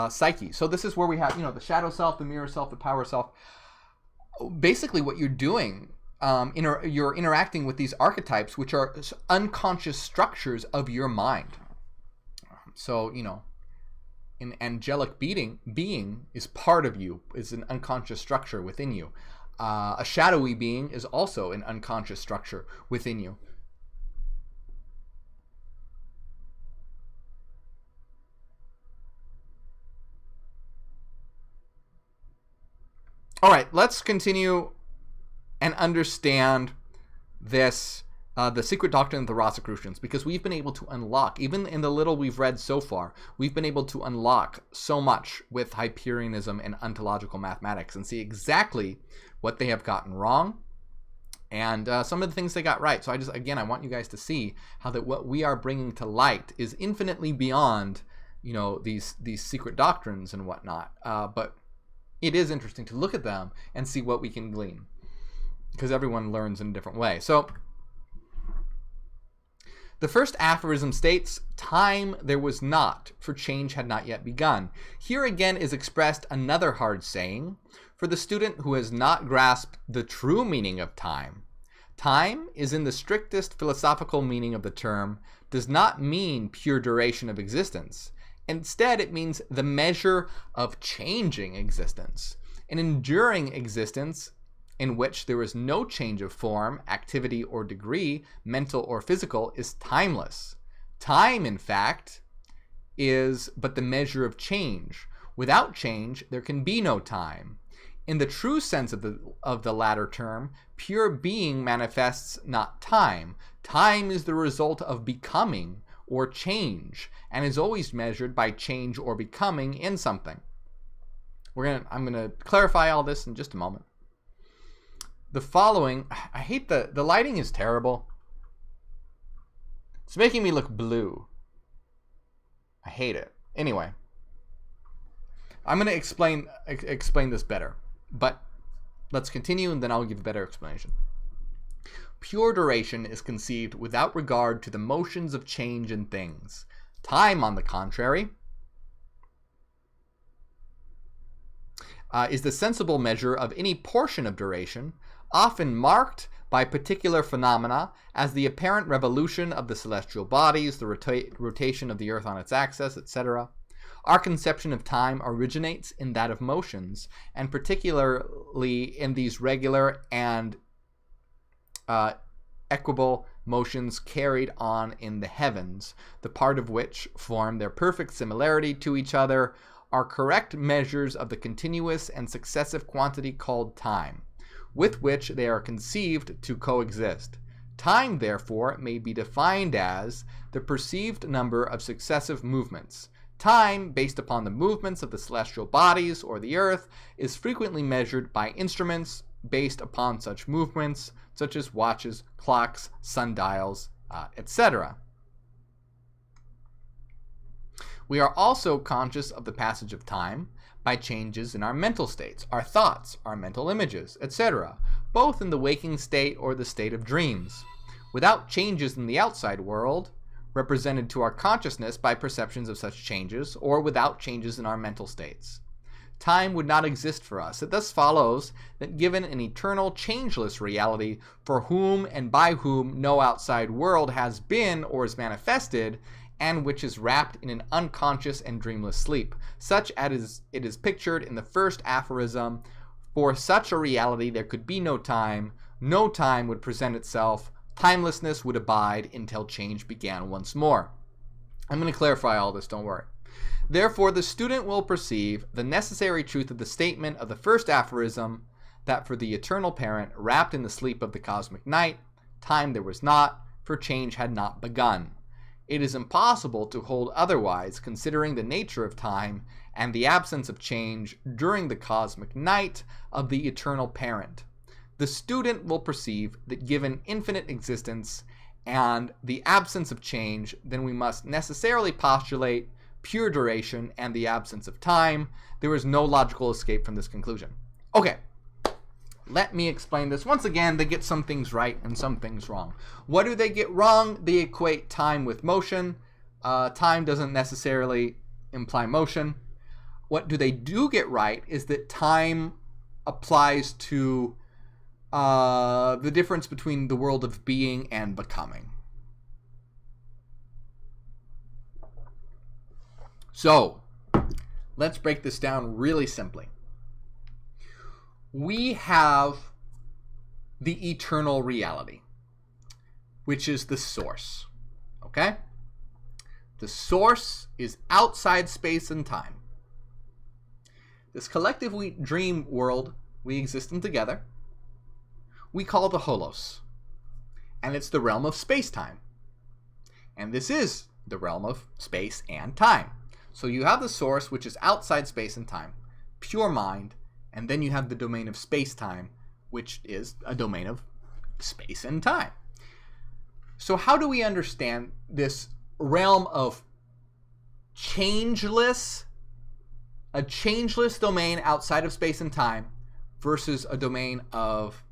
psyche. So this is where we have, the shadow self, the mirror self, the power self. Basically what you're doing, you're interacting with these archetypes, which are unconscious structures of your mind. So, an angelic being is part of you, is an unconscious structure within you. A shadowy being is also an unconscious structure within you. All right, let's continue and understand this, the secret doctrine of the Rosicrucians, because we've been able to unlock, even in the little we've read so far, we've been able to unlock so much with Hyperianism and ontological mathematics and see exactly what they have gotten wrong and some of the things they got right. So I want you guys to see how that what we are bringing to light is infinitely beyond, these secret doctrines and whatnot. But it is interesting to look at them and see what we can glean, because everyone learns in a different way. So the first aphorism states, "Time there was not, for change had not yet begun." Here again is expressed another hard saying for the student who has not grasped the true meaning of time. Time is, in the strictest philosophical meaning of the term, does not mean pure duration of existence. Instead, it means the measure of changing existence. An enduring existence in which there is no change of form, activity, or degree, mental or physical, is timeless. Time, in fact, is but the measure of change. Without change, there can be no time. In the true sense of the latter term, pure being manifests not time. Time is the result of becoming or change, and is always measured by change or becoming in something. I'm gonna clarify all this in just a moment. The following, I hate the lighting is terrible. It's making me look blue. I hate it. Anyway, I'm gonna explain this better, but let's continue and then I'll give a better explanation. Pure duration is conceived without regard to the motions of change in things. Time, on the contrary, is the sensible measure of any portion of duration, often marked by particular phenomena as the apparent revolution of the celestial bodies, the rotation of the earth on its axis, etc. Our conception of time originates in that of motions, and particularly in these regular and equable motions carried on in the heavens, the part of which form their perfect similarity to each other, are correct measures of the continuous and successive quantity called time, with which they are conceived to coexist. Time, therefore, may be defined as the perceived number of successive movements. Time, based upon the movements of the celestial bodies or the earth, is frequently measured by instruments based upon such movements, such as watches, clocks, sundials, etc. We are also conscious of the passage of time by changes in our mental states, our thoughts, our mental images, etc., both in the waking state or the state of dreams, without changes in the outside world, represented to our consciousness by perceptions of such changes, or without changes in our mental states. Time would not exist for us. It thus follows that given an eternal, changeless reality for whom and by whom no outside world has been or is manifested, and which is wrapped in an unconscious and dreamless sleep, such as it is pictured in the first aphorism, for such a reality there could be no time would present itself, timelessness would abide until change began once more. I'm going to clarify all this, don't worry. Therefore, the student will perceive the necessary truth of the statement of the first aphorism, that for the eternal parent wrapped in the sleep of the cosmic night, time there was not, for change had not begun. It is impossible to hold otherwise, considering the nature of time and the absence of change during the cosmic night of the eternal parent. The student will perceive that given infinite existence and the absence of change, then we must necessarily postulate pure duration and the absence of time. There is no logical escape from this conclusion. Okay, let me explain this. Once again, they get some things right and some things wrong. What do they get wrong? They equate time with motion. Time doesn't necessarily imply motion. What they do get right is that time applies to the difference between the world of being and becoming. So, let's break this down really simply. We have the eternal reality, which is the source, okay? The source is outside space and time. This collective dream world we exist in together, we call the holos. And it's the realm of space-time. And this is the realm of space and time. So you have the source, which is outside space and time, pure mind, and then you have the domain of space-time, which is a domain of space and time. So how do we understand this realm of changeless, a changeless domain outside of space and time versus a domain of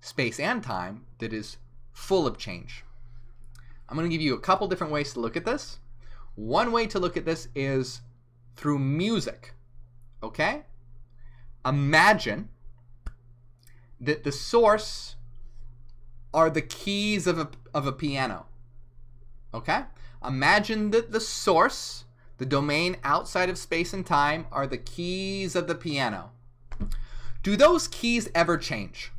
space and time that is full of change? I'm going to give you a couple different ways to look at this. One way to look at this is through music. Okay? Imagine that the source are the keys of a piano. Okay? Imagine that the source, the domain outside of space and time, are the keys of the piano. Do those keys ever change?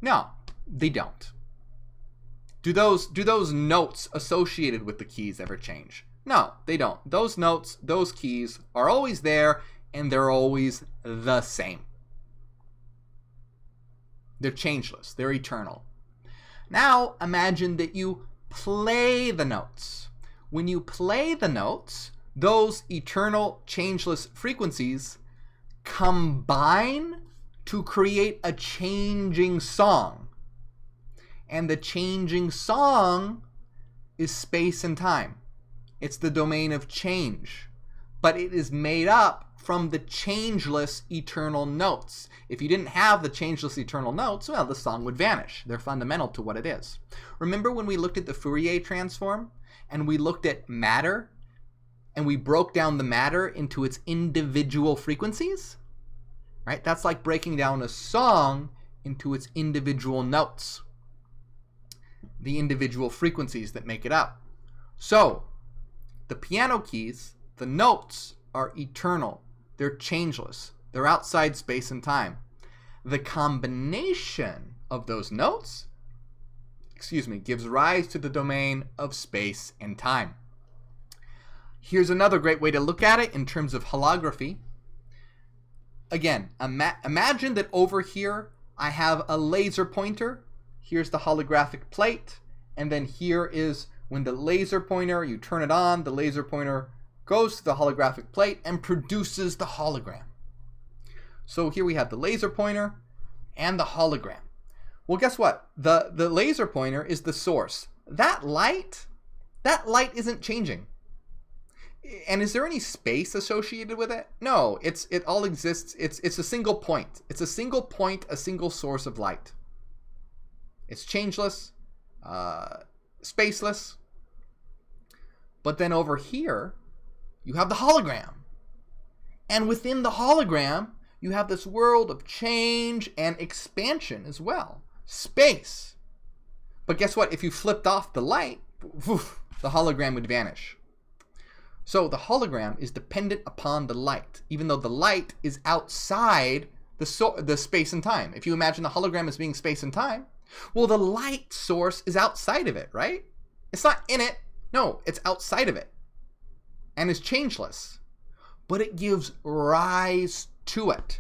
No, they don't. Do those notes associated with the keys ever change? No, they don't. Those notes, those keys are always there, and they're always the same. They're changeless. They're eternal. Now imagine that you play the notes. When you play the notes, those eternal, changeless frequencies combine to create a changing song. And the changing song is space and time. It's the domain of change. But it is made up from the changeless eternal notes. If you didn't have the changeless eternal notes, well, the song would vanish. They're fundamental to what it is. Remember when we looked at the Fourier transform and we looked at matter and we broke down the matter into its individual frequencies? Right? That's like breaking down a song into its individual notes, the individual frequencies that make it up. So, the piano keys, the notes, are eternal. They're changeless. They're outside space and time. The combination of those notes, gives rise to the domain of space and time. Here's another great way to look at it in terms of holography. Again, imagine that over here I have a laser pointer. Here's the holographic plate. And then here is when the laser pointer, you turn it on, the laser pointer goes to the holographic plate and produces the hologram. So here we have the laser pointer and the hologram. Well, guess what? The laser pointer is the source. That light isn't changing. And is there any space associated with it? No, it all exists. It's a single point. It's a single point, a single source of light. It's changeless, spaceless. But then over here, you have the hologram. And within the hologram, you have this world of change and expansion as well. Space. But guess what? If you flipped off the light, the hologram would vanish. So the hologram is dependent upon the light, even though the light is outside the space and time. If you imagine the hologram as being space and time, well, the light source is outside of it, right? It's not in it. No, it's outside of it. And is changeless. But it gives rise to it.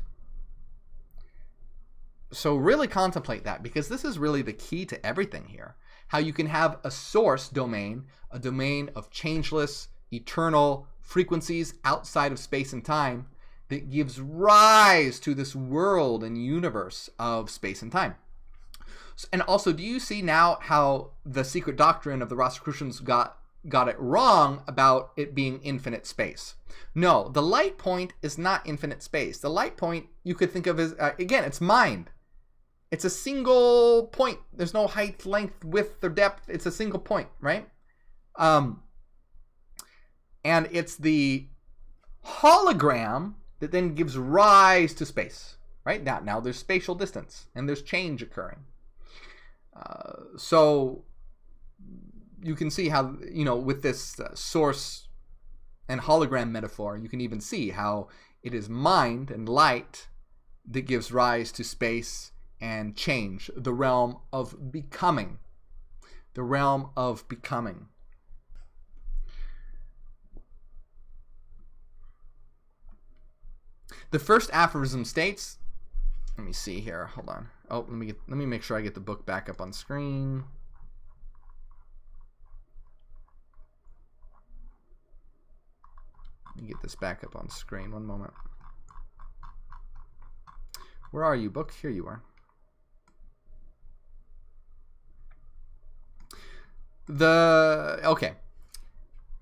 So really contemplate that, because this is really the key to everything here. How you can have a source domain, a domain of changeless, eternal frequencies outside of space and time that gives rise to this world and universe of space and time. And also, do you see now how the secret doctrine of the Rosicrucians got it wrong about it being infinite space? No, the light point is not infinite space. The light point you could think of as, again, it's mind. It's a single point. There's no height, length, width, or depth. It's a single point, right? And it's the hologram that then gives rise to space, right? Now there's spatial distance and there's change occurring. So you can see how, with this source and hologram metaphor, you can even see how it is mind and light that gives rise to space and change, the realm of becoming. The realm of becoming. The first aphorism states, let me see here. Hold on. Oh, let me make sure I get the book back up on screen. Let me get this back up on screen. One moment. Where are you, book? Here you are. Okay.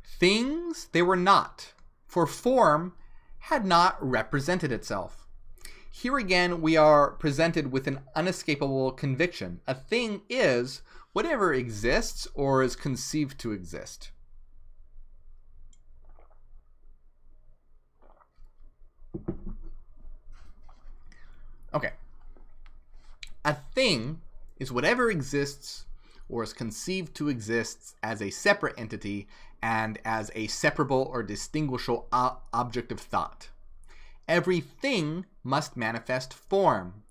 Things they were not, for form had not represented itself. Here again, we are presented with an unescapable conviction. A thing is whatever exists or is conceived to exist. Okay. A thing is whatever exists or is conceived to exist as a separate entity and as a separable or distinguishable object of thought. Everything must manifest form.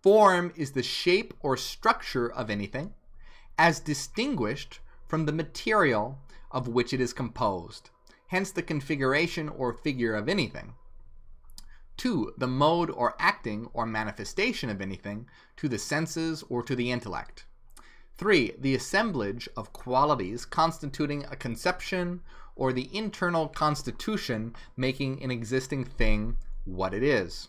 Form is the shape or structure of anything, as distinguished from the material of which it is composed, hence the configuration or figure of anything. 2. The mode or acting or manifestation of anything to the senses or to the intellect. 3. The assemblage of qualities constituting a conception or the internal constitution making an existing thing what it is.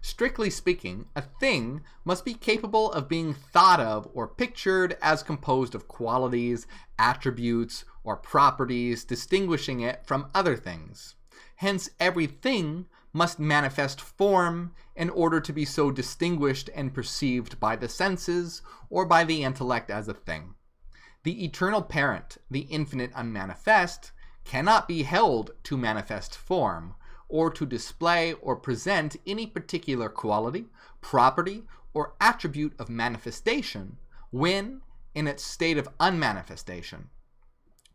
Strictly speaking, a thing must be capable of being thought of or pictured as composed of qualities, attributes, or properties distinguishing it from other things. Hence, everything must manifest form in order to be so distinguished and perceived by the senses or by the intellect as a thing. The eternal parent, the infinite unmanifest, cannot be held to manifest form, or to display or present any particular quality, property, or attribute of manifestation when in its state of unmanifestation.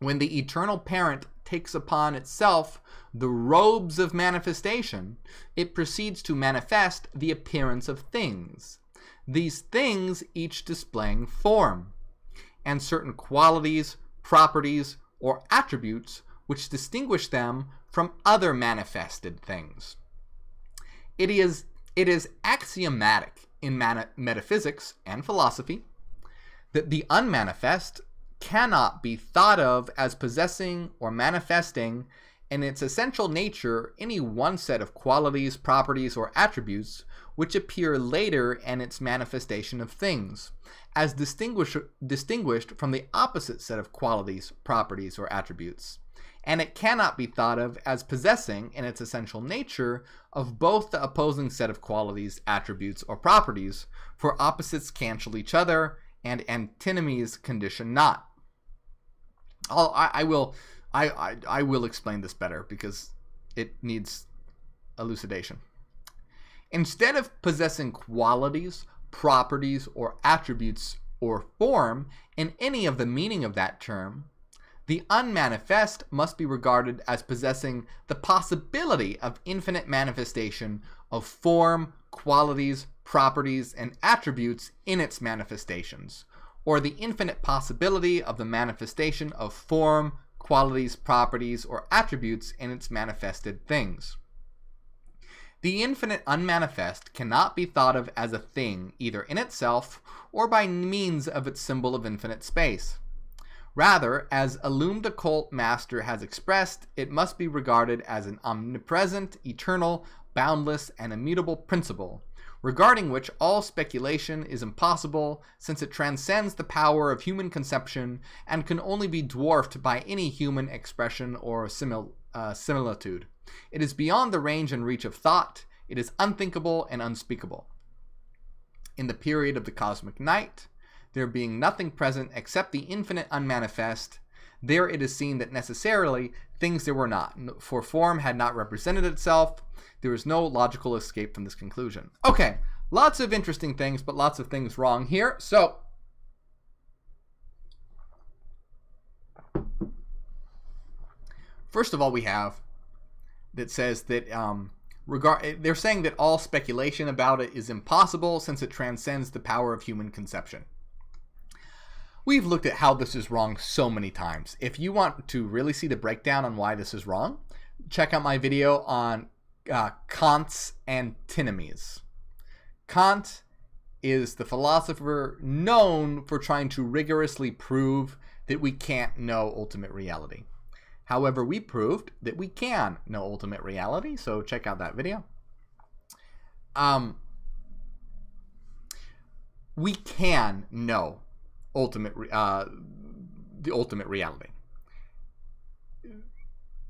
When the eternal parent takes upon itself the robes of manifestation, it proceeds to manifest the appearance of things, these things each displaying form, and certain qualities, properties, or attributes which distinguish them from other manifested things. It is axiomatic in metaphysics and philosophy that the unmanifest cannot be thought of as possessing or manifesting in its essential nature any one set of qualities, properties, or attributes which appear later in its manifestation of things, as distinguished from the opposite set of qualities, properties, or attributes. And it cannot be thought of as possessing in its essential nature of both the opposing set of qualities, attributes, or properties, for opposites cancel each other and antinomies condition not. I will explain this better because it needs elucidation. Instead of possessing qualities, properties, or attributes or form in any of the meaning of that term, the unmanifest must be regarded as possessing the possibility of infinite manifestation of form, qualities, properties, and attributes in its manifestations, or the infinite possibility of the manifestation of form, qualities, properties, or attributes in its manifested things. The infinite unmanifest cannot be thought of as a thing either in itself or by means of its symbol of infinite space. Rather, as a loomed occult master has expressed, it must be regarded as an omnipresent, eternal, boundless, and immutable principle, regarding which all speculation is impossible, since it transcends the power of human conception and can only be dwarfed by any human expression or similitude. It is beyond the range and reach of thought. It is unthinkable and unspeakable. In the period of the cosmic night, there being nothing present except the infinite unmanifest, there it is seen that necessarily things there were not, for form had not represented itself. There is no logical escape from this conclusion. Okay, lots of interesting things, but lots of things wrong here. So, first of all, we have that says that they're saying that all speculation about it is impossible since it transcends the power of human conception. We've looked at how this is wrong so many times. If you want to really see the breakdown on why this is wrong, check out my video on Kant's antinomies. Kant is the philosopher known for trying to rigorously prove that we can't know ultimate reality. However, we proved that we can know ultimate reality, so check out that video. We can know the ultimate reality.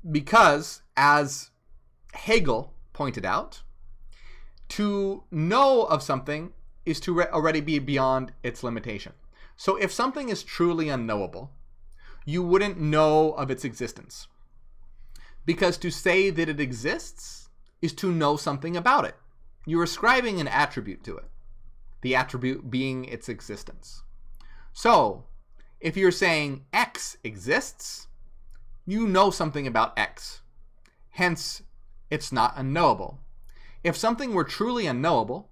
Because, as Hegel pointed out, to know of something is to already be beyond its limitation. So if something is truly unknowable, you wouldn't know of its existence. Because to say that it exists is to know something about it. You're ascribing an attribute to it, the attribute being its existence. So, if you're saying X exists, you know something about X. Hence, it's not unknowable. If something were truly unknowable,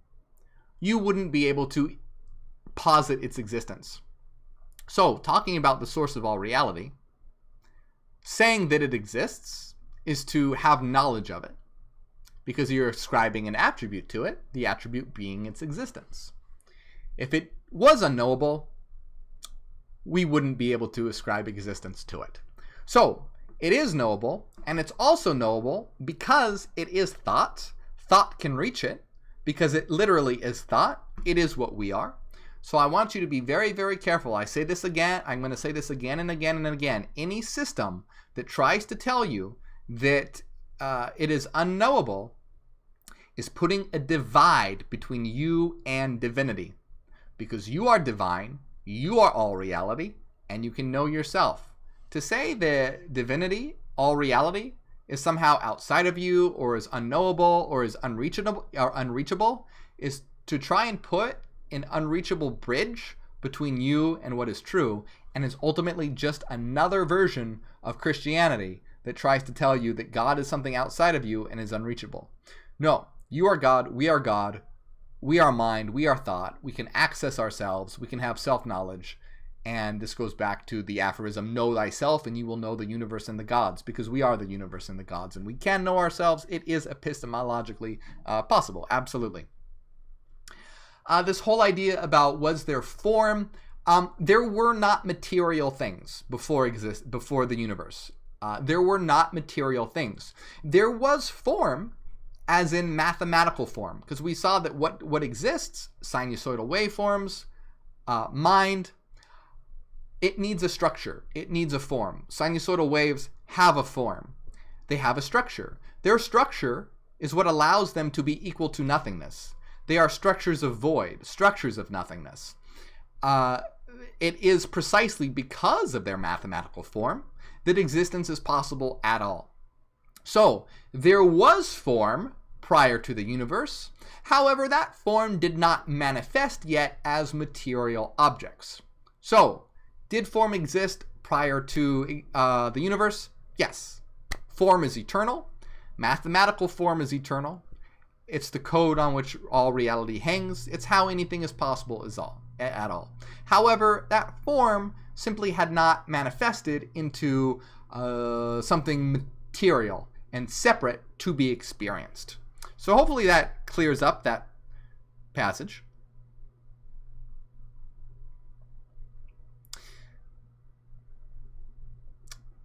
you wouldn't be able to posit its existence. So, talking about the source of all reality, saying that it exists is to have knowledge of it, because you're ascribing an attribute to it, the attribute being its existence. If it was unknowable, we wouldn't be able to ascribe existence to it. So, it is knowable, and it's also knowable because it is thought. Thought can reach it, because it literally is thought. It is what we are. So I want you to be very, very careful. I say this again. I'm going to say this again and again and again. Any system that tries to tell you that it is unknowable is putting a divide between you and divinity. Because you are divine, you are all reality, and you can know yourself. To say that divinity, all reality, is somehow outside of you, or is unknowable, or is unreachable, is to try and put an unreachable bridge between you and what is true, and is ultimately just another version of Christianity that tries to tell you that God is something outside of you and is unreachable. No, you are God, we are mind, we are thought, we can access ourselves, we can have self-knowledge. And this goes back to the aphorism, know thyself and you will know the universe and the gods, because we are the universe and the gods, and we can know ourselves. It is epistemologically possible, absolutely. This whole idea about was there form, there were not material things before the universe. There were not material things. There was form, as in mathematical form, because we saw that what exists, sinusoidal waveforms, mind, it needs a structure. It needs a form. Sinusoidal waves have a form. They have a structure. Their structure is what allows them to be equal to nothingness. They are structures of void, structures of nothingness. It is precisely because of their mathematical form that existence is possible at all. So, there was form prior to the universe. However, that form did not manifest yet as material objects. So, did form exist prior to the universe? Yes. Form is eternal. Mathematical form is eternal. It's the code on which all reality hangs. It's how anything is possible at all. However, that form simply had not manifested into something material and separate to be experienced. So hopefully that clears up that passage.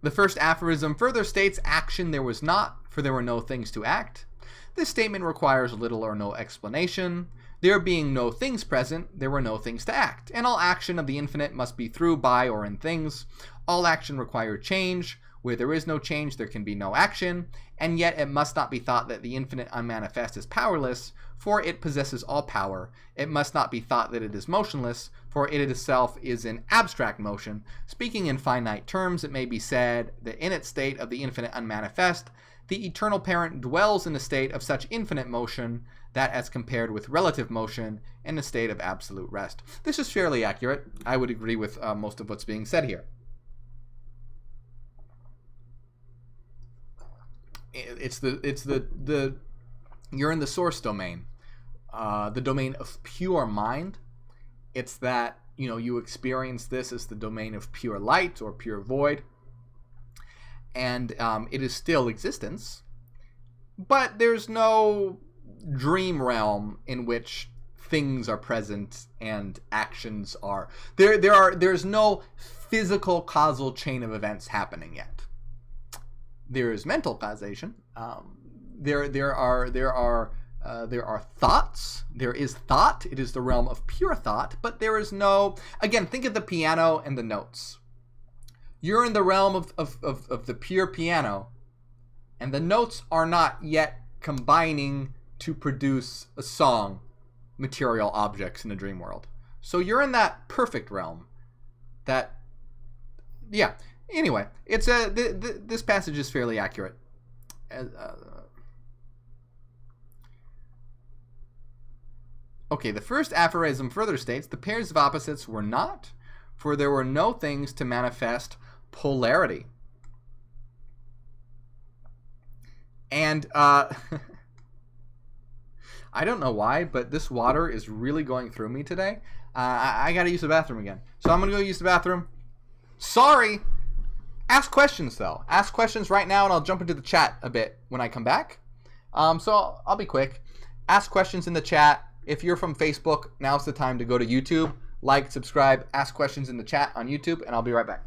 The first aphorism further states, action there was not, for there were no things to act. This statement requires little or no explanation. There being no things present, there were no things to act, and all action of the infinite must be through, by, or in things. All action requires change. Where there is no change, there can be no action, and yet it must not be thought that the infinite unmanifest is powerless, for it possesses all power. It must not be thought that it is motionless, for it itself is in abstract motion. Speaking in finite terms, it may be said that in its state of the infinite unmanifest, the eternal parent dwells in a state of such infinite motion that, as compared with relative motion, in a state of absolute rest. This is fairly accurate. I would agree with most of what's being said here. You're in the source domain, the domain of pure mind. It's that, you experience this as the domain of pure light or pure void, and it is still existence. but there's no dream realm in which things are present and actions are there's no physical causal chain of events happening yet. There is mental causation. There are thoughts. There is thought. It is the realm of pure thought, but there is no, again, think of the piano and the notes. You're in the realm of the pure piano, and the notes are not yet combining to produce a song, material objects in a dream world. So you're in that perfect realm. That, yeah. Anyway, it's this passage is fairly accurate. Okay, the first aphorism further states, the pairs of opposites were not, for there were no things to manifest polarity. And I don't know why, but this water is really going through me today. I gotta use the bathroom again. So I'm gonna go use the bathroom. Sorry! Ask questions, though. Ask questions right now, and I'll jump into the chat a bit when I come back. So I'll be quick. Ask questions in the chat. If you're from Facebook, now's the time to go to YouTube. Like, subscribe, ask questions in the chat on YouTube, and I'll be right back.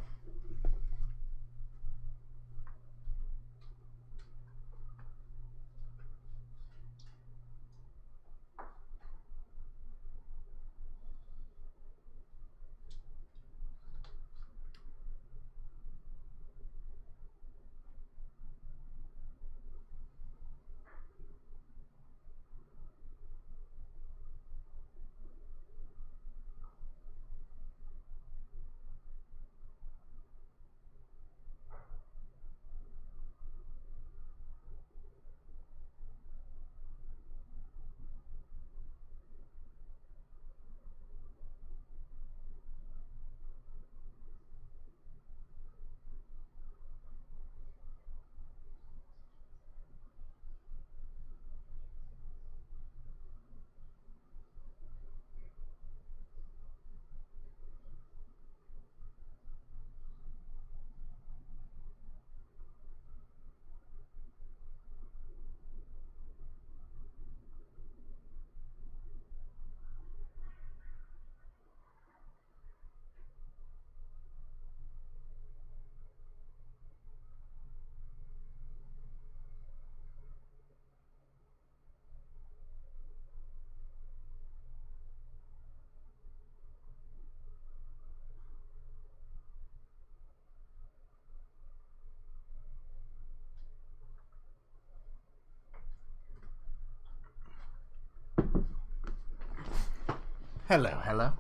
Hello, hello.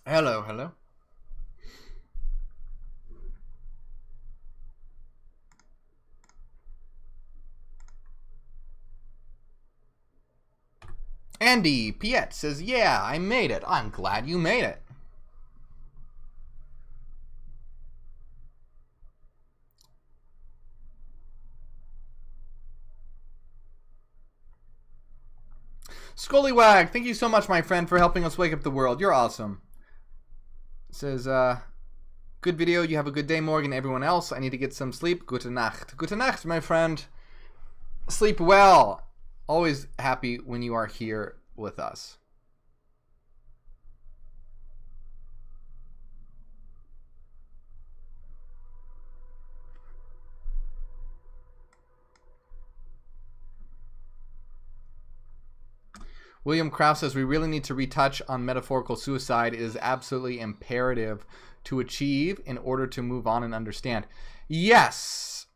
Hello, hello. Andy Piet says, yeah, I made it. I'm glad you made it. Scullywag, thank you so much, my friend, for helping us wake up the world. You're awesome. It says, good video. You have a good day, Morgue, and everyone else. I need to get some sleep. Gute Nacht. Gute Nacht, my friend. Sleep well. Always happy when you are here with us. William Krauss says, we really need to retouch on metaphorical suicide. It is absolutely imperative to achieve in order to move on and understand. Yes.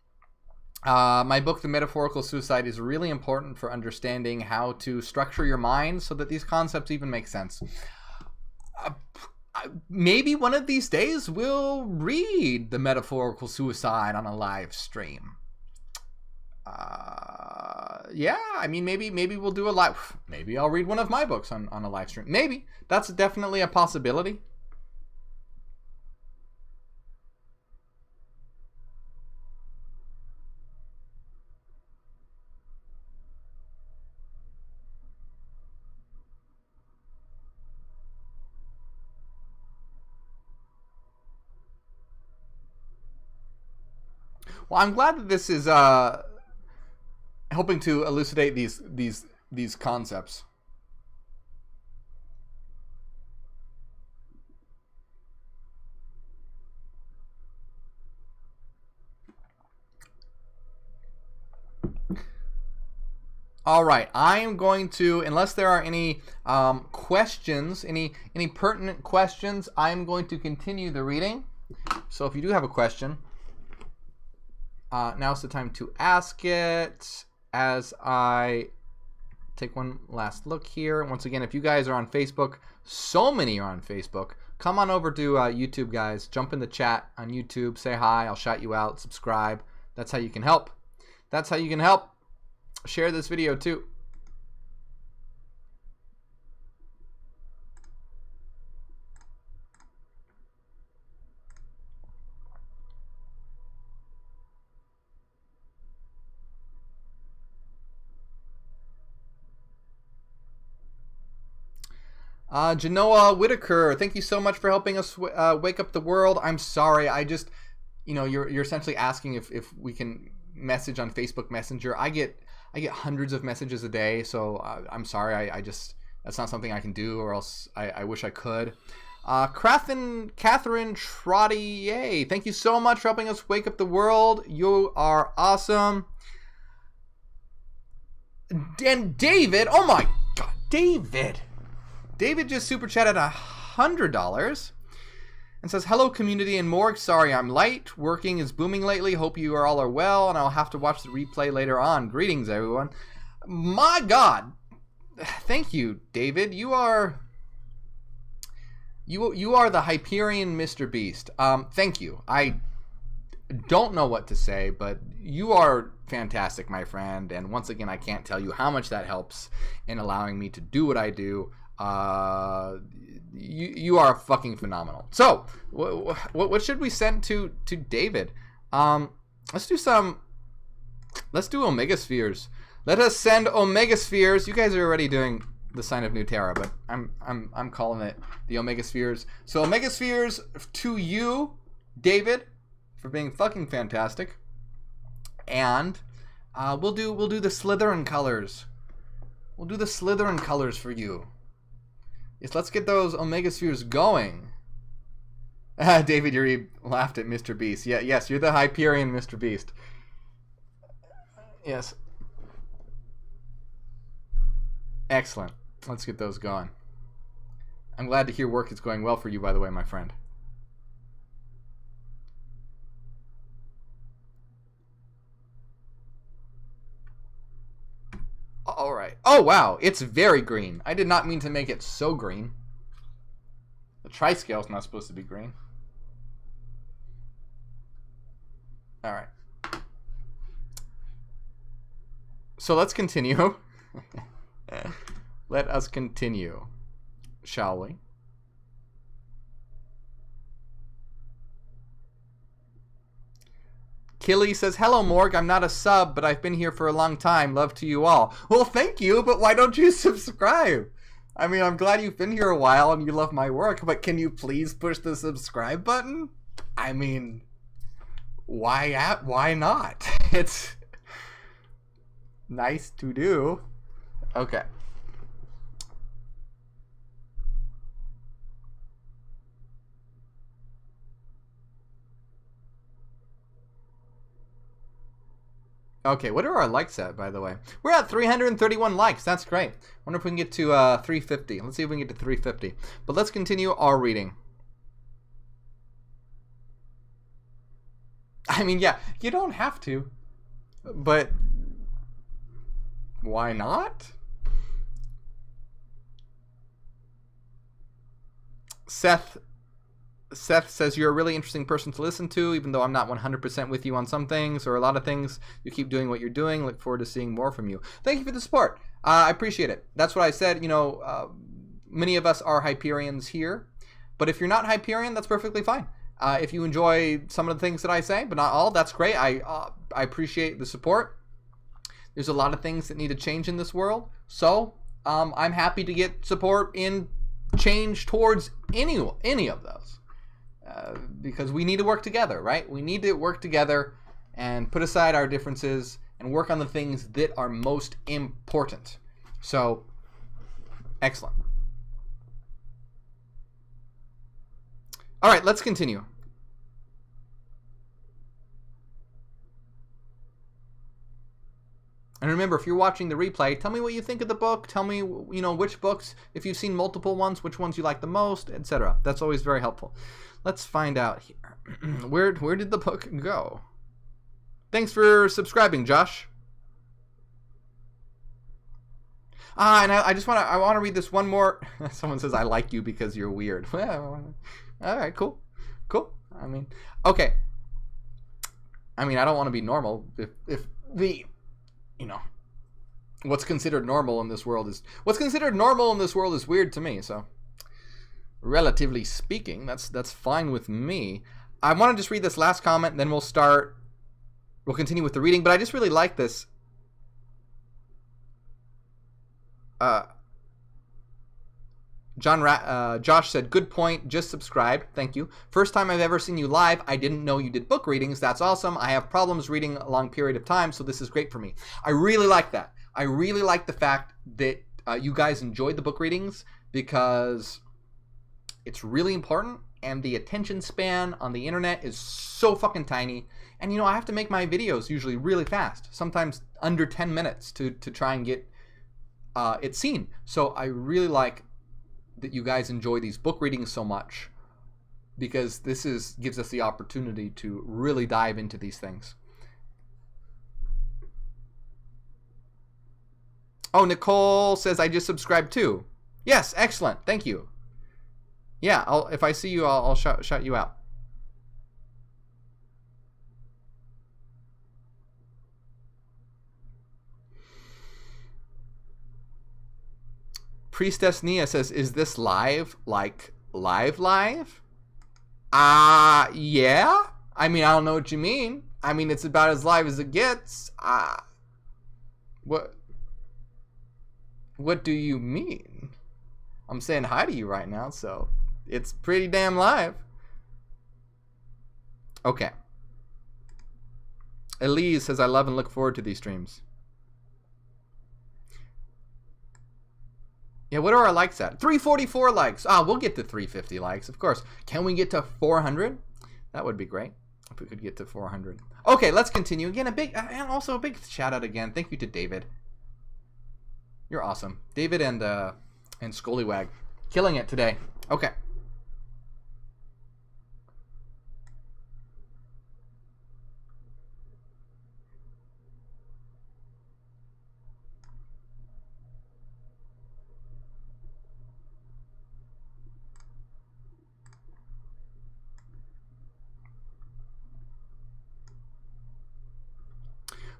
My book, The Metaphorical Suicide, is really important for understanding how to structure your mind so that these concepts even make sense. Maybe one of these days we'll read The Metaphorical Suicide on a live stream. Yeah, I mean, maybe we'll do a live. Maybe I'll read one of my books on a live stream. Maybe. That's definitely a possibility. Well, I'm glad that this is helping to elucidate these concepts. All right, I am going to, unless there are any questions, any pertinent questions, I'm going to continue the reading. So if you do have a question, now's the time to ask it as I take one last look here. Once again, if you guys are on Facebook, so many are on Facebook, come on over to YouTube, guys. Jump in the chat on YouTube, say hi, I'll shout you out, subscribe. That's how you can help. That's how you can help. Share this video too. Genoa Whitaker, thank you so much for helping us wake up the world. I'm sorry, I just, you're essentially asking if we can message on Facebook Messenger. I get hundreds of messages a day, so I'm sorry. I just, that's not something I can do, or else I wish I could. Catherine Trottier, thank you so much for helping us wake up the world. You are awesome. And David, oh my God, David just super chatted $100 and says, hello community and Morgue, sorry I'm late, working is booming lately, hope you all are well, and I'll have to watch the replay later on. Greetings everyone. My God, thank you David, you are the Hyperion Mr. Beast. Thank you. I don't know what to say, but you are fantastic, my friend, and once again I can't tell you how much that helps in allowing me to do what I do. You are fucking phenomenal. So what should we send to David? Let's do Omega Spheres. Let us send Omega Spheres. You guys are already doing the sign of Nutera, but I'm calling it the Omega Spheres. So Omega Spheres to you, David, for being fucking fantastic. And we'll do the Slytherin colors. We'll do the Slytherin colors for you. Yes, let's get those Omega Spheres going. David, you laughed at Mr. Beast. Yeah, yes, you're the Hyperion Mr. Beast. Yes. Excellent. Let's get those going. I'm glad to hear work is going well for you, by the way, my friend. All right. Oh, wow. It's very green. I did not mean to make it so green. The tri-scale is not supposed to be green. All right. So let's continue. Let us continue, shall we? Killy says, hello, Morgue. I'm not a sub, but I've been here for a long time. Love to you all. Well, thank you, but why don't you subscribe? I mean, I'm glad you've been here a while and you love my work, but can you please push the subscribe button? I mean, why not? It's nice to do. Okay. Okay, what are our likes at, by the way? We're at 331 likes. That's great. Wonder if we can get to 350. Let's see if we can get to 350. But let's continue our reading. I mean, yeah, you don't have to. But why not? Seth says, you're a really interesting person to listen to, even though I'm not 100% with you on some things or a lot of things. You keep doing what you're doing. Look forward to seeing more from you. Thank you for the support. I appreciate it. That's what I said. Many of us are Hyperions here. But if you're not Hyperion, that's perfectly fine. If you enjoy some of the things that I say, but not all, that's great. I appreciate the support. There's a lot of things that need to change in this world. So I'm happy to get support in change towards any of those. Because we need to work together, right? We need to work together and put aside our differences and work on the things that are most important. So, excellent. All right, let's continue. And remember, if you're watching the replay, tell me what you think of the book. Tell me, which books, if you've seen multiple ones, which ones you like the most, etc. That's always very helpful. Let's find out here. Where did the book go? Thanks for subscribing, Josh. And I want to read this one more. Someone says, I like you because you're weird. Well, all right, cool. Okay. I don't want to be normal. If the, what's considered normal in this world is weird to me. So, relatively speaking, that's fine with me. I want to just read this last comment, then we'll continue with the reading. But I just really like this. Josh said, good point, just subscribed. Thank you. First time I've ever seen you live. I didn't know you did book readings. That's awesome. I have problems reading a long period of time, so this is great for me. I really like that. I really like the fact that you guys enjoyed the book readings, because it's really important, and the attention span on the internet is so fucking tiny. And I have to make my videos usually really fast, sometimes under 10 minutes to try and get it seen. So I really like that you guys enjoy these book readings so much, because this gives us the opportunity to really dive into these things. Oh, Nicole says, I just subscribed too. Yes, excellent. Thank you. Yeah, if I see you, I'll shout you out. Priestess Nia says, is this live? Like, live? Yeah. I don't know what you mean. It's about as live as it gets. What do you mean? I'm saying hi to you right now, so it's pretty damn live. Okay. Elise says, I love and look forward to these streams. Yeah, what are our likes at? 344 likes. We'll get to 350 likes, of course. Can we get to 400? That would be great if we could get to 400. Okay, let's continue. Again, a big shout out again. Thank you to David. You're awesome. David and Scolywag. Killing it today. Okay.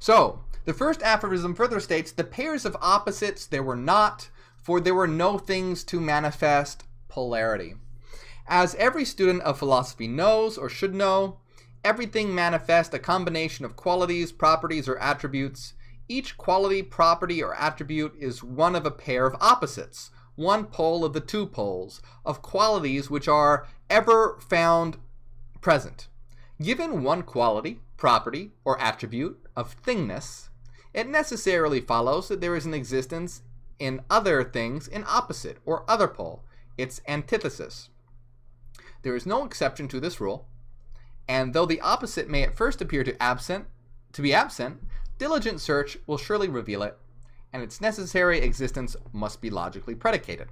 So, the first aphorism further states, the pairs of opposites there were not, for there were no things to manifest polarity. As every student of philosophy knows, or should know, everything manifests a combination of qualities, properties, or attributes. Each quality, property, or attribute is one of a pair of opposites, one pole of the two poles, of qualities which are ever found present. Given one quality, property, or attribute of thingness, it necessarily follows that there is an existence in other things in opposite or other pole, its antithesis. There is no exception to this rule, and though the opposite may at first appear to be absent, diligent search will surely reveal it, and its necessary existence must be logically predicated.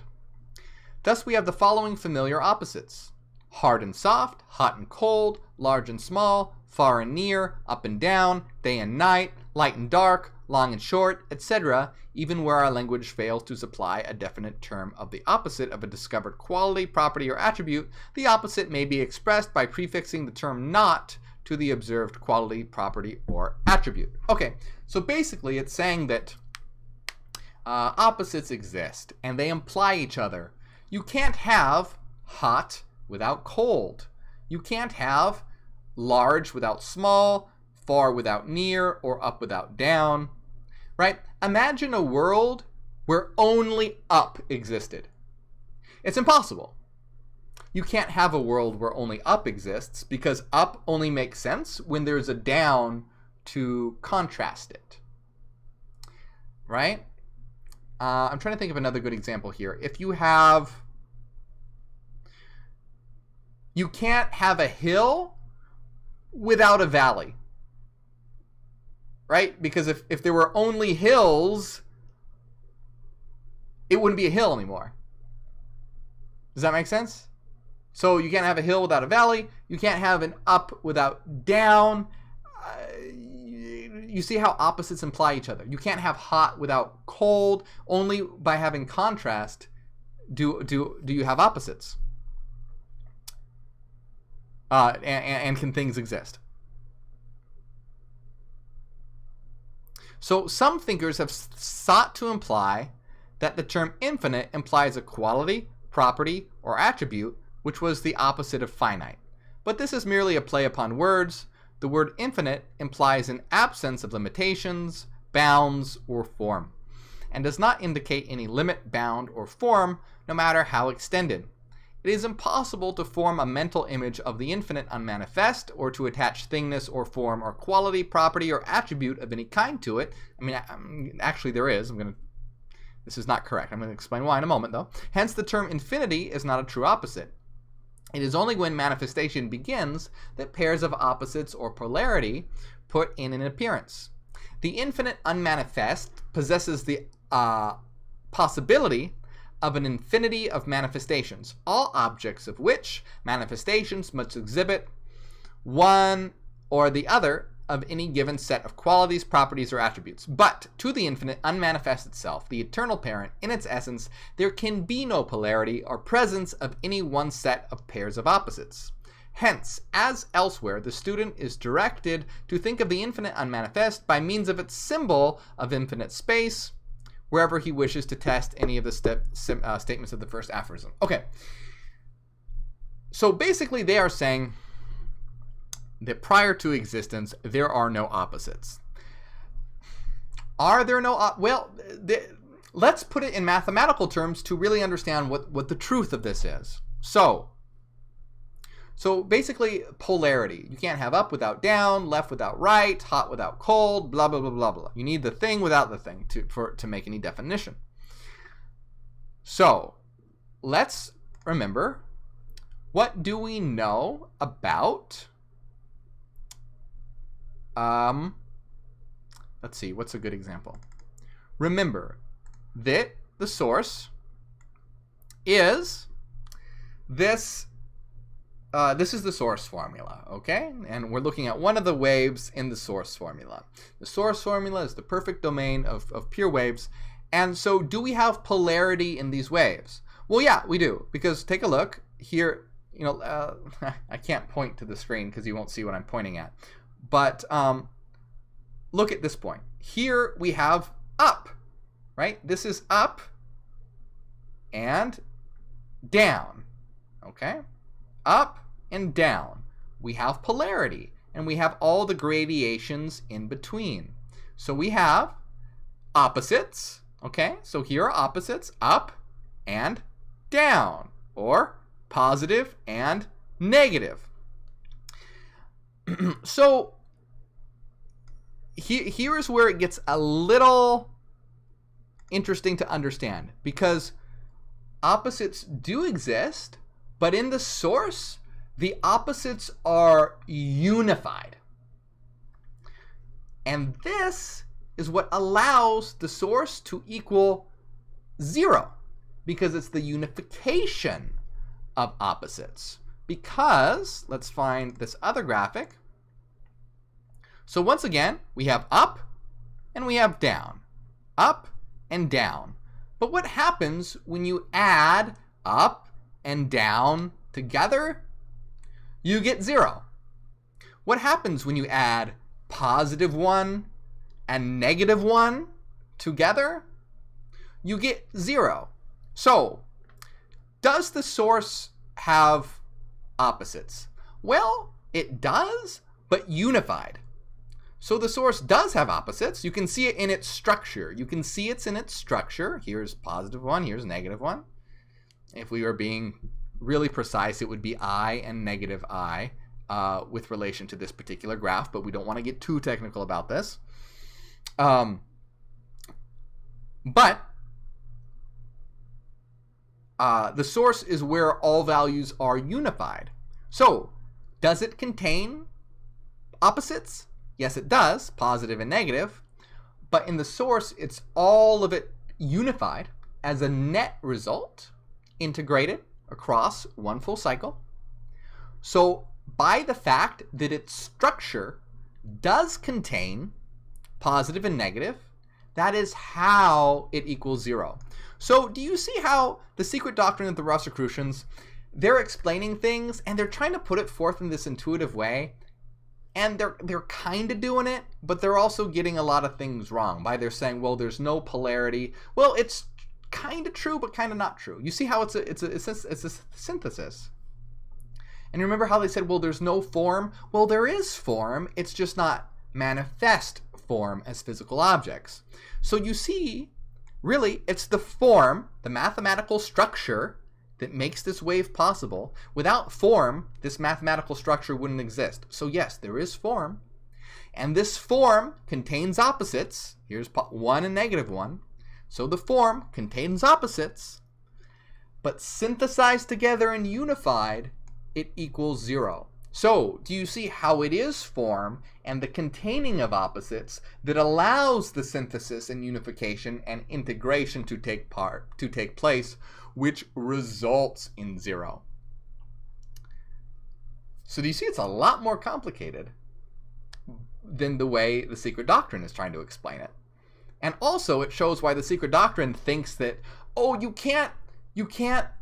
Thus we have the following familiar opposites: hard and soft, hot and cold, large and small, far and near, up and down, day and night, light and dark, long and short, etc., even where our language fails to supply a definite term of the opposite of a discovered quality, property, or attribute, the opposite may be expressed by prefixing the term not to the observed quality, property, or attribute. Okay, so basically it's saying that opposites exist, and they imply each other. You can't have hot without cold. You can't have large without small, far without near, or up without down, right? Imagine a world where only up existed. It's impossible. You can't have a world where only up exists, because up only makes sense when there's a down to contrast it, right? I'm trying to think of another good example here. If you can't have a hill without a valley, right? Because if there were only hills, it wouldn't be a hill anymore. Does that make sense? So you can't have a hill without a valley. You can't have an up without down. You see how opposites imply each other. You can't have hot without cold. Only by having contrast do you have opposites. And can things exist? So some thinkers have sought to imply that the term infinite implies a quality, property, or attribute which was the opposite of finite. But this is merely a play upon words. The word infinite implies an absence of limitations, bounds, or form, and does not indicate any limit, bound, or form, no matter how extended. It is impossible to form a mental image of the infinite unmanifest, or to attach thingness or form or quality, property, or attribute of any kind to it. I mean, actually there is. This is not correct. I'm going to explain why in a moment, though. Hence, the term infinity is not a true opposite. It is only when manifestation begins that pairs of opposites or polarity put in an appearance. The infinite unmanifest possesses the possibility of an infinity of manifestations, all objects of which manifestations must exhibit one or the other of any given set of qualities, properties, or attributes. But to the infinite unmanifest itself, the eternal parent, in its essence, there can be no polarity or presence of any one set of pairs of opposites. Hence, as elsewhere, the student is directed to think of the infinite unmanifest by means of its symbol of infinite space, wherever he wishes to test any of the statements of the first aphorism. Okay, so basically they are saying that prior to existence, there are no opposites. Are there no let's put it in mathematical terms to really understand what the truth of this is. So basically, polarity. You can't have up without down, left without right, hot without cold, blah, blah, blah, blah, blah. You need the thing without the thing to make any definition. So let's remember, what do we know about let's see, what's a good example? Remember that the source is this. This is the source formula, okay? And we're looking at one of the waves in the source formula. The source formula is the perfect domain of pure waves. And so do we have polarity in these waves? Well, yeah, we do. Because take a look here. I can't point to the screen because you won't see what I'm pointing at. But look at this point. Here we have up, right? This is up and down, okay? Up and down. We have polarity, and we have all the gradations in between. So we have opposites, okay? So here are opposites, up and down, or positive and negative. So here is where it gets a little interesting to understand, because opposites do exist, but in the source, the opposites are unified. And this is what allows the source to equal 0, because it's the unification of opposites. Because, let's find this other graphic. So once again, we have up and we have down. Up and down. But what happens when you add up and down together? You get 0. What happens when you add positive 1 and negative 1 together? You get 0. So, does the source have opposites? Well, it does, but unified. So the source does have opposites. You can see it in its structure. You can see it's in its structure. Here's positive 1, here's negative 1. If we were being really precise, it would be I and negative I. with relation to this particular graph, but we don't want to get too technical about this. But the source is where all values are unified. So, does it contain opposites? Yes, it does, positive and negative. But in the source, it's all of it unified as a net result, integrated across one full cycle. So, by the fact that its structure does contain positive and negative, that is how it equals 0. So do you see how the secret doctrine of the Rosicrucians, they're explaining things and they're trying to put it forth in this intuitive way, and they're kind of doing it, but they're also getting a lot of things wrong by they're saying, well, there's no polarity. Well, it's kind of true, but kind of not true. You see how it's a synthesis. And remember how they said, well, there's no form? Well, there is form. It's just not manifest form as physical objects. So you see, really, it's the form, the mathematical structure that makes this wave possible. Without form, this mathematical structure wouldn't exist. So yes, there is form. And this form contains opposites. Here's 1 and negative 1. So the form contains opposites. But synthesized together and unified, it equals 0. So, do you see how it is form and the containing of opposites that allows the synthesis and unification and integration to take place, which results in 0? So do you see it's a lot more complicated than the way the secret doctrine is trying to explain it. And also it shows why the secret doctrine thinks that, oh, you can't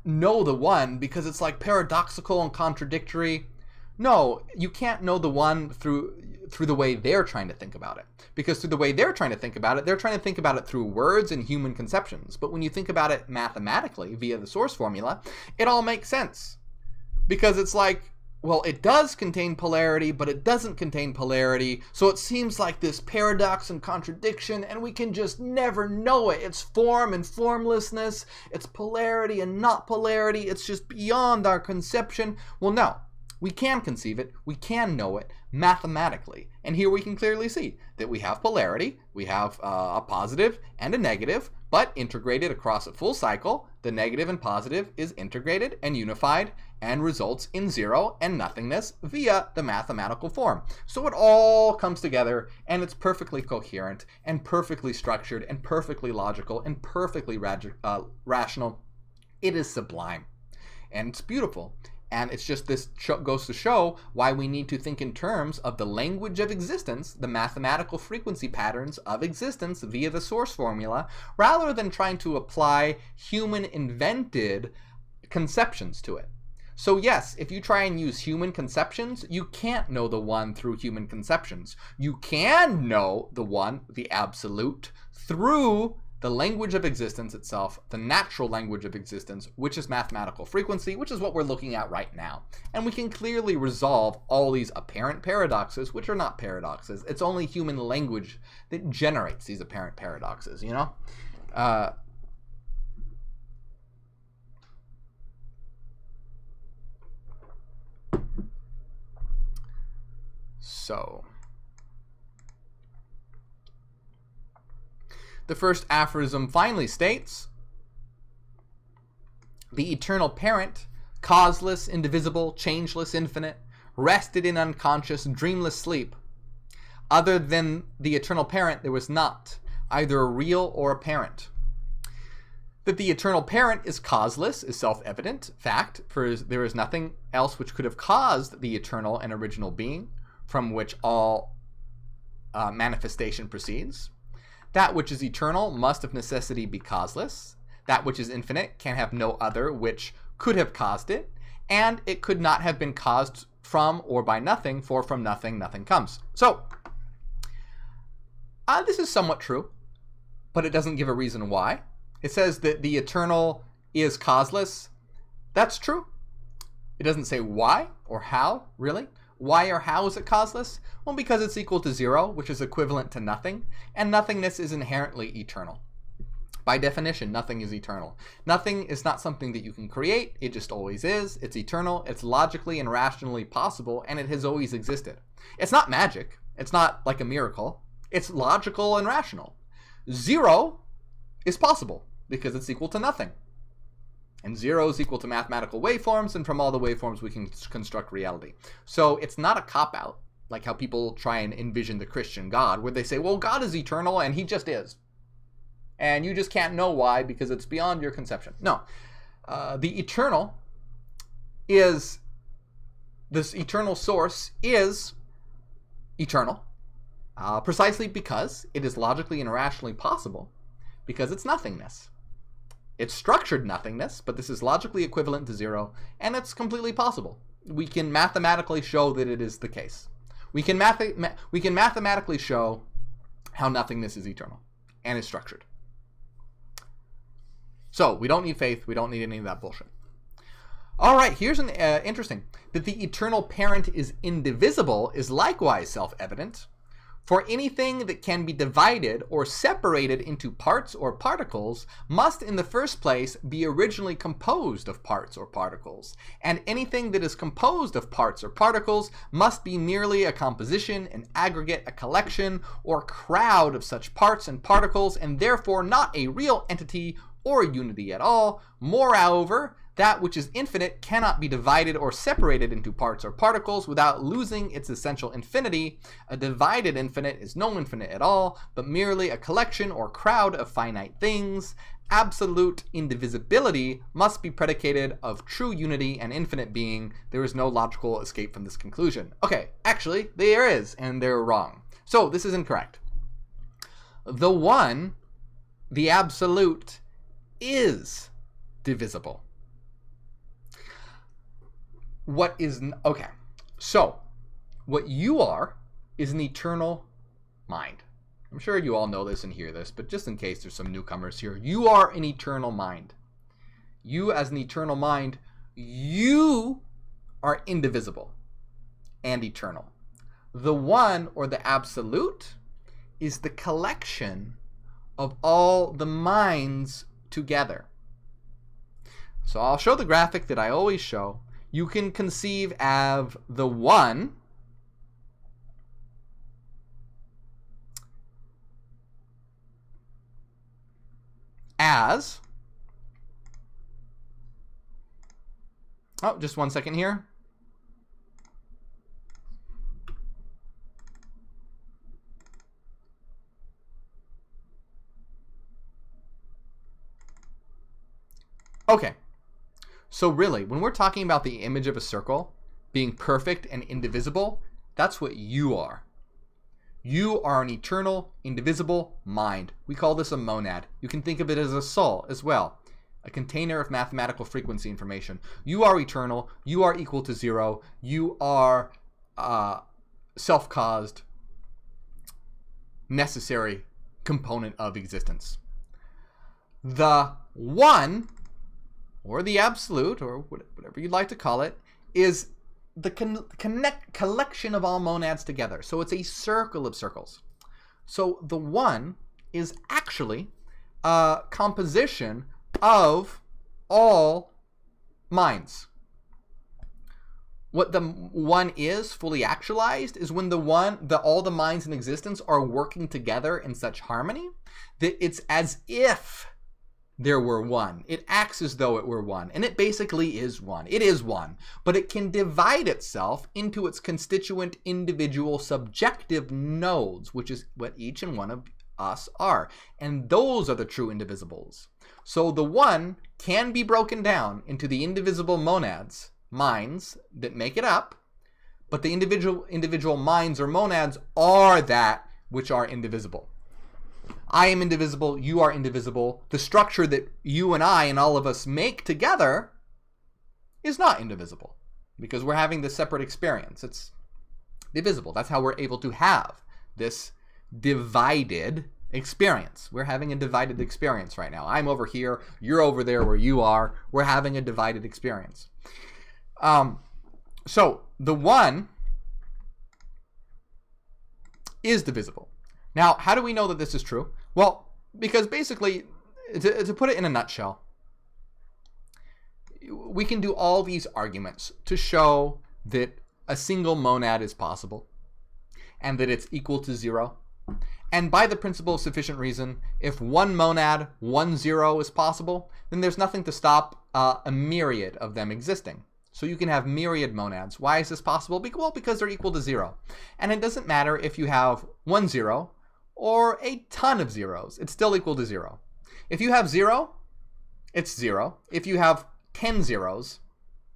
know the one because it's like paradoxical and contradictory. No, you can't know the one through the way they're trying to think about it. Because through the way they're trying to think about it, they're trying to think about it through words and human conceptions. But when you think about it mathematically via the source formula, it all makes sense. Because it's like, well, it does contain polarity, but it doesn't contain polarity. So it seems like this paradox and contradiction, and we can just never know it. It's form and formlessness. It's polarity and not polarity. It's just beyond our conception. Well, no. We can conceive it, we can know it mathematically. And here we can clearly see that we have polarity, we have a positive and a negative, but integrated across a full cycle, the negative and positive is integrated and unified and results in 0 and nothingness via the mathematical form. So it all comes together and it's perfectly coherent and perfectly structured and perfectly logical and perfectly rational. It is sublime and it's beautiful. And it's just this goes to show why we need to think in terms of the language of existence, the mathematical frequency patterns of existence via the source formula, rather than trying to apply human-invented conceptions to it. So yes, if you try and use human conceptions, you can't know the one through human conceptions. You can know the one, the absolute, through the language of existence itself, the natural language of existence, which is mathematical frequency, which is what we're looking at right now. And we can clearly resolve all these apparent paradoxes, which are not paradoxes. It's only human language that generates these apparent paradoxes, you know? The first aphorism finally states, the eternal parent, causeless, indivisible, changeless, infinite, rested in unconscious, dreamless sleep. Other than the eternal parent, there was not, either a real or apparent. That the eternal parent is causeless is self-evident fact, for there is nothing else which could have caused the eternal and original being, from which all manifestation proceeds. That which is eternal must of necessity be causeless. That which is infinite can have no other which could have caused it, and it could not have been caused from or by nothing, for from nothing, nothing comes. So, this is somewhat true, but it doesn't give a reason why. It says that the eternal is causeless. That's true. It doesn't say why or how, really. Why or how is it causeless? Well, because it's equal to 0, which is equivalent to nothing, and nothingness is inherently eternal. By definition, nothing is eternal. Nothing is not something that you can create. It just always is. It's eternal. It's logically and rationally possible, and it has always existed. It's not magic. It's not like a miracle. It's logical and rational. 0 is possible because it's equal to nothing. And 0 is equal to mathematical waveforms, and from all the waveforms we can construct reality. So it's not a cop-out, like how people try and envision the Christian God, where they say, well, God is eternal, and he just is. And you just can't know why because it's beyond your conception. No. The eternal is, this eternal source is eternal, precisely because it is logically and rationally possible, because it's nothingness. It's structured nothingness, but this is logically equivalent to 0, and it's completely possible. We can mathematically show that it is the case. We can mathematically show how nothingness is eternal and is structured. So we don't need faith. We don't need any of that bullshit. All right, here's an interesting. That the eternal parent is indivisible is likewise self-evident. For anything that can be divided or separated into parts or particles must in the first place be originally composed of parts or particles. And anything that is composed of parts or particles must be merely a composition, an aggregate, a collection, or crowd of such parts and particles, and therefore not a real entity or unity at all. Moreover, that which is infinite cannot be divided or separated into parts or particles without losing its essential infinity. A divided infinite is no infinite at all, but merely a collection or crowd of finite things. Absolute indivisibility must be predicated of true unity and infinite being. There is no logical escape from this conclusion. Okay, actually, there is, and they're wrong. So this is incorrect. The one, the absolute, is divisible. Okay, so what you are is an eternal mind. I'm sure you all know this and hear this, but just in case there's some newcomers here, you are an eternal mind. You as an eternal mind, you are indivisible and eternal. The one, or the absolute, is the collection of all the minds together. So I'll show the graphic that I always show. You can conceive of the one as, oh, just 1 second here. Okay, so really, when we're talking about the image of a circle being perfect and indivisible, that's what you are. You are an eternal, indivisible mind. We call this a monad. You can think of it as a soul as well, a container of mathematical frequency information. You are eternal. You are equal to 0. You are self-caused, necessary component of existence. The one, or the absolute, or whatever you'd like to call it, is the collection of all monads together. So it's a circle of circles. So the one is actually a composition of all minds. What the one is fully actualized is when all the minds in existence are working together in such harmony that it's as if there were one. It acts as though it were one, and it basically is one. It is one, but it can divide itself into its constituent individual subjective nodes, which is what each and one of us are. And those are the true indivisibles. So the one can be broken down into the indivisible monads, minds that make it up, but the individual minds or monads are that which are indivisible. I am indivisible, you are indivisible. The structure that you and I and all of us make together is not indivisible because we're having this separate experience. It's divisible. That's how we're able to have this divided experience. We're having a divided experience right now. I'm over here, you're over there where you are. We're having a divided experience. So the one is divisible. Now, how do we know that this is true? Well, because basically to put it in a nutshell, we can do all these arguments to show that a single monad is possible and that it's equal to 0. And by the principle of sufficient reason, if one monad, 1, 0 is possible, then there's nothing to stop a myriad of them existing. So you can have myriad monads. Why is this possible? Well, because they're equal to 0. And it doesn't matter if you have 1 0 or a ton of zeros. It's still equal to 0. If you have 0, it's 0. If you have 10 zeros,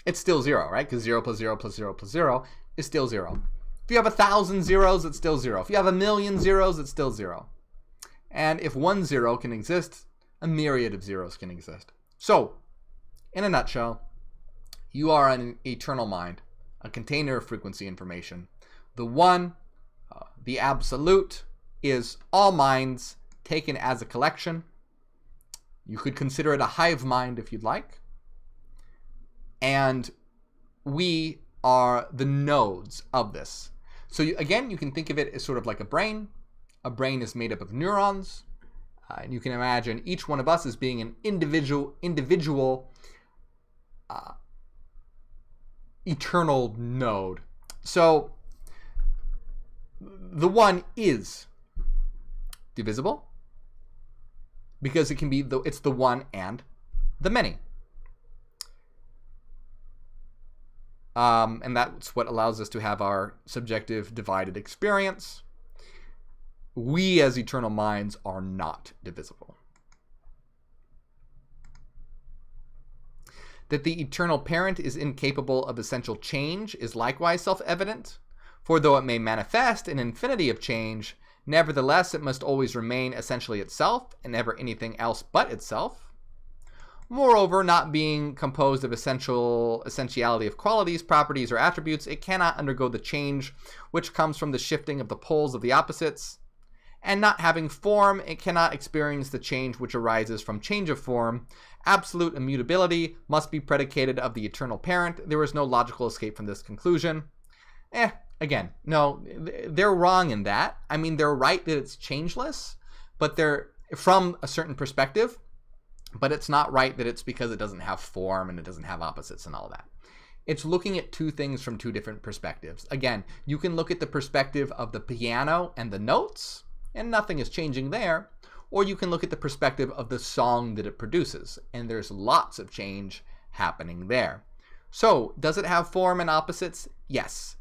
it's still 0, right? Because 0 plus 0 plus 0 plus 0 is still 0. If you have 1,000 zeros, it's still 0. If you have 1,000,000 zeros, it's still 0. And if 1 0 can exist, a myriad of zeros can exist. So, in a nutshell, you are an eternal mind, a container of frequency information. The one, the absolute, is all minds taken as a collection. You could consider it a hive mind if you'd like. And we are the nodes of this. So again, you can think of it as sort of like a brain. A brain is made up of neurons. And you can imagine each one of us as being an individual eternal node. So the one is divisible because it can be it's the one and the many. And that's what allows us to have our subjective divided experience. We as eternal minds are not divisible. That the eternal parent is incapable of essential change is likewise self-evident, for though it may manifest an infinity of change, nevertheless it must always remain essentially itself, and never anything else but itself. Moreover, not being composed of essentiality of qualities, properties, or attributes, it cannot undergo the change which comes from the shifting of the poles of the opposites. And not having form, it cannot experience the change which arises from change of form. Absolute immutability must be predicated of the eternal parent. There is no logical escape from this conclusion. Again, no, they're wrong in that. I mean, they're right that it's changeless, but they're from a certain perspective. But it's not right that it's because it doesn't have form and it doesn't have opposites and all that. It's looking at two things from two different perspectives. Again, you can look at the perspective of the piano and the notes, and nothing is changing there. Or you can look at the perspective of the song that it produces, and there's lots of change happening there. So, does it have form and opposites? Yes.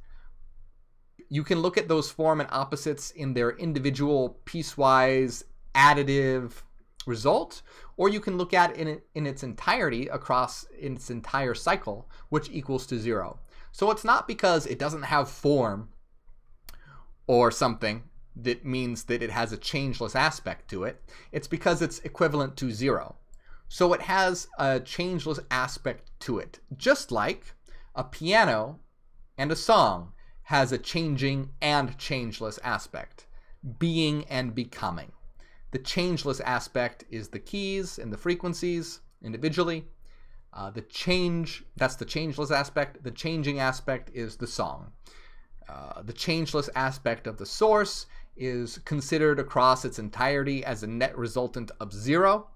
You can look at those form and opposites in their individual, piecewise, additive result, or you can look at it in its entirety across its entire cycle, which equals to 0. So it's not because it doesn't have form or something that means that it has a changeless aspect to it. It's because it's equivalent to 0. So it has a changeless aspect to it, just like a piano and a song has a changing and changeless aspect, being and becoming. The changeless aspect is the keys and the frequencies individually. That's the changeless aspect. The changing aspect is the song. The changeless aspect of the source is considered across its entirety as a net resultant of 0.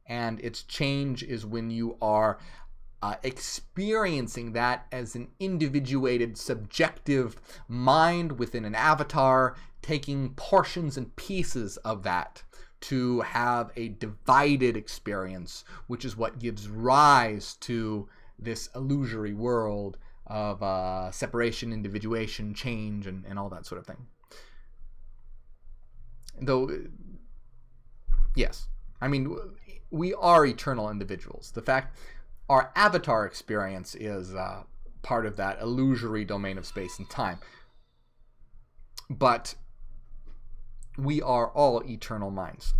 And its change is when you are experiencing that as an individuated, subjective mind within an avatar, taking portions and pieces of that to have a divided experience, which is what gives rise to this illusory world of separation, individuation, change, and all that sort of thing. Though, yes, I mean, we are eternal individuals. The fact our avatar experience is part of that illusory domain of space and time. But we are all eternal minds.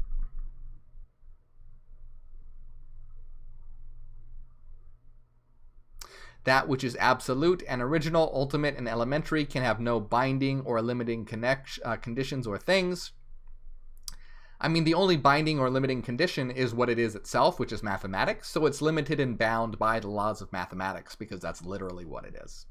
That which is absolute and original, ultimate and elementary can have no binding or limiting conditions or things. I mean, the only binding or limiting condition is what it is itself, which is mathematics. So it's limited and bound by the laws of mathematics because that's literally what it is.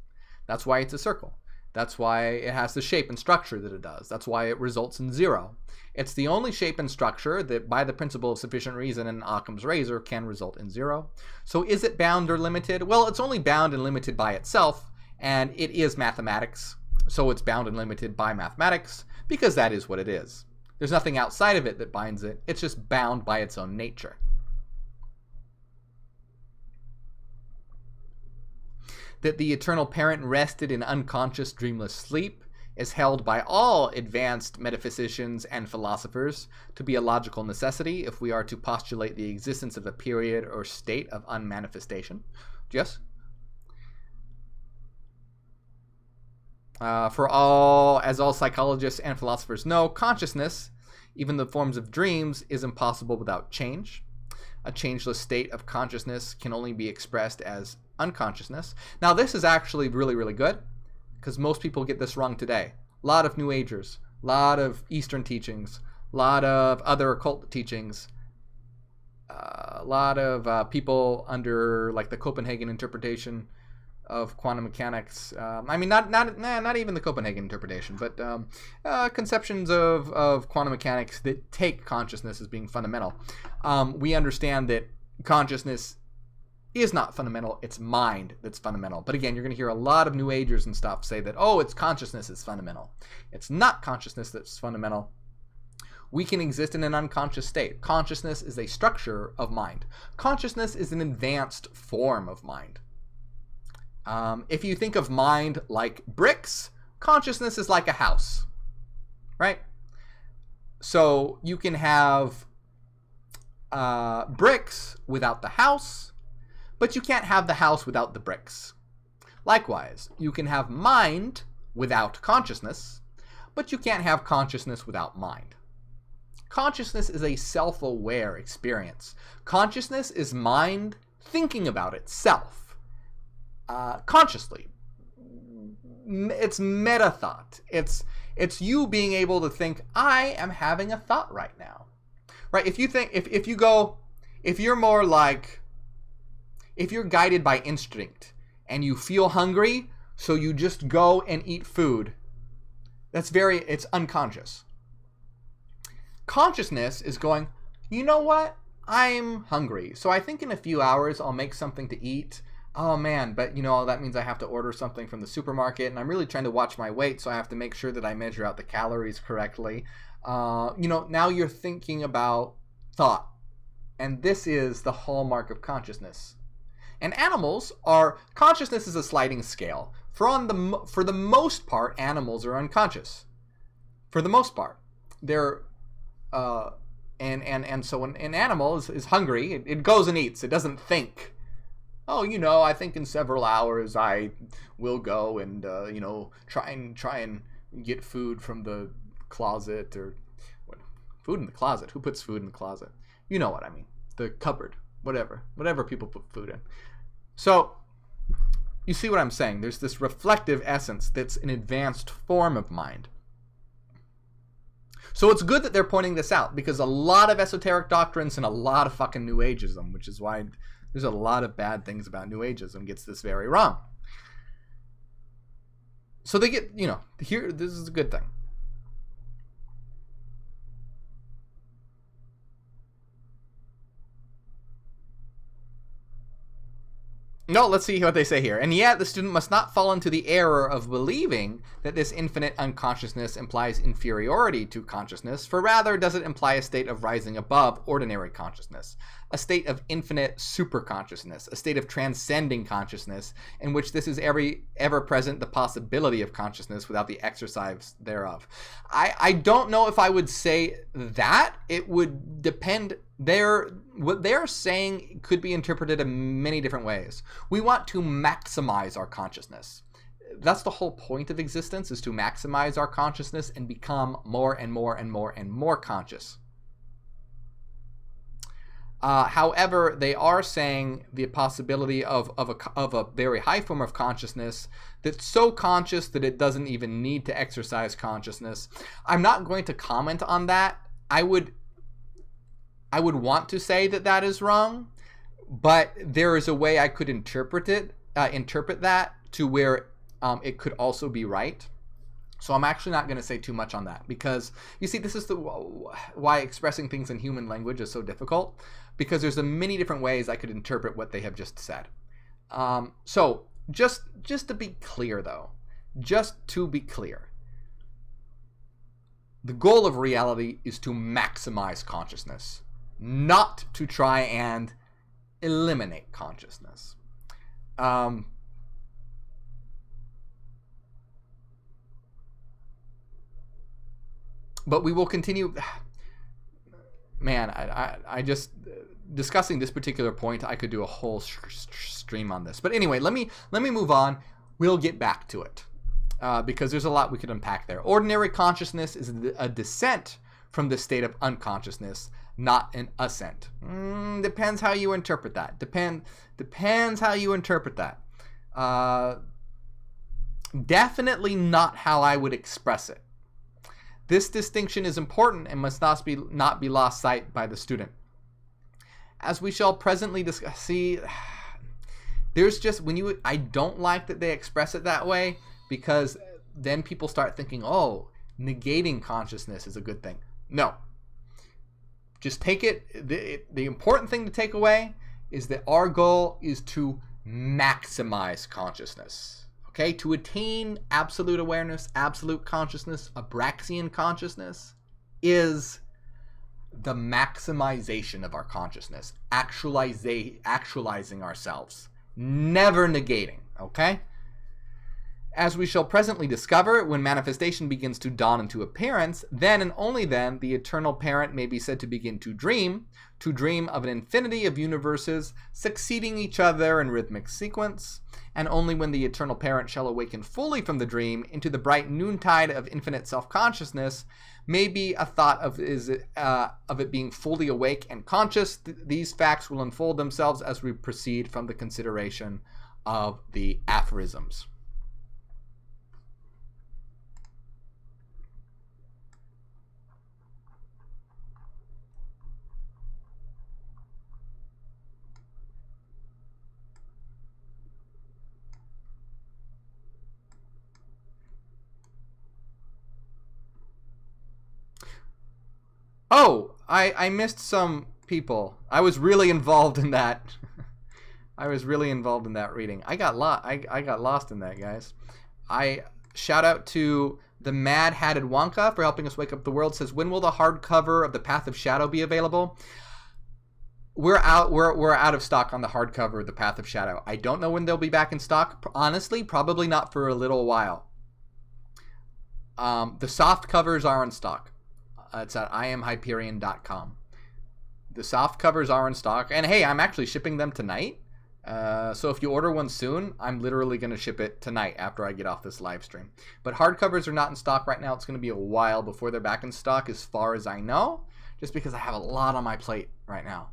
That's why it's a circle. That's why it has the shape and structure that it does. That's why it results in 0. It's the only shape and structure that, by the principle of sufficient reason and Occam's razor, can result in 0. So is it bound or limited? Well, it's only bound and limited by itself, and it is mathematics. So it's bound and limited by mathematics, because that is what it is. There's nothing outside of it that binds it. It's just bound by its own nature. That the eternal parent rested in unconscious dreamless sleep is held by all advanced metaphysicians and philosophers to be a logical necessity if we are to postulate the existence of a period or state of unmanifestation. Yes? As all psychologists and philosophers know, consciousness, even the forms of dreams, is impossible without change. A changeless state of consciousness can only be expressed as unconsciousness. Now, this is actually really, really good, because most people get this wrong today. A lot of New Agers, a lot of Eastern teachings, a lot of other occult teachings, a lot of people under like the Copenhagen interpretation of quantum mechanics. I mean, not even the Copenhagen interpretation, but conceptions of quantum mechanics that take consciousness as being fundamental. We understand that consciousness is not fundamental. It's mind that's fundamental. But again, you're going to hear a lot of New Agers and stuff say that, oh, it's consciousness that's fundamental. It's not consciousness that's fundamental. We can exist in an unconscious state. Consciousness is a structure of mind. Consciousness is an advanced form of mind. If you think of mind like bricks, consciousness is like a house, right? So you can have bricks without the house, but you can't have the house without the bricks. Likewise, you can have mind without consciousness, but you can't have consciousness without mind. Consciousness is a self-aware experience. Consciousness is mind thinking about itself consciously. It's meta thought. It's you being able to think, I am having a thought right now. Right? If you think, if you're more like, if you're guided by instinct and you feel hungry, so you just go and eat food, it's unconscious. Consciousness is going, you know what? I'm hungry. So I think in a few hours I'll make something to eat. Oh man, but that means I have to order something from the supermarket, and I'm really trying to watch my weight, so I have to make sure that I measure out the calories correctly. Now you're thinking about thought. And this is the hallmark of consciousness. And consciousness is a sliding scale. For the most part, animals are unconscious. For the most part. They're, so an animal is hungry, it goes and eats, it doesn't think. Oh, I think in several hours I will go and, try and get food from the closet, or food in the closet. Who puts food in the closet? You know what I mean. The cupboard, whatever people put food in. So you see what I'm saying? There's this reflective essence that's an advanced form of mind. So it's good that they're pointing this out, because a lot of esoteric doctrines and a lot of fucking New Ageism, which is why there's a lot of bad things about New Ageism, gets this very wrong. So they get, here, this is a good thing. No, let's see what they say here. And yet, the student must not fall into the error of believing that this infinite unconsciousness implies inferiority to consciousness, for rather does it imply a state of rising above ordinary consciousness, a state of infinite superconsciousness, a state of transcending consciousness, in which this is ever present the possibility of consciousness without the exercise thereof. I don't know if I would say that. It would depend. What they're saying could be interpreted in many different ways. We want to maximize our consciousness. That's the whole point of existence, is to maximize our consciousness and become more and more and more and more conscious. However, they are saying the possibility of a very high form of consciousness that's so conscious that it doesn't even need to exercise consciousness. I'm not going to comment on that. I would want to say that is wrong, but there is a way I could interpret that to where it could also be right. So I'm actually not going to say too much on that, because you see, this is why expressing things in human language is so difficult, because there's many different ways I could interpret what they have just said. So just to be clear, though, the goal of reality is to maximize consciousness, not to try and eliminate consciousness. But we will continue. Man, I just, discussing this particular point, I could do a whole stream on this. But anyway, let me move on. We'll get back to it, because there's a lot we could unpack there. Ordinary consciousness is a descent from the state of unconsciousness, not an ascent. Depends how you interpret that. Depends how you interpret that. Definitely not how I would express it. This distinction is important and must not be lost sight by the student. As we shall presently discuss, see, there's just, I don't like that they express it that way, because then people start thinking, oh, negating consciousness is a good thing. No. Just take it, the important thing to take away is that our goal is to maximize consciousness. Okay, to attain absolute awareness, absolute consciousness, Abraxian consciousness, is the maximization of our consciousness, actualizing ourselves, never negating, okay? As we shall presently discover, when manifestation begins to dawn into appearance, then and only then the eternal parent may be said to begin to dream of an infinity of universes succeeding each other in rhythmic sequence, and only when the eternal parent shall awaken fully from the dream into the bright noontide of infinite self-consciousness may be a thought of it being fully awake and conscious. These facts will unfold themselves as we proceed from the consideration of the aphorisms. Oh, I missed some people. I was really involved in that. I was really involved in that reading. I got lost in that, guys. I shout out to the Mad Hatted Wonka for helping us wake up the world. Says, when will the hardcover of The Path of Shadow be available? We're out of stock on the hardcover of The Path of Shadow. I don't know when they'll be back in stock. Honestly, probably not for a little while. The soft covers are in stock. It's at iamhyperion.com. The soft covers are in stock. And hey, I'm actually shipping them tonight. So if you order one soon, I'm literally going to ship it tonight after I get off this live stream. But hardcovers are not in stock right now. It's going to be a while before they're back in stock, as far as I know, just because I have a lot on my plate right now.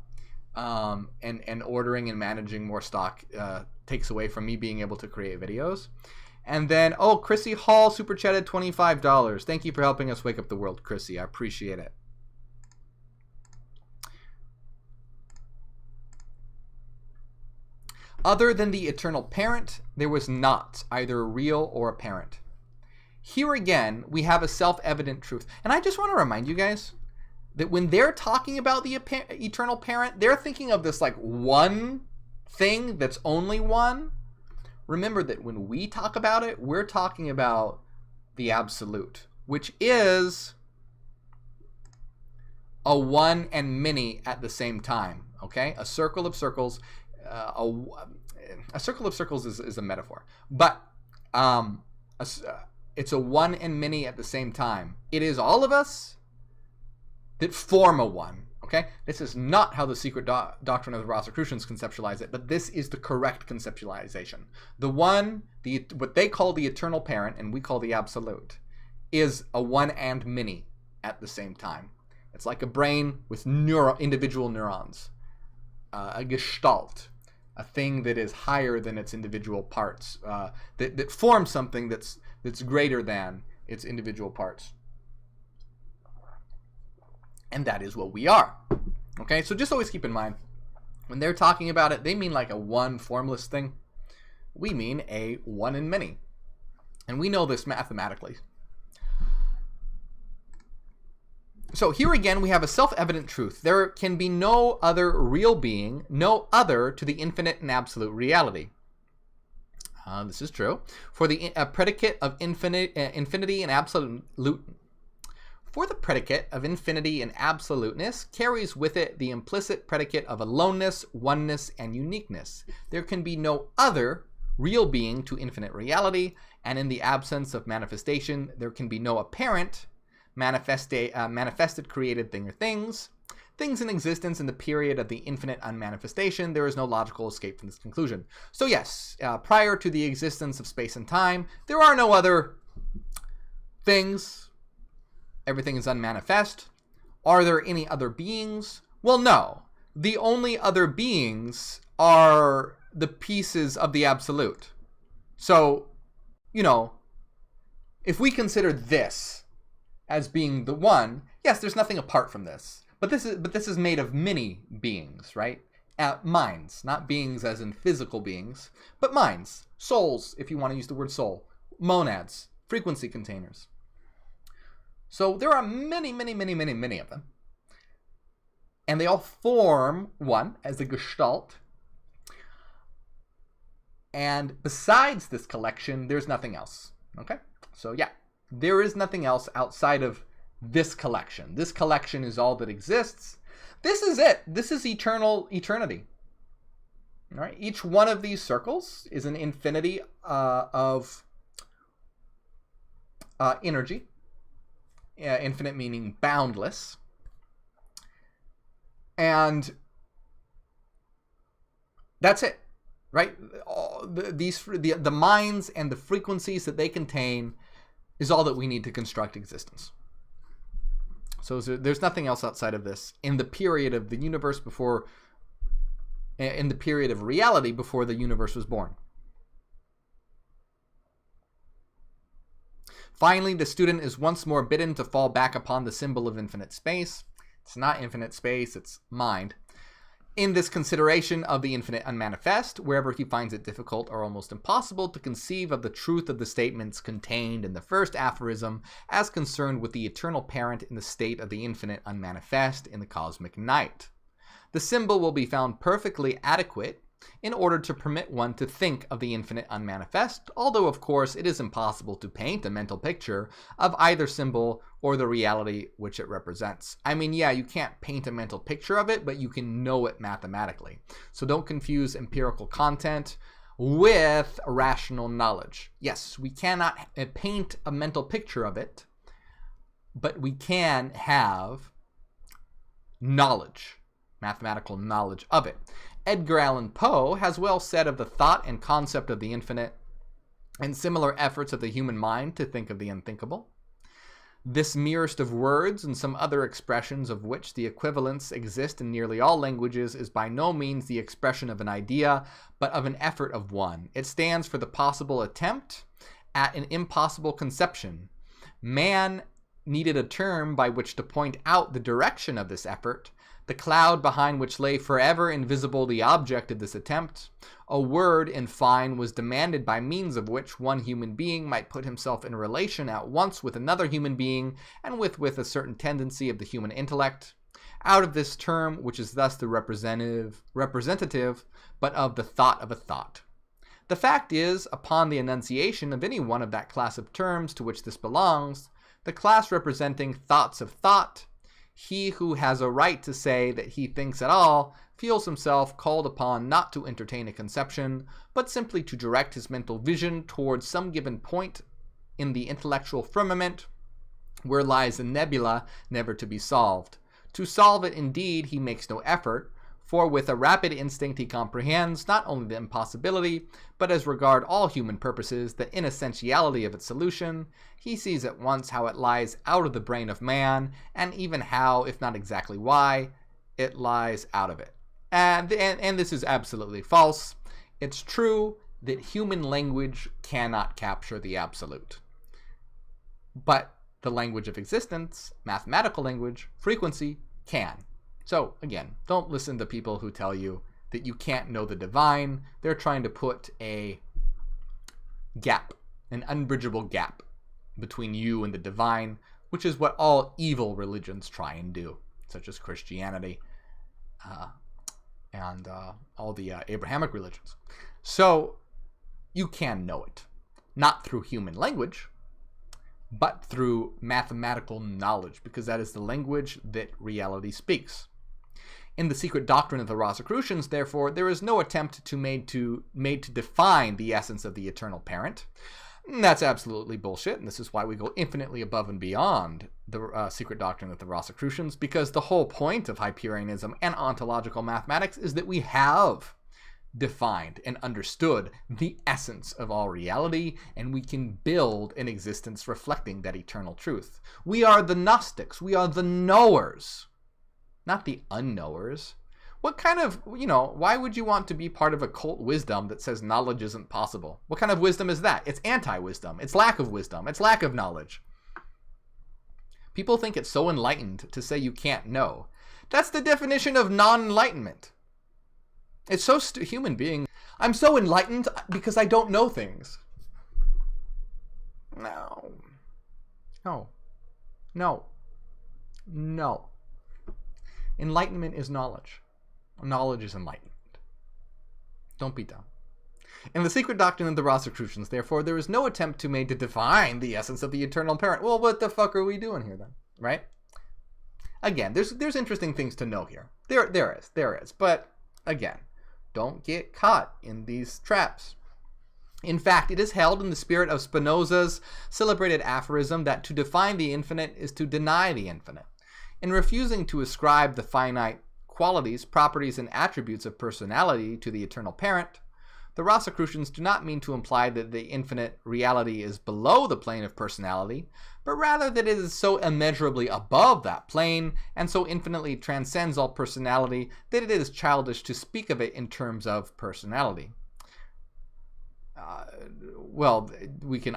And ordering and managing more stock takes away from me being able to create videos. And then, oh, Chrissy Hall super chatted $25. Thank you for helping us wake up the world, Chrissy. I appreciate it. Other than the eternal parent, there was not either real or apparent. Here again, we have a self-evident truth. And I just want to remind you guys that when they're talking about the eternal parent, they're thinking of this like one thing that's only one. Remember that when we talk about it, we're talking about the absolute, which is a one and many at the same time, okay? A circle of circles, a circle of circles is a metaphor, but it's a one and many at the same time. It is all of us that form a one. Okay, this is not how the secret doctrine of the Rosicrucians conceptualize it, but this is the correct conceptualization. The one, what they call the eternal parent, and we call the absolute, is a one and many at the same time. It's like a brain with individual neurons, a gestalt, a thing that is higher than its individual parts, that forms something that's greater than its individual parts. And that is what we are. Okay, so just always keep in mind, when they're talking about it, they mean like a one formless thing. We mean a one and many. And we know this mathematically. So here again, we have a self-evident truth. There can be no other real being, no other to the infinite and absolute reality. This is true. For the predicate of infinity and absolute, for the predicate of infinity and absoluteness carries with it the implicit predicate of aloneness, oneness, and uniqueness. There can be no other real being to infinite reality, and in the absence of manifestation, there can be no apparent manifested created thing or things in existence in the period of the infinite unmanifestation. There is no logical escape from this conclusion. So yes, prior to the existence of space and time, there are no other things. Everything is unmanifest. Are there any other beings? Well, no. The only other beings are the pieces of the absolute. So, you know, if we consider this as being the one, yes, there's nothing apart from this. But this is made of many beings, right? Minds, not beings as in physical beings, but minds, souls, if you want to use the word soul, monads, frequency containers. So there are many of them. And they all form one as a gestalt. And besides this collection, there's nothing else. Okay? So yeah, there is nothing else outside of this collection. This collection is all that exists. This is it. This is eternity. All right? Each one of these circles is an infinity of energy. Infinite meaning boundless. And that's it, right? The minds and the frequencies that they contain is all that we need to construct existence. So there's nothing else outside of this in the period of the universe before, in the period of reality before the universe was born. Finally, the student is once more bidden to fall back upon the symbol of infinite space. It's not infinite space, it's mind. In this consideration of the infinite unmanifest, wherever he finds it difficult or almost impossible to conceive of the truth of the statements contained in the first aphorism as concerned with the eternal parent in the state of the infinite unmanifest in the cosmic night. The symbol will be found perfectly adequate in order to permit one to think of the infinite unmanifest, although of course it is impossible to paint a mental picture of either symbol or the reality which it represents. I mean, yeah, you can't paint a mental picture of it, but you can know it mathematically. So don't confuse empirical content with rational knowledge. Yes, we cannot paint a mental picture of it, but we can have knowledge, mathematical knowledge of it. Edgar Allan Poe has well said of the thought and concept of the infinite and similar efforts of the human mind to think of the unthinkable. This merest of words and some other expressions of which the equivalents exist in nearly all languages is by no means the expression of an idea, but of an effort of one. It stands for the possible attempt at an impossible conception. Man needed a term by which to point out the direction of this effort, the cloud behind which lay forever invisible the object of this attempt. A word, in fine, was demanded by means of which one human being might put himself in relation at once with another human being and with a certain tendency of the human intellect. Out of this term, which is thus the representative, but of the thought of a thought. The fact is, upon the enunciation of any one of that class of terms to which this belongs, the class representing thoughts of thought, he who has a right to say that he thinks at all feels himself called upon not to entertain a conception, but simply to direct his mental vision towards some given point in the intellectual firmament where lies a nebula never to be solved. To solve it, indeed, he makes no effort, for with a rapid instinct he comprehends not only the impossibility, but as regard all human purposes, the inessentiality of its solution. He sees at once how it lies out of the brain of man, and even how, if not exactly why, it lies out of it. And this is absolutely false. It's true that human language cannot capture the absolute. But the language of existence, mathematical language, frequency, can. So, again, don't listen to people who tell you that you can't know the divine. They're trying to put a gap an unbridgeable gap between you and the divine, which is what all evil religions try and do, such as Christianity and all the Abrahamic religions. So you can know it, not through human language, but through mathematical knowledge, because that is the language that reality speaks. In the secret doctrine of the Rosicrucians, therefore, there is no attempt made to define the essence of the eternal parent. That's absolutely bullshit, and this is why we go infinitely above and beyond the secret doctrine of the Rosicrucians, because the whole point of Hyperianism and ontological mathematics is that we have defined and understood the essence of all reality, and we can build an existence reflecting that eternal truth. We are the Gnostics. We are the knowers, not the unknowers. What kind of, why would you want to be part of occult wisdom that says knowledge isn't possible? What kind of wisdom is that? It's anti-wisdom. It's lack of wisdom. It's lack of knowledge. People think it's so enlightened to say you can't know. That's the definition of non-enlightenment. It's so human being. I'm so enlightened because I don't know things. No. Enlightenment is knowledge. Knowledge is enlightenment. Don't be dumb. In the secret doctrine of the Rosicrucians, therefore, there is no attempt made to define the essence of the eternal parent. Well, what the fuck are we doing here then? Right? Again, there's interesting things to know here. There is. But again, don't get caught in these traps. In fact, it is held in the spirit of Spinoza's celebrated aphorism that to define the infinite is to deny the infinite. In refusing to ascribe the finite qualities, properties, and attributes of personality to the eternal parent, the Rosicrucians do not mean to imply that the infinite reality is below the plane of personality, but rather that it is so immeasurably above that plane and so infinitely transcends all personality that it is childish to speak of it in terms of personality. We can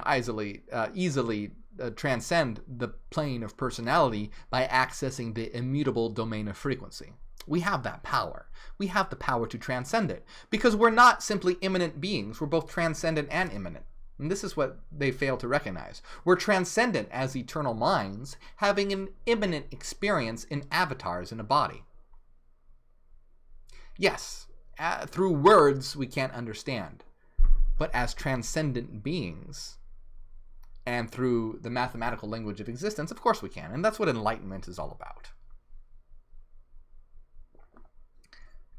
easily transcend the plane of personality by accessing the immutable domain of frequency. We have that power. We have the power to transcend it, because we're not simply immanent beings. We're both transcendent and immanent. And this is what they fail to recognize. We're transcendent as eternal minds, having an immanent experience in avatars in a body. Yes, through words we can't understand, but as transcendent beings, and through the mathematical language of existence, of course we can. And that's what enlightenment is all about.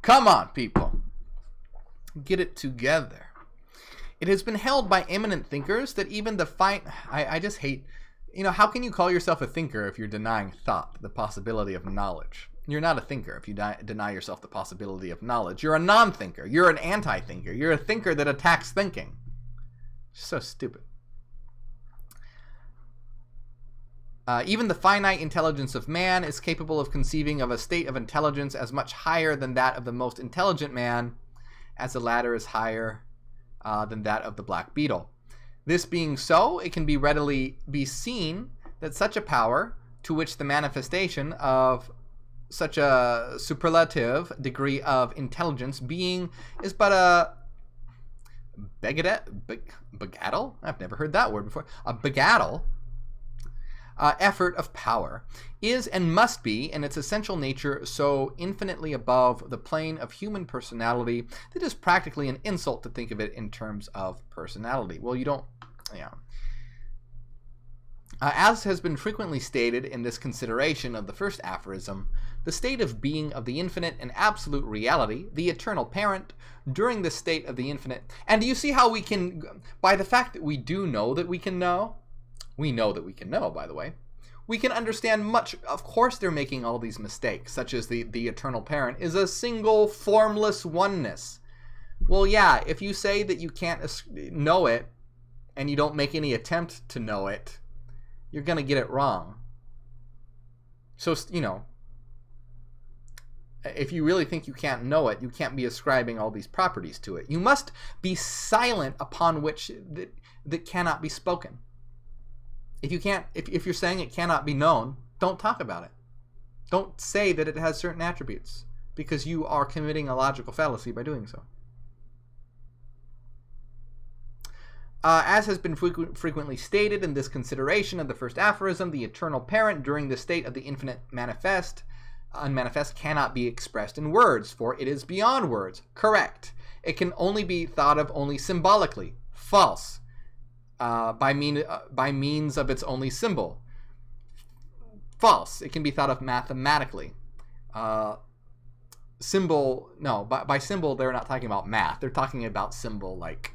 Come on, people. Get it together. It has been held by eminent thinkers that even the I just hate, how can you call yourself a thinker if you're denying thought, the possibility of knowledge? You're not a thinker if you deny yourself the possibility of knowledge. You're a non-thinker. You're an anti-thinker. You're a thinker that attacks thinking. So stupid. Even the finite intelligence of man is capable of conceiving of a state of intelligence as much higher than that of the most intelligent man, as the latter is higher than that of the black beetle. This being so, it can readily be seen that such a power, to which the manifestation of such a superlative degree of intelligence being is but a begattle? I've never heard that word before. A begattle effort of power is and must be in its essential nature so infinitely above the plane of human personality that it is practically an insult to think of it in terms of personality. Well, you don't, as has been frequently stated in this consideration of the first aphorism, the state of being of the infinite and absolute reality, the eternal parent, during the state of the infinite. And do you see how we can, by the fact that we do know that we can know, we know that we can know, by the way, we can understand much. Of course they're making all these mistakes, such as the eternal parent is a single formless oneness. Well, yeah, if you say that you can't know it and you don't make any attempt to know it, you're going to get it wrong. So, if you really think you can't know it, you can't be ascribing all these properties to it. You must be silent upon which that cannot be spoken. If you're saying it cannot be known, don't talk about it. Don't say that it has certain attributes, because you are committing a logical fallacy by doing so. As has been frequently stated in this consideration of the first aphorism, the eternal parent during the state of the infinite unmanifest cannot be expressed in words, for it is beyond words. Correct. It can only be thought of only symbolically. False. By means of its only symbol. False. It can be thought of mathematically. Symbol, no, by symbol they're not talking about math. They're talking about symbol like,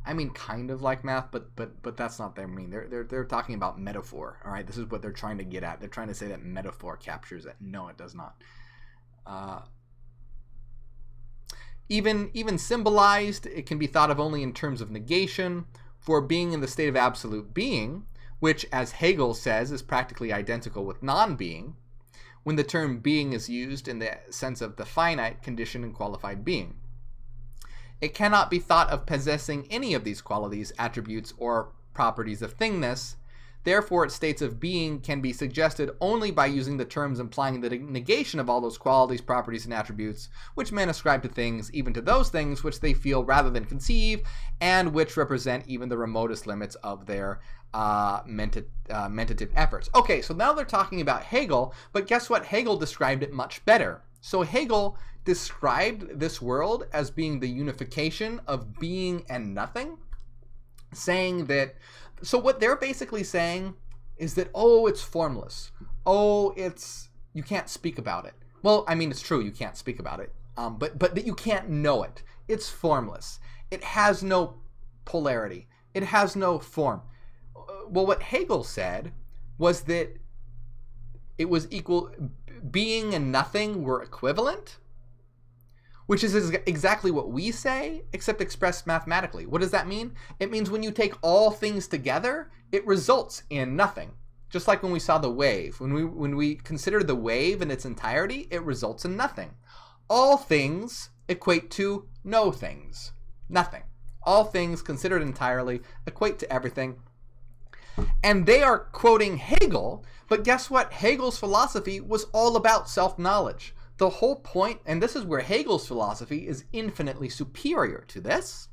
I mean kind of like math, but that's not their mean. They're talking about metaphor. All right, this is what they're trying to get at. They're trying to say that metaphor captures it. No, it does not. Even symbolized, it can be thought of only in terms of negation, for being in the state of absolute being, which, as Hegel says, is practically identical with non-being, when the term being is used in the sense of the finite, conditioned, and qualified being. It cannot be thought of possessing any of these qualities, attributes, or properties of thingness. Therefore, its states of being can be suggested only by using the terms implying the negation of all those qualities, properties, and attributes which men ascribe to things, even to those things which they feel rather than conceive, and which represent even the remotest limits of their mentative efforts. Okay, so now they're talking about Hegel, but guess what? Hegel described it much better. So Hegel described this world as being the unification of being and nothing, saying that, so what they're basically saying is that, oh, it's formless. Oh, you can't speak about it. Well, I mean, it's true, you can't speak about it, but that you can't know it. It's formless. It has no polarity. It has no form. Well, what Hegel said was that it was equal, being and nothing were equivalent, which is exactly what we say, except expressed mathematically. What does that mean? It means when you take all things together, it results in nothing. Just like when we saw the wave. When we consider the wave in its entirety, it results in nothing. All things equate to no things. Nothing. All things considered entirely equate to everything. And they are quoting Hegel, but guess what? Hegel's philosophy was all about self-knowledge. The whole point, and this is where Hegel's philosophy is infinitely superior to this,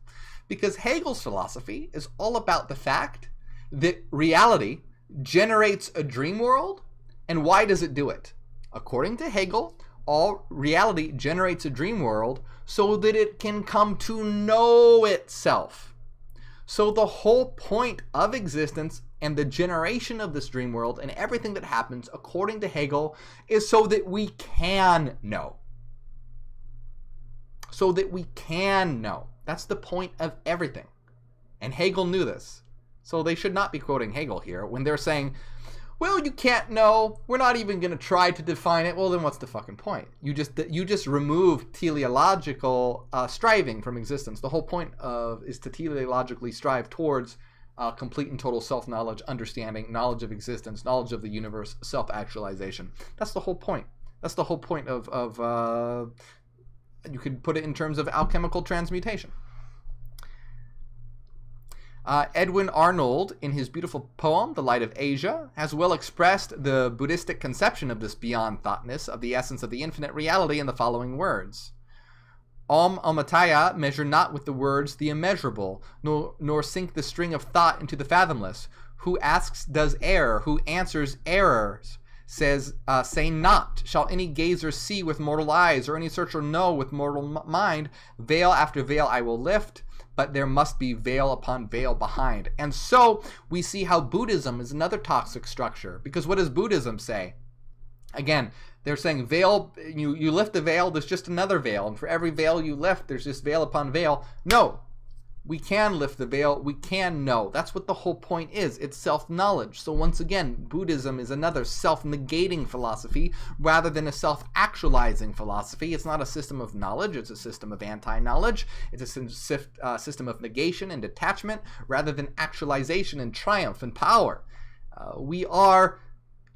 because Hegel's philosophy is all about the fact that reality generates a dream world, and why does it do it? According to Hegel, all reality generates a dream world so that it can come to know itself. So the whole point of existence and the generation of this dream world and everything that happens, according to Hegel, is so that we can know. So that we can know. That's the point of everything. And Hegel knew this. So they should not be quoting Hegel here when they're saying, well, you can't know, we're not even going to try to define it. Well, then what's the fucking point? You just remove teleological striving from existence. The whole point is to teleologically strive towards complete and total self-knowledge, understanding, knowledge of existence, knowledge of the universe, self-actualization. That's the whole point. That's the whole point of you could put it in terms of alchemical transmutation. Edwin Arnold, in his beautiful poem, The Light of Asia, has well expressed the Buddhistic conception of this beyond thoughtness of the essence of the infinite reality in the following words. Om Amataya, measure not with the words the immeasurable, nor sink the string of thought into the fathomless. Who asks does err, who answers errors, says, say not. Shall any gazer see with mortal eyes, or any searcher know with mortal mind? Veil after veil I will lift, but there must be veil upon veil behind. And so we see how Buddhism is another toxic structure. Because what does Buddhism say? Again, they're saying veil, you lift the veil, there's just another veil. And for every veil you lift, there's just veil upon veil. No, we can lift the veil, we can know. That's what the whole point is. It's self-knowledge. So once again, Buddhism is another self-negating philosophy rather than a self-actualizing philosophy. It's not a system of knowledge, it's a system of anti-knowledge. It's a system of negation and detachment rather than actualization and triumph and power. We are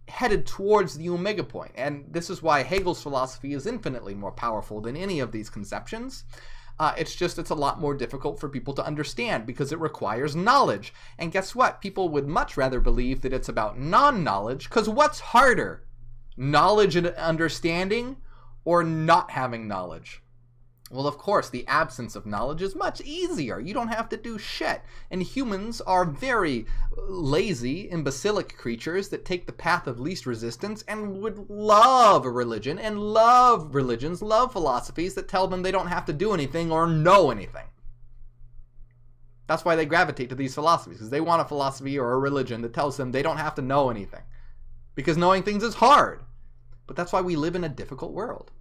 headed towards the omega point, and this is why Hegel's philosophy is infinitely more powerful than any of these conceptions. It's a lot more difficult for people to understand because it requires knowledge. And guess what? People would much rather believe that it's about non-knowledge, because what's harder? Knowledge and understanding, or not having knowledge? Well, of course, the absence of knowledge is much easier. You don't have to do shit. And humans are very lazy, imbecilic creatures that take the path of least resistance and would love a religion and love religions, love philosophies that tell them they don't have to do anything or know anything. That's why they gravitate to these philosophies, because they want a philosophy or a religion that tells them they don't have to know anything. Because knowing things is hard. But that's why we live in a difficult world.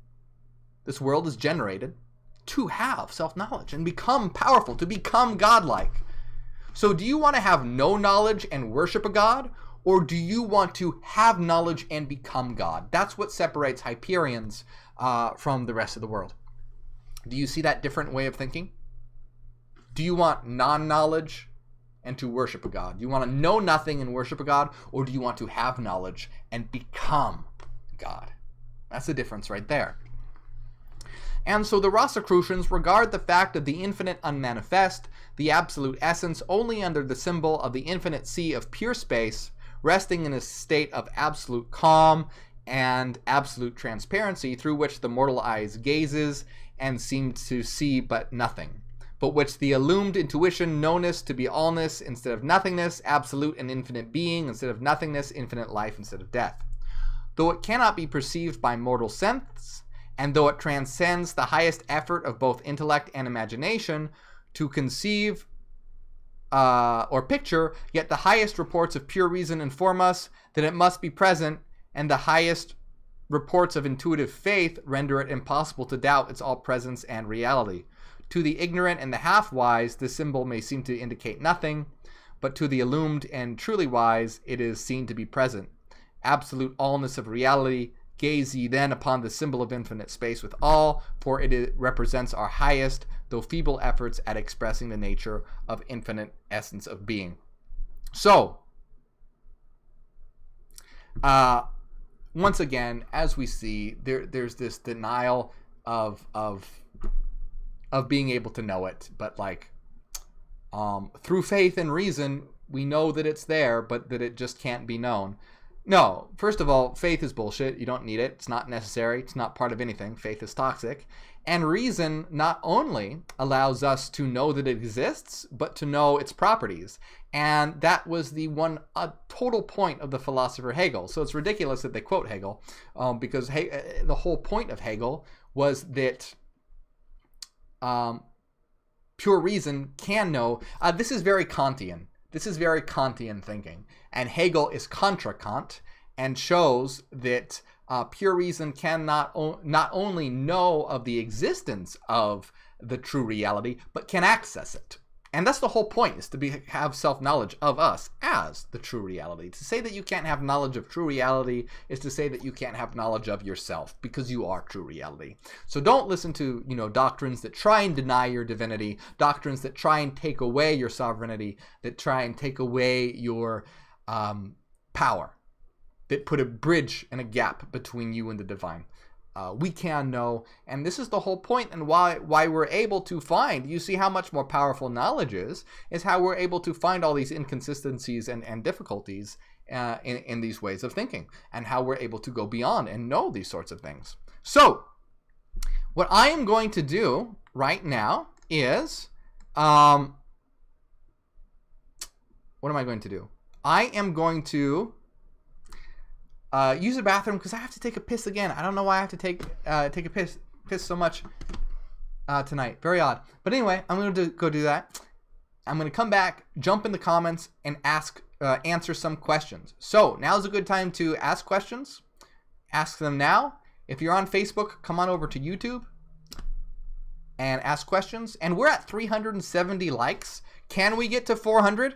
This world is generated to have self-knowledge and become powerful, to become godlike. So do you want to have no knowledge and worship a god, or do you want to have knowledge and become God? That's what separates Hyperions from the rest of the world. Do you see that different way of thinking? Do you want non-knowledge and to worship a god? Do you want to know nothing and worship a god, or do you want to have knowledge and become God? That's the difference right there. And so the Rosicrucians regard the fact of the infinite unmanifest, the absolute essence, only under the symbol of the infinite sea of pure space, resting in a state of absolute calm and absolute transparency through which the mortal eyes gazes and seems to see but nothing, but which the illumined intuition knowness to be allness instead of nothingness, absolute and infinite being instead of nothingness, infinite life instead of death. Though it cannot be perceived by mortal sense, and though it transcends the highest effort of both intellect and imagination to conceive or picture, yet the highest reports of pure reason inform us that it must be present, and the highest reports of intuitive faith render it impossible to doubt its all presence and reality. To the ignorant and the half-wise, the symbol may seem to indicate nothing, but to the illumined and truly wise, it is seen to be present. Absolute allness of reality, gaze ye then upon the symbol of infinite space with all, for it represents our highest, though feeble efforts at expressing the nature of infinite essence of being. So, once again, as we see, there's this denial of being able to know it, but like through faith and reason, we know that it's there, but that it just can't be known. No, first of all, faith is bullshit. You don't need it. It's not necessary. It's not part of anything. Faith is toxic. And reason not only allows us to know that it exists, but to know its properties. And that was the total point of the philosopher Hegel. So it's ridiculous that they quote Hegel, because the whole point of Hegel was that pure reason can know. This is very Kantian. This is very Kantian thinking. And Hegel is contra Kant and shows that pure reason can not only know of the existence of the true reality, but can access it. And that's the whole point, is to have self-knowledge of us as the true reality. To say that you can't have knowledge of true reality is to say that you can't have knowledge of yourself, because you are true reality. So don't listen to, doctrines that try and deny your divinity, doctrines that try and take away your sovereignty, that try and take away your power, that put a bridge and a gap between you and the divine. We can know, and this is the whole point, and why we're able to find, you see how much more powerful knowledge is how we're able to find all these inconsistencies and difficulties in these ways of thinking, and how we're able to go beyond and know these sorts of things. So, what I am going to do right now is, what am I going to do? I am going to use the bathroom because I have to take a piss again. I don't know why I have to take a piss so much tonight. Very odd. But anyway, I'm going to go do that. I'm going to come back, jump in the comments, and answer some questions. So now's a good time to ask questions. Ask them now. If you're on Facebook, come on over to YouTube and ask questions. And we're at 370 likes. Can we get to 400?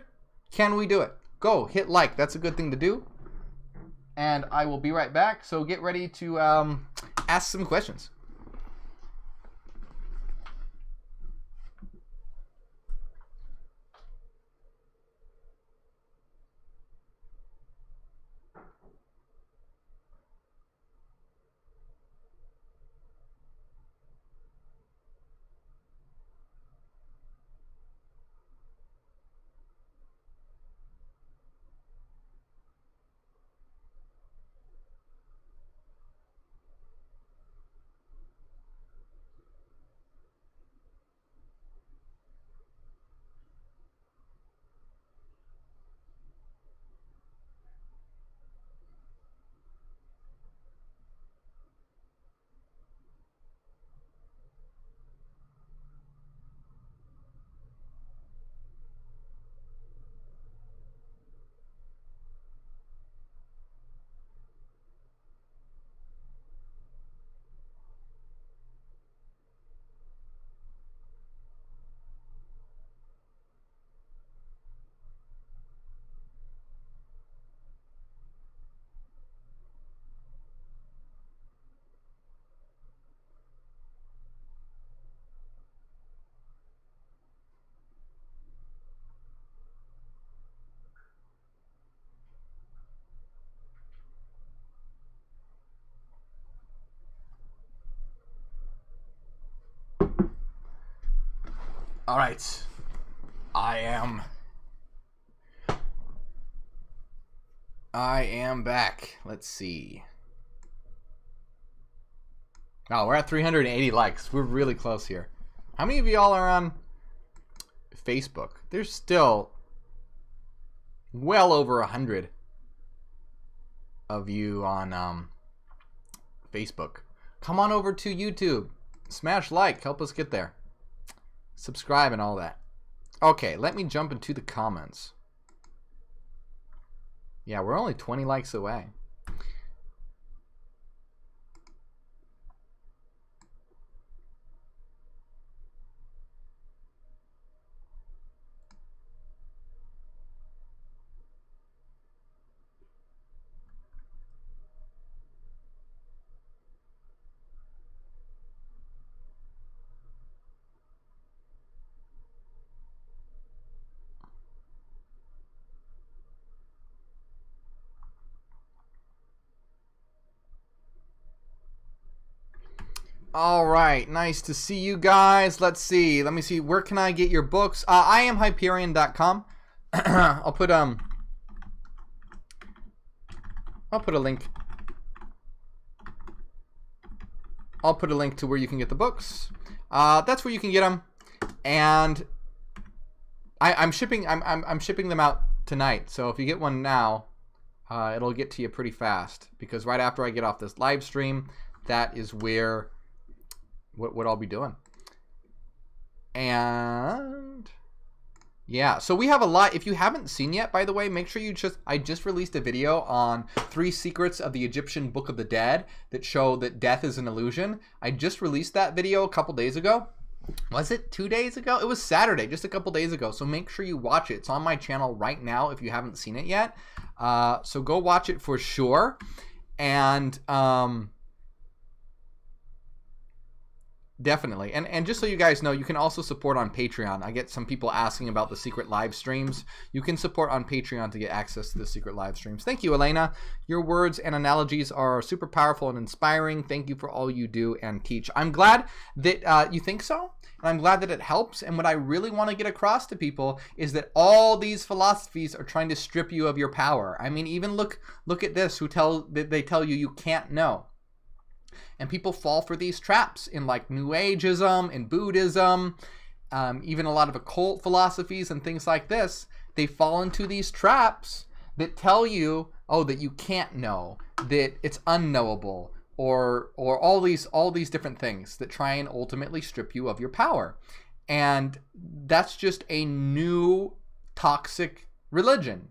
Can we do it? Go hit like. That's a good thing to do. And I will be right back, so get ready to ask some questions. All right. I am back. Let's see. Oh, we're at 380 likes. We're really close here. How many of y'all are on Facebook? There's still well over 100 of you on Facebook. Come on over to YouTube. Smash like. Help us get there. Subscribe and all that. Okay, let me jump into the comments. Yeah, we're only 20 likes away. All right, nice to see you guys. Let's see. Let me see. Where can I get your books? I am Hyperion.com. I'll put a link. I'll put a link to where you can get the books. That's where you can get them, and I'm shipping. I'm shipping them out tonight. So if you get one now, it'll get to you pretty fast, because right after I get off this live stream, that is where what I'll be doing. And yeah, so we have a lot. If you haven't seen yet, by the way, make sure I just released a video on 3 secrets of the Egyptian Book of the Dead that show that death is an illusion. I just released that video a couple days ago. Was it 2 days ago? It was Saturday, just a couple days ago. So make sure you watch it. It's on my channel right now if you haven't seen it yet. So go watch it for sure. And definitely. And just so you guys know, you can also support on Patreon. I get some people asking about the secret live streams. You can support on Patreon to get access to the secret live streams. Thank you, Elena. Your words and analogies are super powerful and inspiring. Thank you for all you do and teach. I'm glad that you think so, and I'm glad that it helps. And what I really want to get across to people is that all these philosophies are trying to strip you of your power. I mean, even look at this, they tell you can't know. And people fall for these traps in like New Ageism and Buddhism, even a lot of occult philosophies and things like this. They fall into these traps that tell you, oh, that you can't know, that it's unknowable, or all these different things that try and ultimately strip you of your power. And that's just a new toxic religion.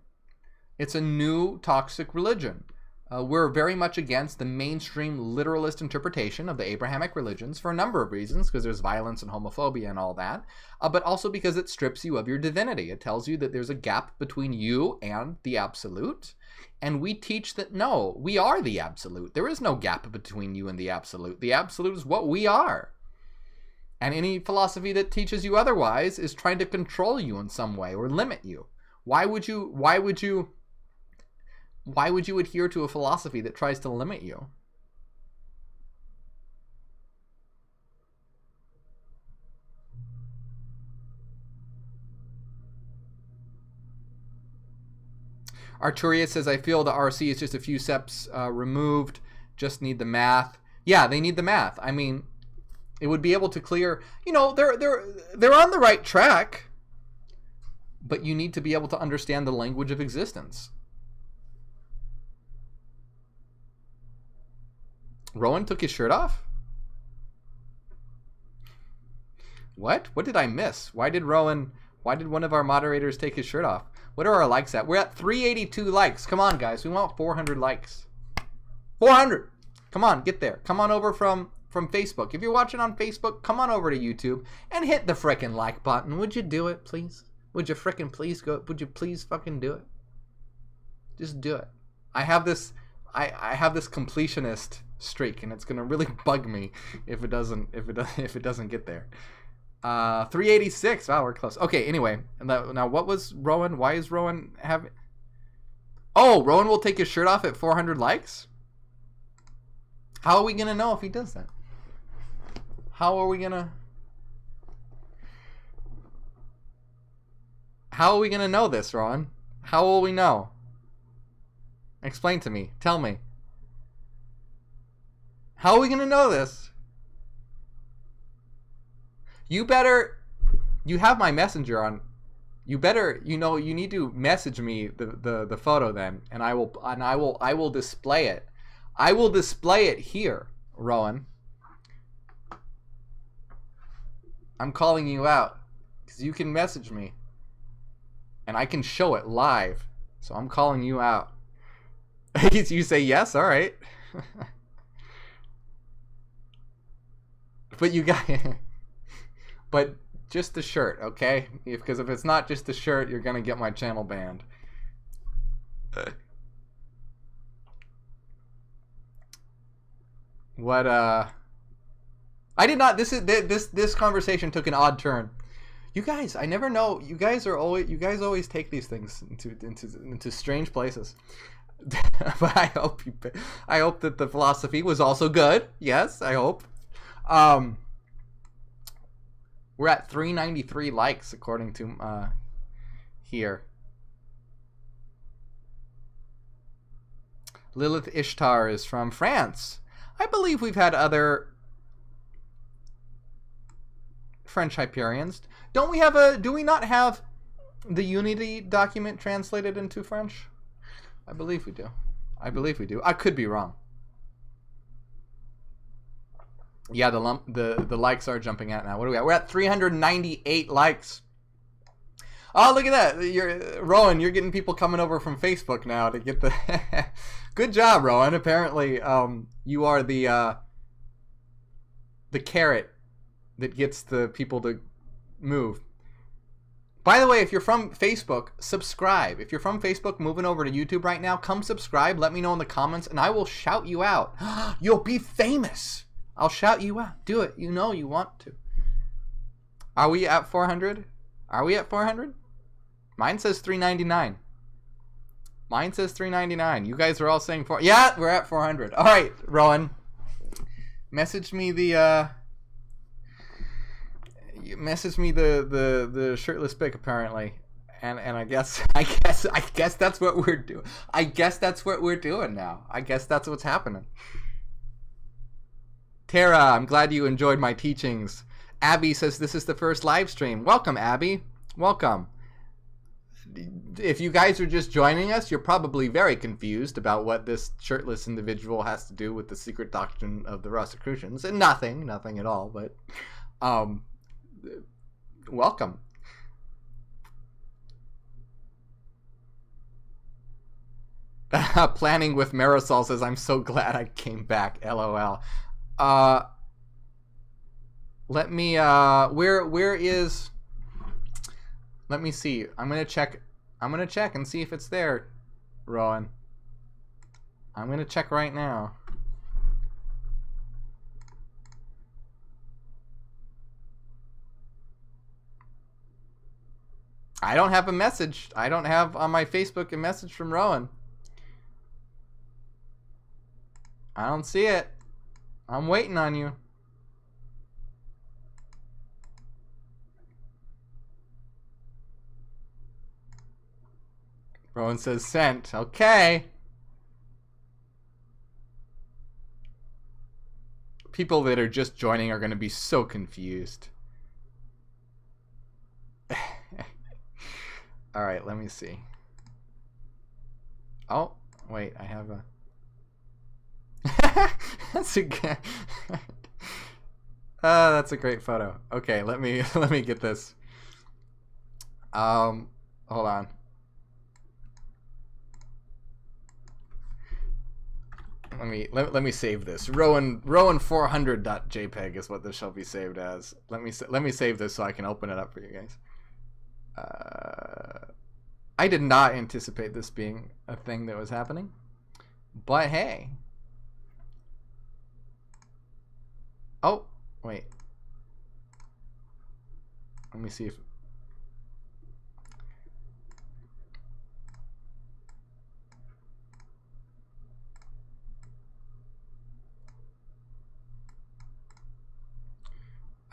It's a new toxic religion. We're very much against the mainstream literalist interpretation of the Abrahamic religions for a number of reasons, because there's violence and homophobia and all that, but also because it strips you of your divinity. It tells you that there's a gap between you and the absolute, and we teach that no, we are the absolute. There is no gap between you and the absolute. The absolute is what we are. And any philosophy that teaches you otherwise is trying to control you in some way or limit you. Why would you adhere to a philosophy that tries to limit you? Arturia says, I feel the RC is just a few steps removed, just need the math. Yeah, they need the math. I mean, it would be able to clear, they're on the right track, but you need to be able to understand the language of existence. Rowan took his shirt off? What? What did I miss? Why did one of our moderators take his shirt off? What are our likes at? We're at 382 likes. Come on, guys. We want 400 likes. 400! Come on, get there. Come on over from Facebook. If you're watching on Facebook, come on over to YouTube and hit the frickin' like button. Would you do it, please? Would you frickin' please go? Would you please fucking do it? Just do it. I have this completionist streak, and it's gonna really bug me if it doesn't get there. 386. Wow, we're close. Okay, anyway, now what was Rowan? Why is Rowan having? Oh, Rowan will take his shirt off at 400 likes. How are we gonna know if he does that? How are we gonna? How are we going to know this, Ron? How will we know? Explain to me. Tell me. How are we going to know this? You better... You have my messenger on... You better... You know, you need to message me the photo then. And I will display it. I will display it here, Rowan. I'm calling you out. Because you can message me. And I can show it live. So I'm calling you out. You say yes? Alright. But you got... But just the shirt, okay? Because if it's not just the shirt, you're going to get my channel banned. What, I did not... This conversation took an odd turn. You guys, I never know. You guys always take these things into strange places. But I hope that the philosophy was also good. Yes, I hope. We're at 393 likes according to here. Lilith Ishtar is from France. I believe we've had other French Hyperions. Do we not have the Unity document translated into French? I believe we do. I could be wrong. Yeah, the likes are jumping out now. What are we at? We're at 398 likes. Oh, look at that. Rowan, you're getting people coming over from Facebook now to get the... Good job, Rowan. Apparently, you are the carrot that gets the people to move. By the way, if you're from Facebook, subscribe. If you're from Facebook moving over to YouTube right now, come subscribe. Let me know in the comments, and I will shout you out. You'll be famous. I'll shout you out. Do it. You know you want to. Are we at 400? Are we at 400? Mine says 399. Mine says 399. You guys are all saying 4. Yeah, we're at 400. All right, Rowan. Message me the shirtless pic apparently. And I guess that's what we're doing. I guess that's what we're doing now. I guess that's what's happening. Tara, I'm glad you enjoyed my teachings. Abby says this is the first live stream. Welcome, Abby. Welcome. If you guys are just joining us, you're probably very confused about what this shirtless individual has to do with the secret doctrine of the Rosicrucians. And nothing at all, but welcome. Planning with Marisol says, I'm so glad I came back. LOL. Let me, where is, let me see. I'm going to check and see if it's there, Rowan. I'm going to check right now. I don't have a message. I don't have on my Facebook a message from Rowan. I don't see it. I'm waiting on you. Rowan says sent. Okay. People that are just joining are going to be so confused. All right, let me see. Oh, wait, I have a... That's a good... that's a great photo. Okay, let me get this. Hold on. Let me save this. Rowan400.jpg is what this shall be saved as. Let me save this so I can open it up for you guys. I did not anticipate this being a thing that was happening, but hey. Oh, wait. Let me see if...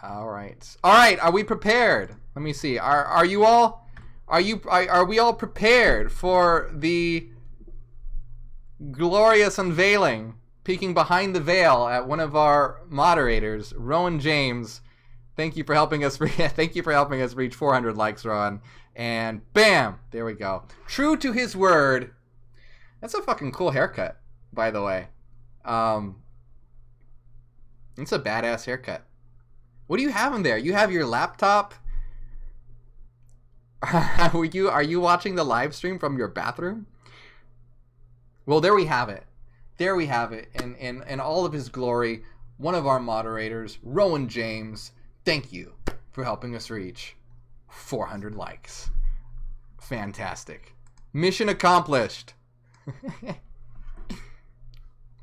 All right. All right, are we prepared? Let me see. Are you all Are we all prepared for the glorious unveiling, peeking behind the veil at one of our moderators, Rowan James? Thank you for helping us. Thank you for helping us reach 400 likes, Rowan. And bam, there we go. True to his word. That's a fucking cool haircut, by the way. It's a badass haircut. What do you have in there? You have your laptop. Are you watching the live stream from your bathroom? Well, there we have it. There we have it. In all of his glory, one of our moderators, Rowan James, thank you for helping us reach 400 likes. Fantastic. Mission accomplished.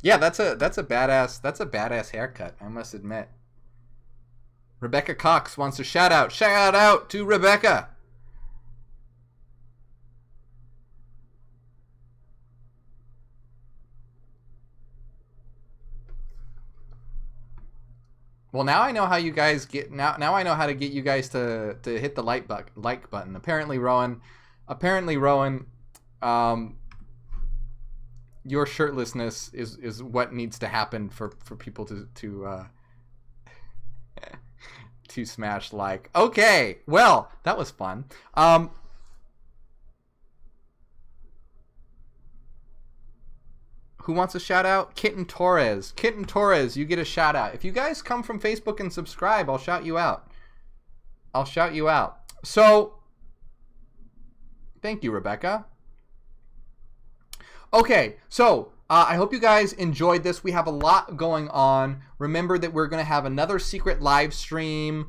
Yeah, that's a badass haircut, I must admit. Rebecca Cox wants a shout out. Shout out to Rebecca. Well, now I know how you guys get. Now I know how to get you guys to hit the like button. Apparently, Rowan, your shirtlessness is what needs to happen for people to smash like. Okay, well, that was fun. Who wants a shout out? Kitten Torres. Kitten Torres, you get a shout out. If you guys come from Facebook and subscribe, I'll shout you out. So, thank you, Rebecca. Okay, so I hope you guys enjoyed this. We have a lot going on. Remember that we're going to have another secret live stream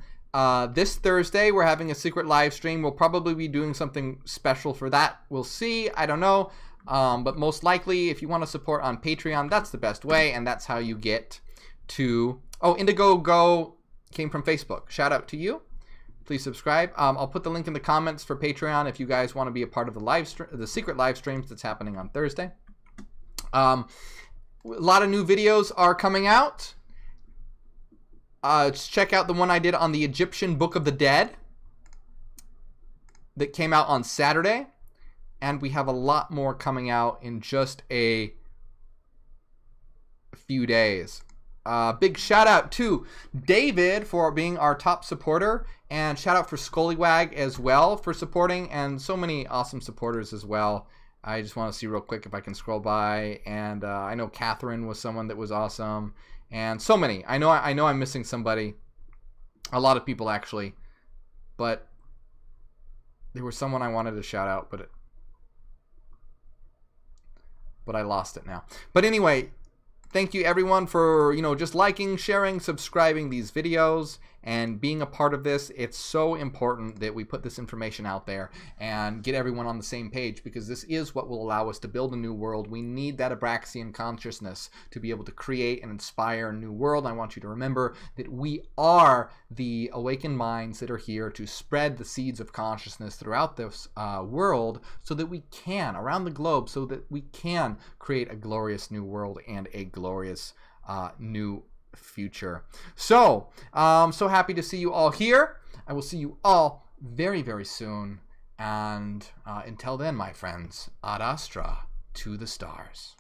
this Thursday. We're having a secret live stream. We'll probably be doing something special for that. We'll see. I don't know. But most likely, if you want to support on Patreon, that's the best way, and that's how you get to... Oh, Indigo Go came from Facebook. Shout out to you. Please subscribe. I'll put the link in the comments for Patreon if you guys want to be a part of the secret live streams that's happening on Thursday. A lot of new videos are coming out. Check out the one I did on the Egyptian Book of the Dead that came out on Saturday. And we have a lot more coming out in just a few days. Big shout out to David for being our top supporter. And shout out for Scullywag as well for supporting. And so many awesome supporters as well. I just want to see real quick if I can scroll by. And I know Catherine was someone that was awesome. And so many. I know I'm missing somebody. A lot of people actually. But there was someone I wanted to shout out. But I lost it now. But anyway, thank you everyone for, just liking, sharing, subscribing these videos and being a part of this. It's so important that we put this information out there and get everyone on the same page, because this is what will allow us to build a new world. We need that Abraxian consciousness to be able to create and inspire a new world. I want you to remember that we are the awakened minds that are here to spread the seeds of consciousness throughout this world, so that we can, around the globe, so that we can create a glorious new world and a glorious new future. So, so happy to see you all here. I will see you all very, very soon. And until then, my friends, ad astra, to the stars.